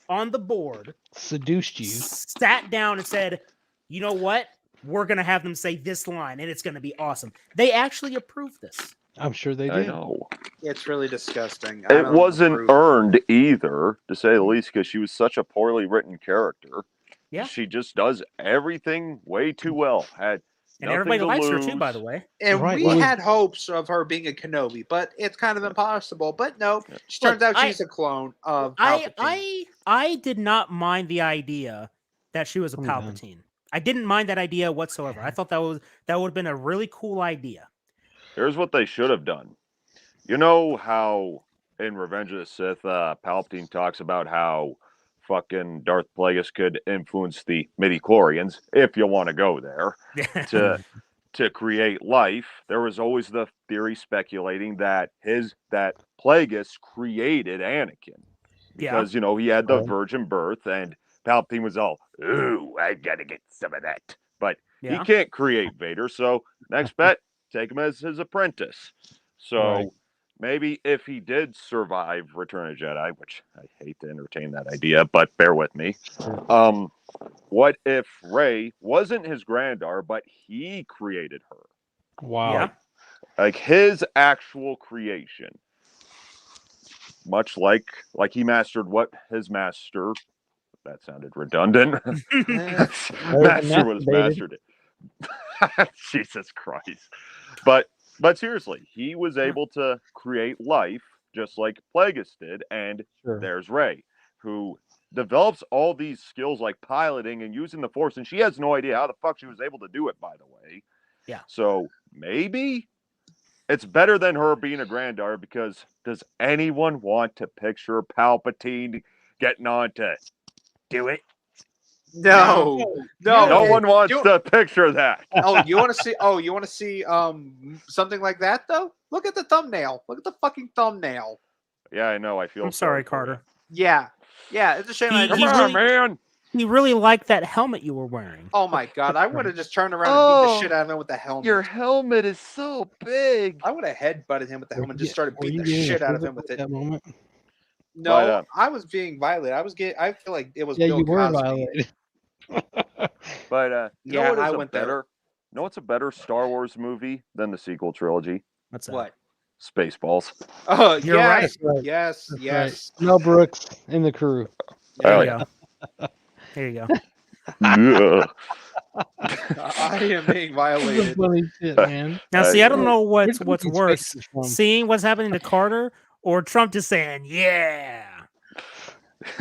on the board seduced you, sat down and said, you know what? We're going to have them say this line and it's going to be awesome. They actually approved this. I'm sure they did. I know. It's really disgusting. It wasn't earned either, to say the least, because she was such a poorly written character. Yeah. She just does everything way too well. And Nothing everybody to likes her too, by lose. the way. And Right, we it was- had hopes of her being a Kenobi, but it's kind of impossible. But no, she Look, turns out she's a clone of Palpatine. I did not mind the idea that she was a Calm down. Palpatine. I didn't mind that idea whatsoever. I thought that would have been a really cool idea. Here's what they should have done. You know how in Revenge of the Sith, Palpatine talks about how fucking Darth Plagueis could influence the midichlorians, if you want to go there, to create life. There was always the theory speculating that Plagueis created Anakin. Because, he had the virgin birth, and Palpatine was all, ooh, I gotta get some of that. But he can't create Vader, so next bet, take him as his apprentice. So maybe if he did survive Return of the Jedi, which I hate to entertain that idea, but bear with me. What if Rey wasn't his granddaughter, but he created her? Wow. Yeah. Like his actual creation. Much like he mastered what his master, that sounded redundant. Master was mastered it. Jesus Christ. But seriously, he was able to create life just like Plagueis did, and there's Rey, who develops all these skills like piloting and using the Force, and she has no idea how the fuck she was able to do it, by the way. Yeah. So maybe it's better than her being a granddaughter, because does anyone want to picture Palpatine getting on to do it? No. No one wants to picture that. You want to see something like that though? Look at the thumbnail. Look at the fucking thumbnail. Yeah, I know. I feel I'm sorry, for Carter. Yeah, it's a shame. Come on, man. He really liked that helmet you were wearing. Oh my god, I would have just turned around and beat the shit out of him with the helmet. Your helmet is so big. I would have headbutted him with the helmet and just started beating the shit out of him with it. That moment? No, I was being violated. I feel like it was Bill you were Cosby. violated. But Yeah, know what is I a went there. better? Know what's a better Star Wars movie than the sequel trilogy? What's that? What? Spaceballs. Oh, You're yes, right. yes, That's yes. right. Mel Brooks in the crew. There Oh, you yeah. go. There you go. Ugh. I am being This is violated. funny shit, man. Now, see, I don't know what's Where'd these worse: faces from? seeing what's happening to Carter, or Trump just saying, "Yeah."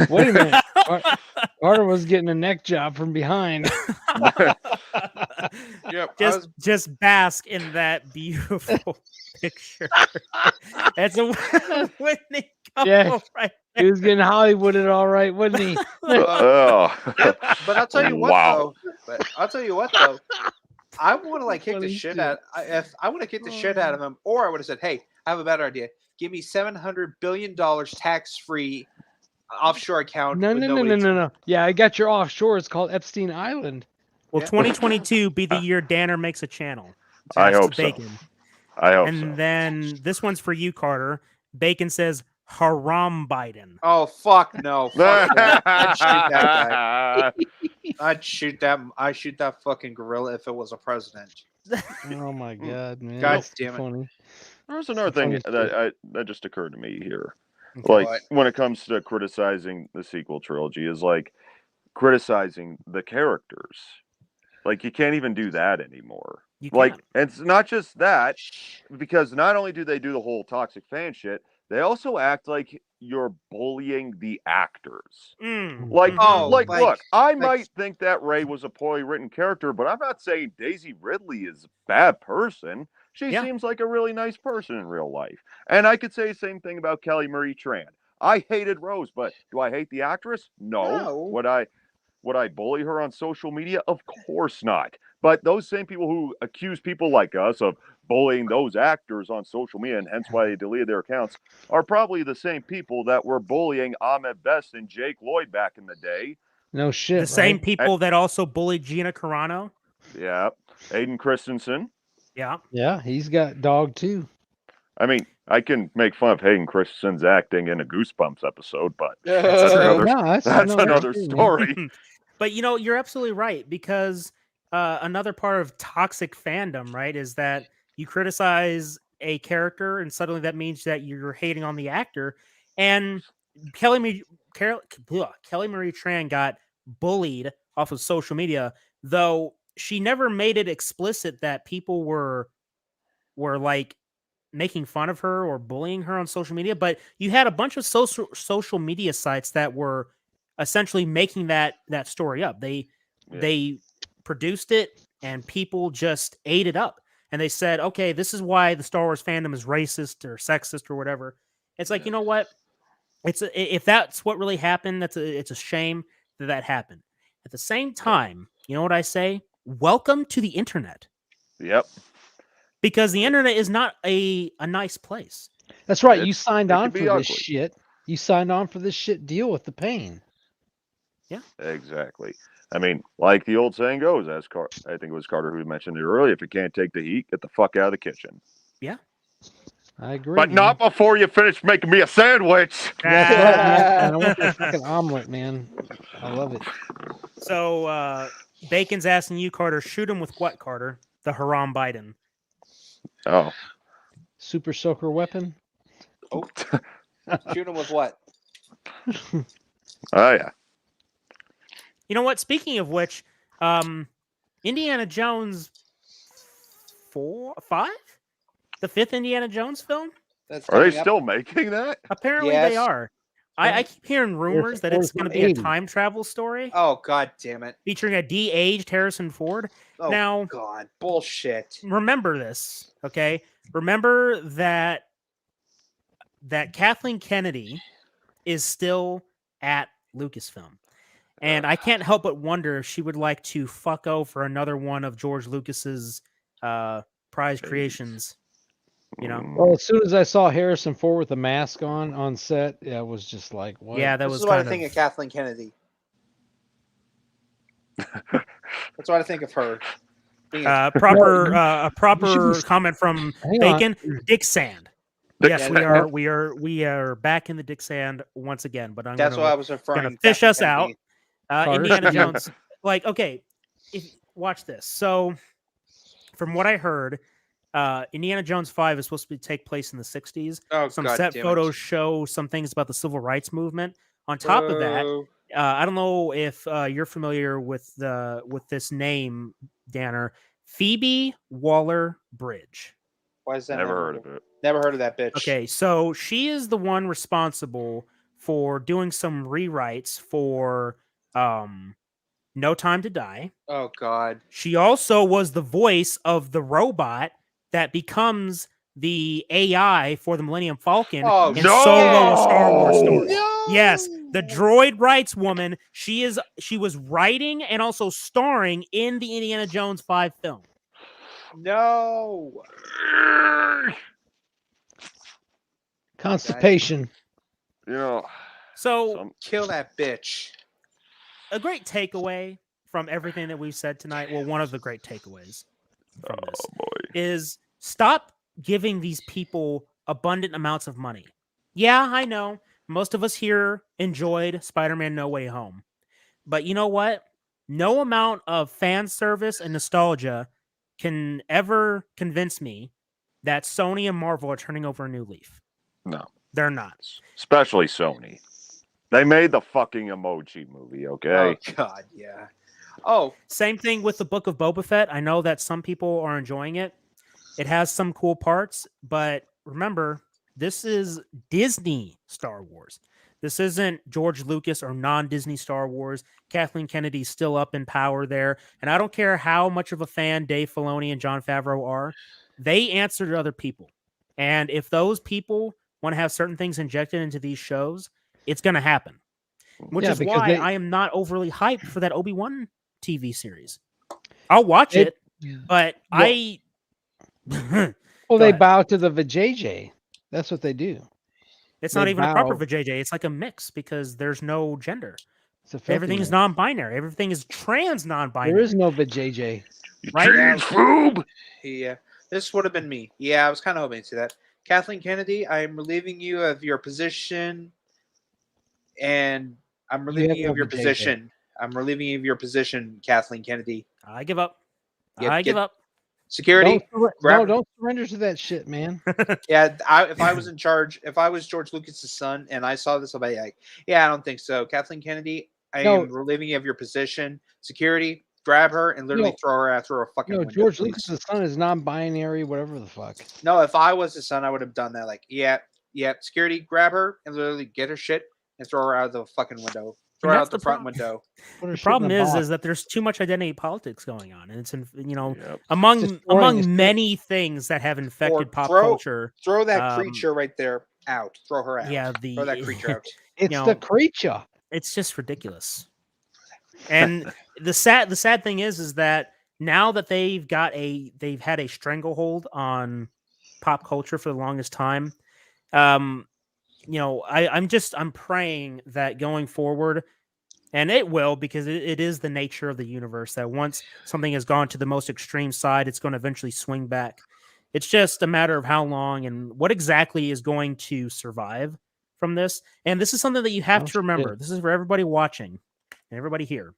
Wait a minute. Carter was getting a neck job from behind. Yep, Just bask in that beautiful picture. That's a winning couple Yeah. right He was getting Hollywooded all right, wasn't he? Oh. but I'll tell you what Wow. though. I would have kicked the Funny shit shit. out. If I would have kicked the shit out of him, or I would have said, "Hey, I have a better idea. Give me $700 billion tax-free offshore account." No. Yeah, I got your offshore. It's called Epstein Island. Will Yeah. 2022 be the year Danner makes a channel? I Just hope so. Bacon. I hope And so. then this one's for you, Carter. Bacon says, "Haram Biden." Oh fuck no! Fuck that. I'd shoot that guy. I'd shoot that. I'd shoot that fucking gorilla if it was a president. Oh my god, man. God That's damn it. funny. There's another Funny thing that just occurred to me here. Okay. Like What? when it comes to criticizing the sequel trilogy, is like criticizing the characters. Like you can't even do that anymore. You Like can't. it's not just that, because not only do they do the whole toxic fan shit, they also act like you're bullying the actors. Like, Oh, like, like- look, I like- might think that Rey was a poorly written character, but I'm not saying Daisy Ridley is a bad person. She Yeah. seems like a really nice person in real life. And I could say the same thing about Kelly Marie Tran. I hated Rose, but do I hate the actress? No. No. Would I bully her on social media? Of course not. But those same people who accuse people like us of bullying those actors on social media, and hence why they deleted their accounts, are probably the same people that were bullying Ahmed Best and Jake Lloyd back in the day. No shit. The same right? people that also bullied Gina Carano. Yeah. Aiden Christensen. Yeah. Yeah, he's got dog too. I mean, I can make fun of Hayden Christensen's acting in a Goosebumps episode, but That's true. another- No, that's another true, man. story. But you're absolutely right, because another part of toxic fandom, right, is that you criticize a character and suddenly that means that you're hating on the actor. And Kelly Marie Tran got bullied off of social media, though she never made it explicit that people were like making fun of her or bullying her on social media, but you had a bunch of social media sites that were essentially making that story up. They produced it and people just ate it up. And they said, okay, this is why the Star Wars fandom is racist or sexist or whatever. It's like, you know what? If that's what really happened, it's a shame that happened. At the same time, you know what I say? Welcome to the internet. Yep. Because the internet is not a nice place. That's right. You signed on for ugly. this shit. You signed on for this shit. Deal with the pain. Yeah. Exactly. I mean, like the old saying goes, I think it was Carter who mentioned it earlier, if you can't take the heat, get the fuck out of the kitchen. Yeah. I agree. But not before you finish making me a sandwich. That's right, man. I want that fucking omelet, man. I love it. So, Bacon's asking you, Carter, shoot him with what, Carter? The Haram Biden. Oh. Super soaker weapon? Oh. Shoot him with what? Oh, yeah. You know what? Speaking of which, Indiana Jones 5? The 5th Indiana Jones film? Are they still making that? Apparently they are. I keep hearing rumors that it's going to be a time travel story. Oh, God damn it. Featuring a de-aged Harrison Ford. Oh, now, God. Bullshit. Remember this, okay? Remember that Kathleen Kennedy is still at Lucasfilm. And I can't help but wonder if she would like to fuck over another one of George Lucas's prize creations. You know? Well, as soon as I saw Harrison Ford with a mask on set, yeah, it was just like, what? Yeah, that this was is what I think of Kathleen Kennedy. That's what I think of her. A proper comment from Bacon. Dick Sand. Yes, we are back in the Dick Sand once again. But that's what I was referring. Gonna fish us out. Indiana Jones. Like, okay, watch this. So, from what I heard, Indiana Jones 5 is supposed to take place in the 60s. Oh, some set photos show some things about the civil rights movement. On top of that, I don't know if you're familiar with this name, Danner. Phoebe Waller-Bridge. Why is that? Never heard of it. Never heard of that bitch. Okay, so she is the one responsible for doing some rewrites for No Time to Die. Oh, God. She also was the voice of the robot that becomes the AI for the Millennium Falcon in Solo Star Wars story. No! Yes, the droid rights woman. She was writing and also starring in the Indiana Jones 5 film. No. Constipation. You know. So kill that bitch. A great takeaway from everything that we've said tonight. Well, one of the great takeaways from this is stop giving these people abundant amounts of money. Yeah, I know. Most of us here enjoyed Spider-Man No Way Home. But you know what? No amount of fan service and nostalgia can ever convince me that Sony and Marvel are turning over a new leaf. No. They're not. Especially Sony. They made the fucking Emoji movie, okay? Oh, God, yeah. Oh. Same thing with the Book of Boba Fett. I know that some people are enjoying it. It has some cool parts, but remember, this is Disney Star Wars. This isn't George Lucas or non-Disney Star Wars. Kathleen Kennedy's still up in power there. And I don't care how much of a fan Dave Filoni and Jon Favreau are. They answer to other people. And if those people want to have certain things injected into these shows, it's going to happen. Which is why I am not overly hyped for that Obi-Wan TV series. I'll watch it, but they bow to the vajayjay. That's what they do. It's not even a proper vajayjay. It's like a mix because there's no gender. Everything is non-binary. Everything is trans non-binary. There is no vajayjay. Right? Transphobe! Yeah. This would have been me. Yeah, I was kind of hoping to see that. Kathleen Kennedy, I am relieving you of your position. And I'm relieving you of your position. I'm relieving you of your position, Kathleen Kennedy. I give up. I give up. Security. Don't surrender to that shit, man. Yeah, if I was in charge, if I was George Lucas's son and I saw this, I'll be like, yeah, I don't think so. Kathleen Kennedy, I am relieving you of your position. Security, grab her and literally throw her out through a fucking window. George please. Lucas' son is non-binary, whatever the fuck. No, if I was his son, I would have done that. Like, yeah, security, grab her and literally get her shit and throw her out of the fucking window. Throw her out the front window. The problem is that there's too much identity politics going on, and it's Yep. among many things that have infected pop culture. Throw that creature right there out. Throw her out. Yeah, throw that creature out. It's the creature. It's just ridiculous. And the sad thing is that now that they've had a stranglehold on pop culture for the longest time. I'm praying that going forward, and it will, because it is the nature of the universe, that once something has gone to the most extreme side, it's going to eventually swing back. It's just a matter of how long and what exactly is going to survive from this. And this is something that you have to remember. This is for everybody watching and everybody here.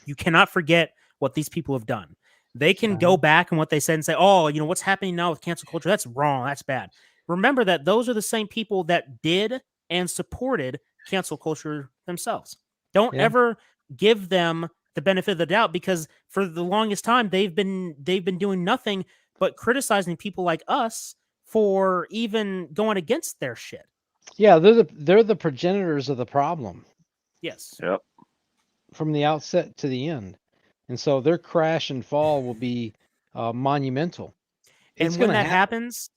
You cannot forget what these people have done. They can go back and what they said and say, oh, what's happening now with cancel culture? That's wrong. That's bad. Remember that those are the same people that did and supported cancel culture themselves. Don't ever give them the benefit of the doubt, because for the longest time they've been doing nothing but criticizing people like us for even going against their shit. Yeah, they're the progenitors of the problem. Yes. Yep. From the outset to the end, and so their crash and fall will be monumental. And when that happens,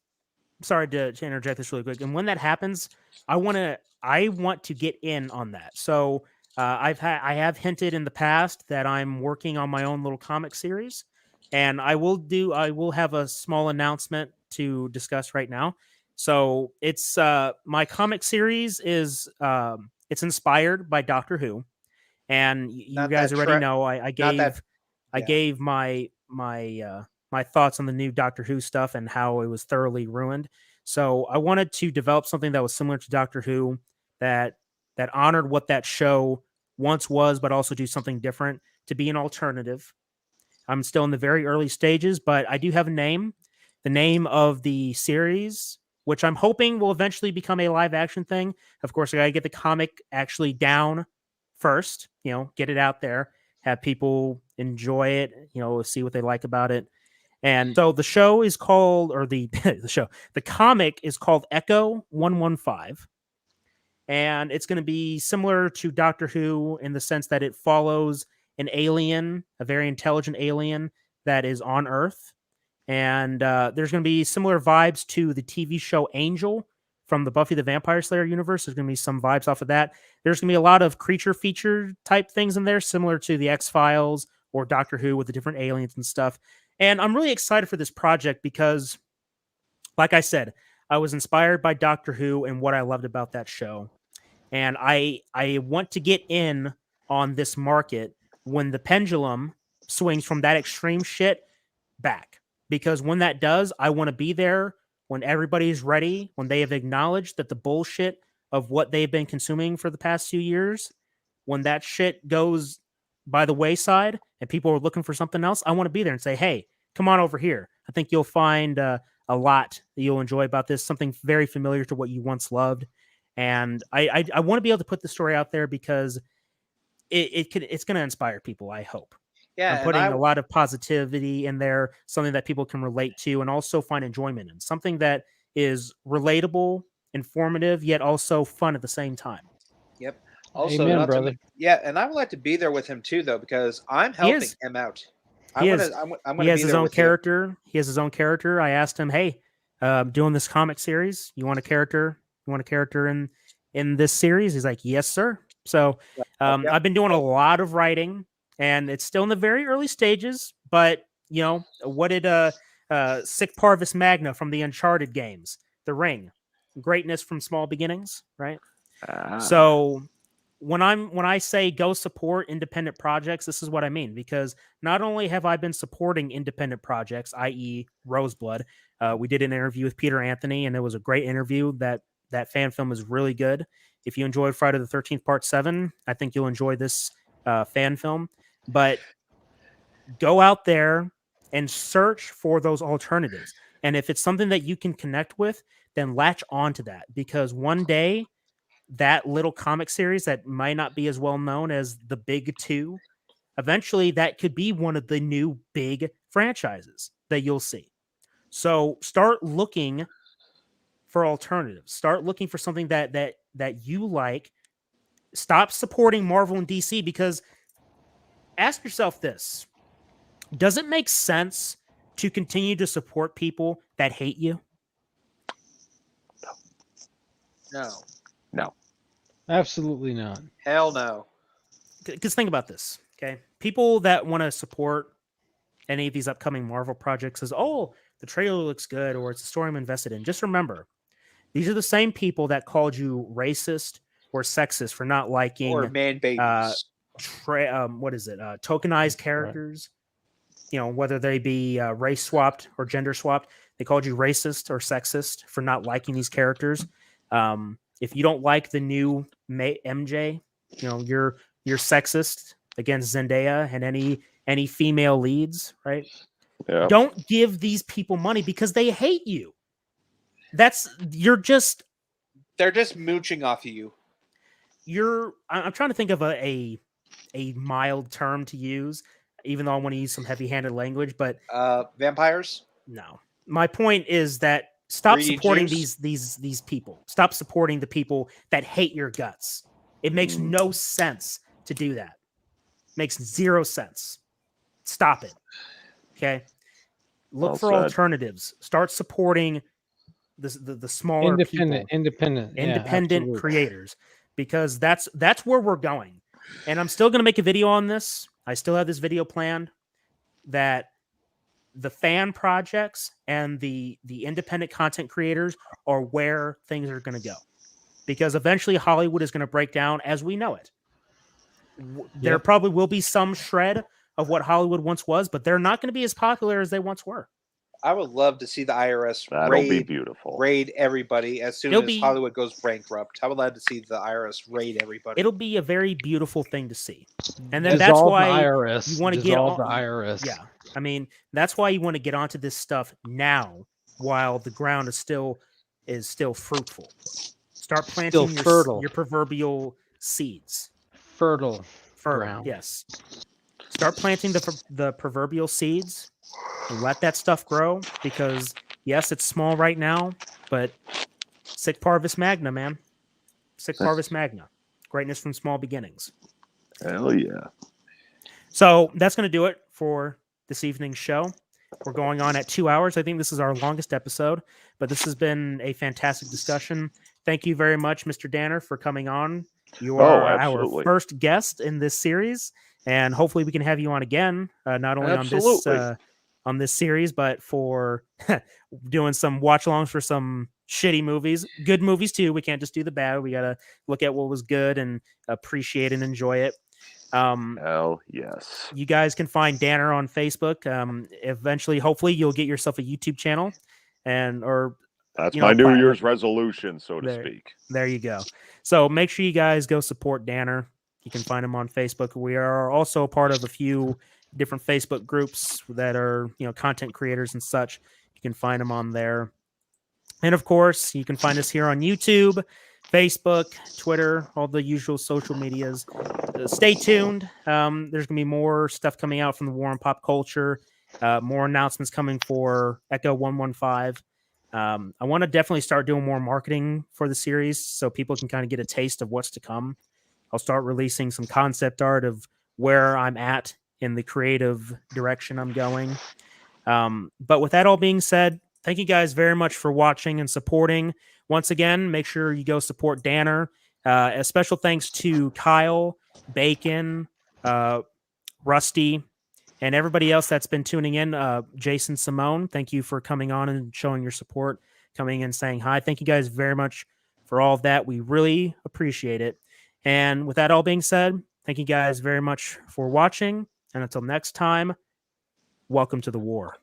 sorry to interject this really quick. And when that happens, I want to get in on that. So I have hinted in the past that I'm working on my own little comic series, and I will have a small announcement to discuss right now. So it's my comic series is it's inspired by Doctor Who, and you guys already know I gave my thoughts on the new Doctor Who stuff and how it was thoroughly ruined. So I wanted to develop something that was similar to Doctor Who, that honored what that show once was, but also do something different to be an alternative. I'm still in the very early stages, but I do have a name. The name of the series, which I'm hoping will eventually become a live action thing. Of course, I got to get the comic actually down first, get it out there, have people enjoy it, see what they like about it. And so the show is called, or the comic is called Echo 115. And it's going to be similar to Doctor Who in the sense that it follows an alien, a very intelligent alien that is on Earth. And there's going to be similar vibes to the TV show Angel from the Buffy the Vampire Slayer universe. There's going to be some vibes off of that. There's going to be a lot of creature feature type things in there, similar to the X-Files or Doctor Who with the different aliens and stuff. And I'm really excited for this project because, like I said, I was inspired by Doctor Who and what I loved about that show. And I want to get in on this market when the pendulum swings from that extreme shit back. Because when that does, I want to be there when everybody's ready, when they have acknowledged that the bullshit of what they've been consuming for the past few years, when that shit goes by the wayside and people are looking for something else, I want to be there and say, hey, come on over here. I think you'll find a lot that you'll enjoy about this, something very familiar to what you once loved. And I want to be able to put the story out there because it's going to inspire people, I hope. Yeah, I'm putting a lot of positivity in there, something that people can relate to and also find enjoyment in, something that is relatable, informative, yet also fun at the same time. Yep. Also, Amen, brother. And I would like to be there with him too, though, because I'm helping him out. He has his own character. He has his own character. I asked him, "Hey, doing this comic series, you want a character? You want a character in this series?" He's like, "Yes, sir." So I've been doing a lot of writing, and it's still in the very early stages. But what did Sic Parvis Magna from the Uncharted games, The Ring, greatness from small beginnings, right? So when I say go support independent projects, this is what I mean, because not only have I been supporting independent projects, i.e. Roseblood, we did an interview with Peter Anthony, and it was a great interview. That fan film is really good. If you enjoyed Friday the 13th Part 7, I think you'll enjoy this fan film. But go out there and search for those alternatives. And if it's something that you can connect with, then latch on to that, because one day that little comic series that might not be as well known as the big two eventually that could be one of the new big franchises that you'll see. So start looking for alternatives. Start looking for something that you like. Stop supporting Marvel and DC, because ask yourself this: does it make sense to continue to support people that hate you? No. No. Absolutely not. Hell no. Because think about this, okay? People that want to support any of these upcoming Marvel projects says, "Oh, the trailer looks good," or "It's a story I'm invested in." Just remember, these are the same people that called you racist or sexist for not liking Or man babies. tokenized characters. You know, whether they be race swapped or gender swapped. They called you racist or sexist for not liking these characters. If you don't like the new MJ, you know, you're sexist against Zendaya and any female leads, right? Yeah. Don't give these people money because they hate you. They're just mooching off of you. I'm trying to think of a mild term to use, even though I want to use some heavy-handed language, but vampires? No. My point is that stop Greedy supporting Jews? these people. Stop supporting the people that hate your guts. It makes no sense to do that. Makes zero sense. Stop it. Okay? Look for alternatives. Start supporting the smaller people. Independent creators, because that's where we're going. And I'm still going to make a video on this. I still have this video planned, that the fan projects and the independent content creators are where things are going to go, because eventually Hollywood is going to break down as we know it. There probably will be some shred of what Hollywood once was, but they're not going to be as popular as they once were. I would love to see the IRS be beautiful. Raid everybody as soon as Hollywood goes bankrupt. I would love to see the IRS raid everybody. It'll be a very beautiful thing to see. And then that's why IRS, you want to get on the IRS. Yeah. I mean, that's why you want to get onto this stuff now while the ground is still fruitful. Start planting your proverbial seeds. Fertile ground. Yes. Start planting the proverbial seeds and let that stuff grow, because yes, it's small right now, but Sic Parvis Magna, man. Sic Parvis Magna. Greatness from small beginnings. Hell yeah. So that's going to do it for this evening's show. We're going on at 2 hours. I think this is our longest episode, but this has been a fantastic discussion. Thank you very much, Mr. Danner, for coming on. You are our first guest in this series, and hopefully we can have you on again, not only on this series, but for doing some watch-alongs for some shitty movies, good movies too. We can't just do the bad. We got to look at what was good and appreciate and enjoy it. Hell yes. You guys can find Danner on Facebook. Eventually, hopefully, you'll get yourself a YouTube channel, that's my New Year's resolution, so to speak. There you go. So make sure you guys go support Danner. You can find him on Facebook. We are also a part of a few different Facebook groups that are, content creators and such. You can find them on there. And of course, you can find us here on YouTube, Facebook, Twitter, all the usual social medias. Stay tuned. There's going to be more stuff coming out from the War and Pop Culture. More announcements coming for Echo 115. I want to definitely start doing more marketing for the series so people can kind of get a taste of what's to come. I'll start releasing some concept art of where I'm at in the creative direction I'm going. But with that all being said, thank you guys very much for watching and supporting. Once again, make sure you go support Danner. A special thanks to Kyle, Bacon, Rusty, and everybody else that's been tuning in. Jason Simone, thank you for coming on and showing your support, coming and saying hi. Thank you guys very much for all of that. We really appreciate it. And with that all being said, thank you guys very much for watching. And until next time, welcome to the war.